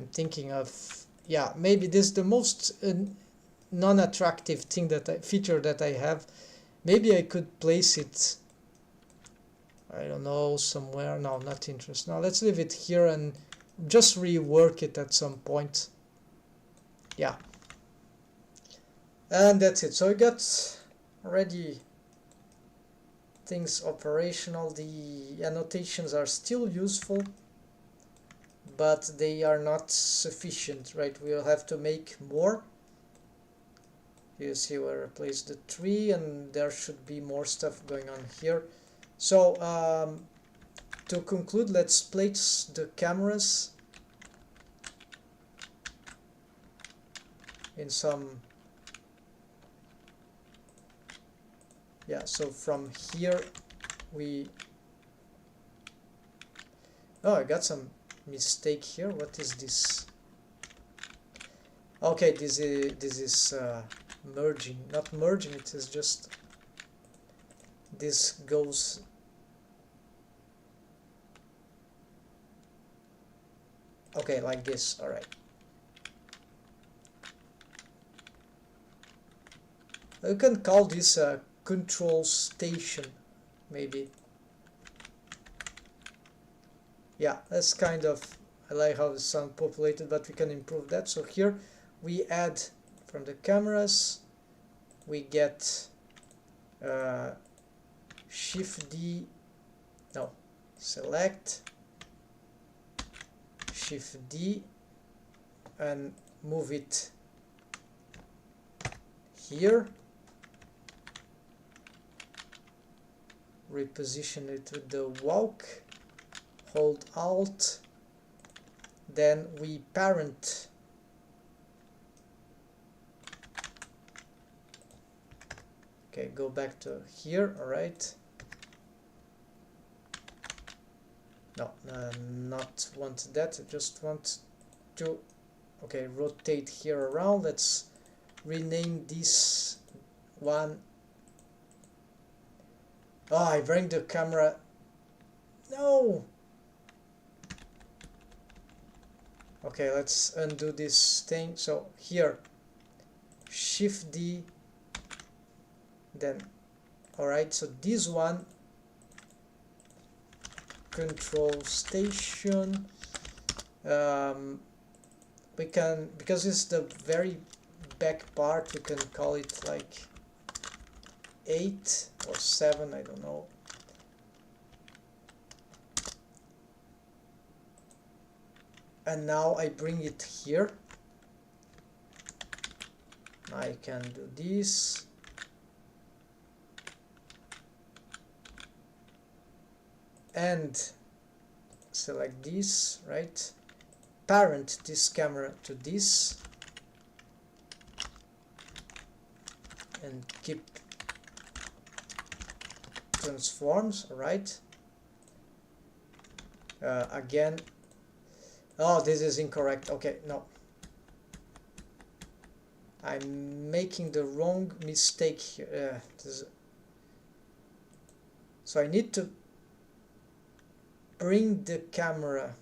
Speaker 1: I'm thinking of, yeah, maybe this is the most non-attractive thing feature that I have. Maybe I could place it, I don't know, somewhere. No, not interested. Now let's leave it here and just rework it at some point. Yeah. And that's it. So I got already things operational. The annotations are still useful, but they are not sufficient, right? We'll have to make more. You see where I placed the tree, and there should be more stuff going on here. So to conclude, let's place the cameras in some, yeah, so from here we, oh, I got some mistake here. What is this? Okay, this is merging, not merging, it is just, this goes, okay, like this. All right, you can call this a control station, maybe. Yeah, that's kind of, I like how the sound populated, but we can improve that. So here we add from the cameras, we get Shift D, no, select Shift D and move it here, reposition it with the walk, hold Alt, then we parent okay, go back to here. All right, no, not want that, I just want to, okay, rotate here around. Let's rename this one. Oh, I bring the camera, no. Okay, let's undo this thing. So here, Shift D, then, all right, so this one, control station, we can, because it's the very back part, we can call it like 8 or 7, I don't know. And now I bring it here. I can do this. And select this, right? Parent this camera to this. And keep transforms, right? Again, oh, this is incorrect. Okay, no, I'm making the wrong mistake here. So I need to bring the camera.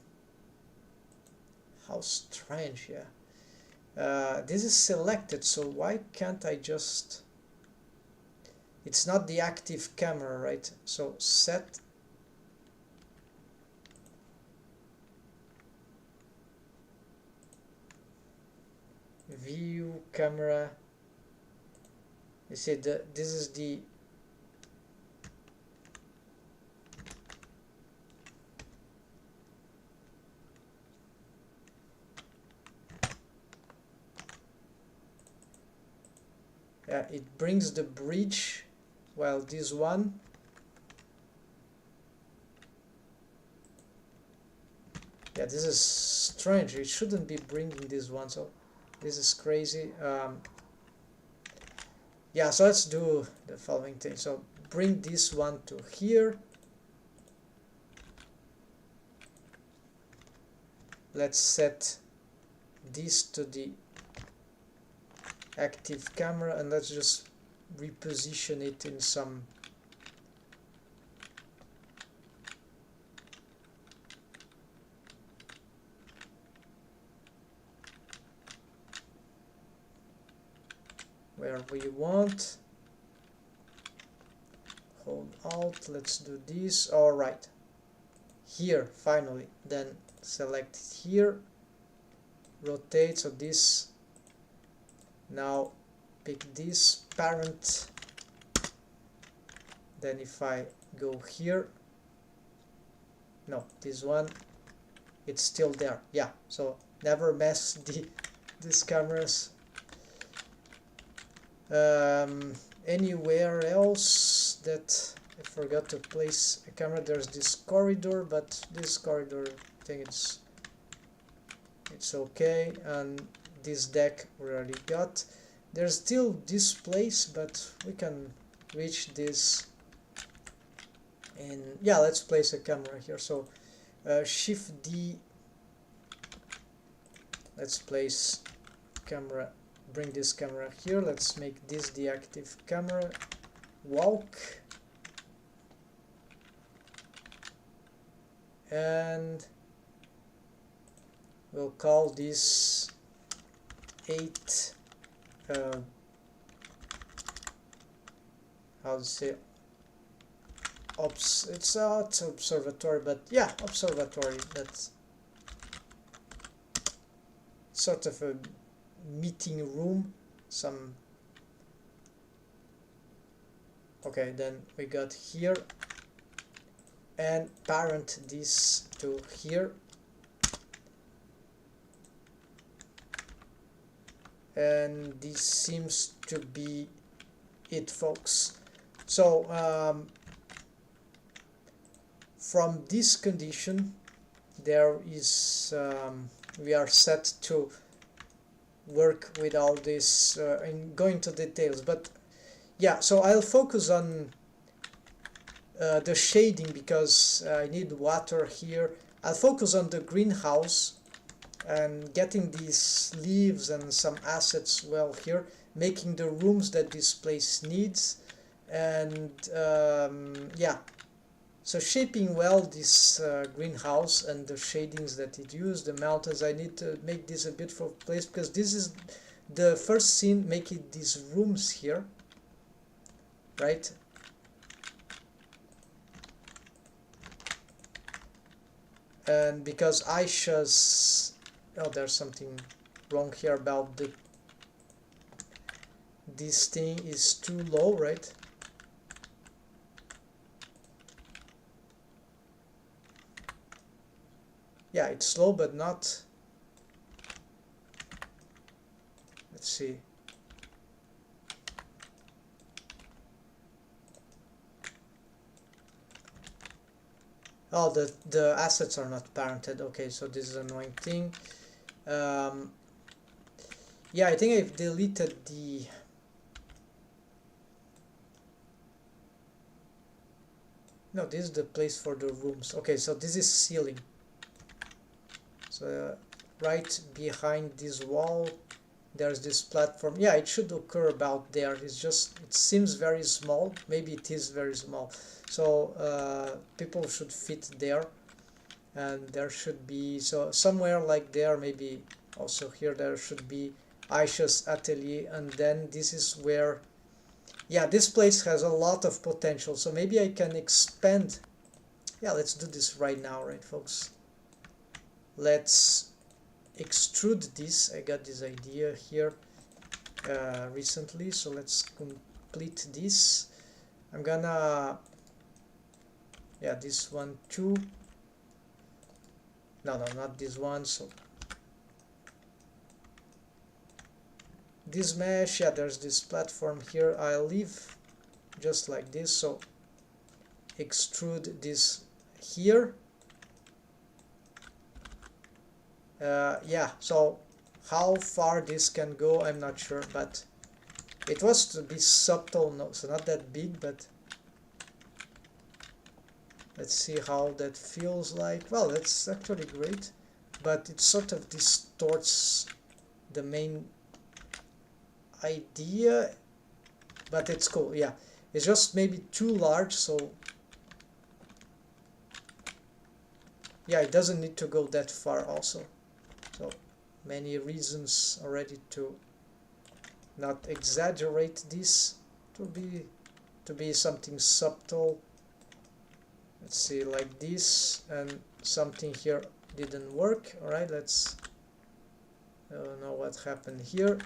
Speaker 1: How strange, yeah. This is selected, so why can't I just, it's not the active camera, right? So set view camera. You see, this is the, yeah, it brings the bridge, while this one, yeah, this is strange. It shouldn't be bringing this one, so this is crazy. Yeah, so let's do the following thing. So bring this one to here. Let's set this to the active camera, and let's just reposition it in some, where we want. Hold Alt, let's do this. All right, here finally. Then select here, rotate, so this, now pick this parent. Then if I go here, no, this one, it's still there. Yeah, so never mess these cameras. Anywhere else that I forgot to place a camera? There's this corridor, but this corridor, I think it's okay. And this deck we already got. There's still this place, but we can reach this. And yeah, let's place a camera here. So Shift D. Let's place camera. Bring this camera here. Let's make this the active camera. Walk. And we'll call this 8. How to say? It's not observatory, but yeah, observatory. That's sort of a meeting room. Some. Okay, then we got here, and parent this to here, and this seems to be it, folks. So from this condition, there is we are set to work with all this and go into details. But yeah, so I'll focus on the shading because I need water here. I'll focus on the greenhouse and getting these leaves and some assets well here, making the rooms that this place needs, and yeah, so shaping well this greenhouse and the shadings that it used, the mountains. I need to make this a beautiful place because this is the first scene, making these rooms here, right? And because Aisha's, oh, there's something wrong here about this thing is too low, right? Yeah, it's slow, but not. Let's see. Oh, the assets are not parented. Okay, so this is an annoying thing. Yeah, I think I've deleted the. No, this is the place for the rooms. Okay, so this is ceiling. So right behind this wall, there's this platform. Yeah, it should occur about there. It's just, it seems very small. Maybe it is very small. So people should fit there, and there should be, so somewhere like there, maybe also here, there should be Aisha's atelier, and then this is where, yeah, this place has a lot of potential. So maybe I can expand. Yeah, let's do this right now, right, folks? Let's extrude this. I got this idea here recently, so let's complete this. I'm gonna, yeah, this one too. No, not this one. So this mesh, yeah, there's this platform here. I'll leave just like this. So extrude this here. Yeah, so how far this can go, I'm not sure, but it was to be subtle, no, so not that big, but let's see how that feels like. Well, that's actually great, but it sort of distorts the main idea, but it's cool. Yeah, it's just maybe too large, so yeah, it doesn't need to go that far also. So many reasons already to not exaggerate this to be something subtle. Let's see, like this, and something here didn't work. All right, let's I don't know what happened here.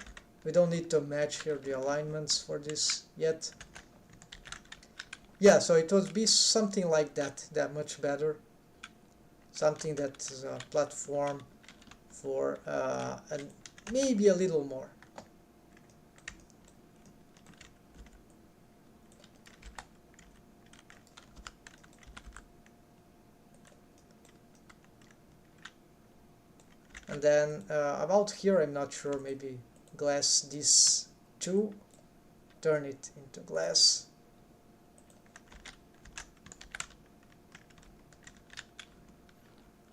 Speaker 1: We don't need to match here the alignments for this yet. Yeah, so it would be something like that, much better. Something that is a platform for and maybe a little more. And then about here, I'm not sure, maybe glass this too, turn it into glass.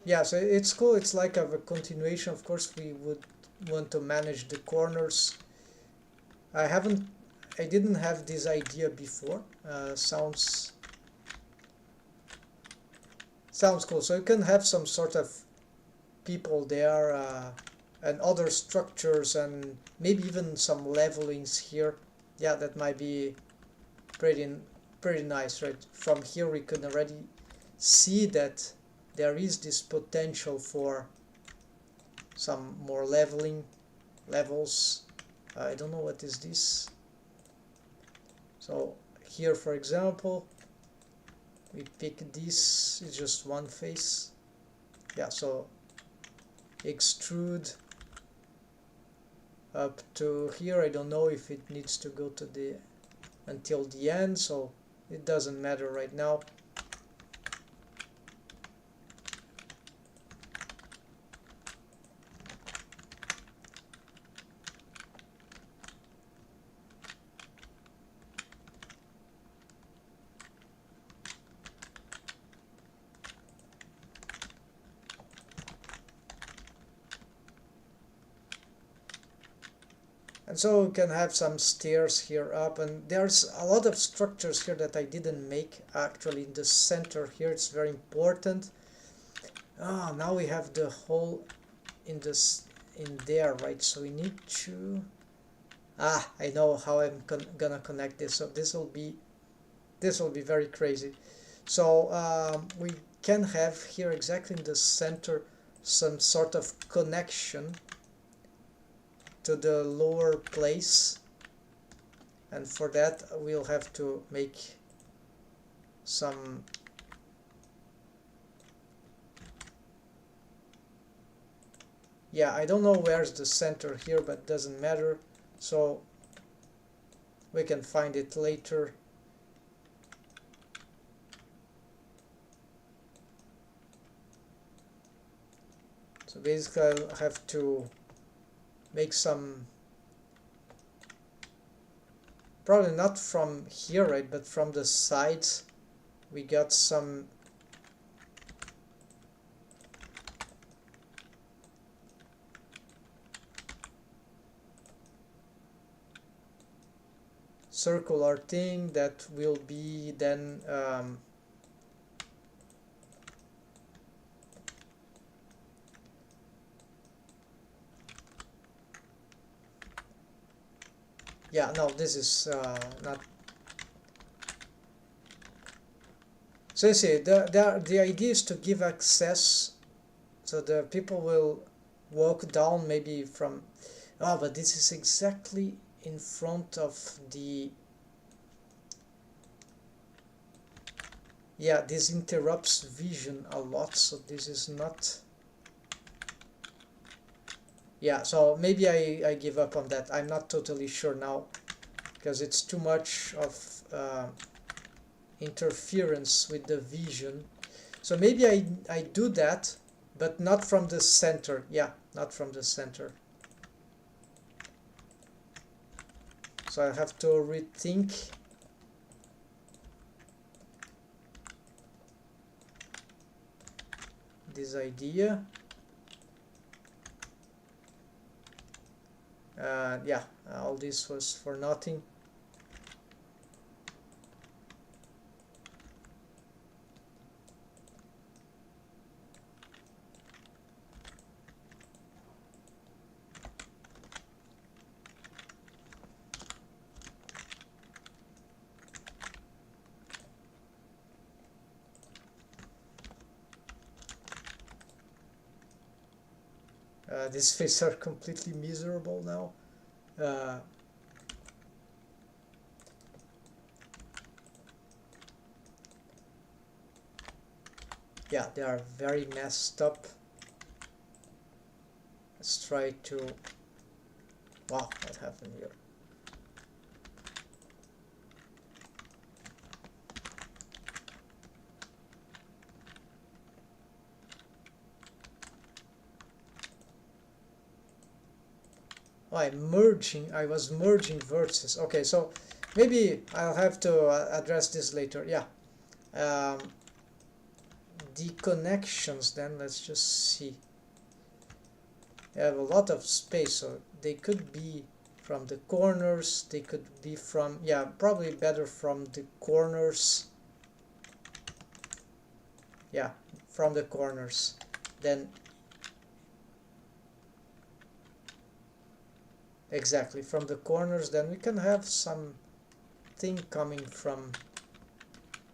Speaker 1: Yeah, so it's cool. It's like a continuation. Of course, we would want to manage the corners. I didn't have this idea before. Sounds cool. So you can have some sort of people there and other structures and maybe even some levelings here. Yeah, that might be pretty nice, right? From here we can already see that there is this potential for some more levels. I don't know what is this. So here, for example, we pick this, it's just one face. Yeah, so extrude up to here. I don't know if it needs to go to the until the end, so it doesn't matter right now. And so we can have some stairs here up, and there's a lot of structures here that I didn't make actually in the center here. It's very important. Now we have the hole in there, right? So we need to I know how I'm gonna connect this. So this will be very crazy. So we can have here exactly in the center some sort of connection to the lower place, and for that we'll have to make some I don't know where's the center here, but doesn't matter, so we can find it later. So basically I'll have to make some, probably not from here, right, but from the sides. We got some circular thing that will be then no, this is not. So you see, the idea is to give access, so the people will walk down maybe from. But this is exactly in front of the. Yeah, this interrupts vision a lot, so this is not. Yeah, so maybe I give up on that. I'm not totally sure now, because it's too much of interference with the vision. So maybe I do that, but not from the center. Yeah, not from the center. So I have to rethink this idea. All this was for nothing. These fish are completely miserable now. Yeah, they are very messed up. Let's try to... Wow, what happened here? Oh, I was merging vertices. Okay, so maybe I'll have to address this later. Yeah. The connections then, let's just see. They have a lot of space, so they could be from the corners, they could be from, yeah, probably better from the corners. Yeah, from the corners. Then exactly, from the corners, then we can have some thing coming from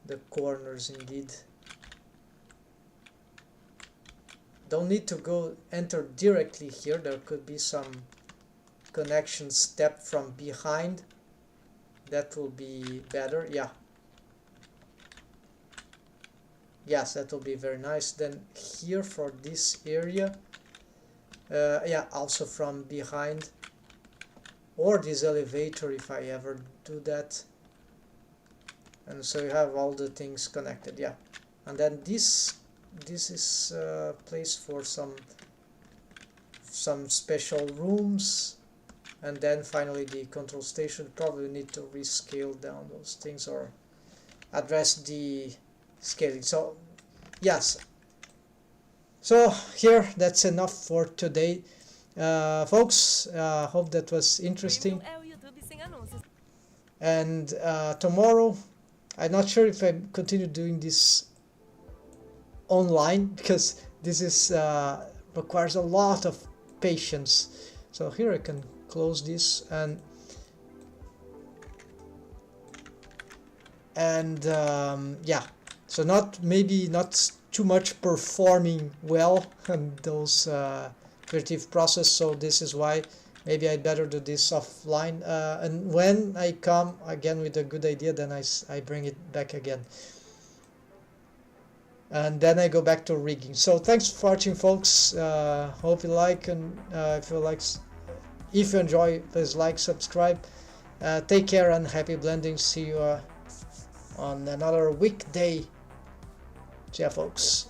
Speaker 1: the corners indeed. Don't need to go enter directly here. There could be some connection step from behind. That will be better. Yeah. Yes, that will be very nice. Then here for this area, yeah, also from behind, or this elevator if I ever do that. And so you have all the things connected. Yeah, and then this is a place for some special rooms, and then finally the control station. Probably need to rescale down those things or address the scaling. So yes, so here, that's enough for today, folks. Hope that was interesting. And tomorrow, I'm not sure if I continue doing this online, because this is requires a lot of patience. So here I can close this, and yeah, so maybe not too much performing well in those creative process. So this is why maybe I'd better do this offline, and when I come again with a good idea, then I bring it back again, and then I go back to rigging. So thanks for watching, folks. Hope you like, and if you enjoy, please like, subscribe. Take care and happy blending. See you on another weekday. See ya, folks.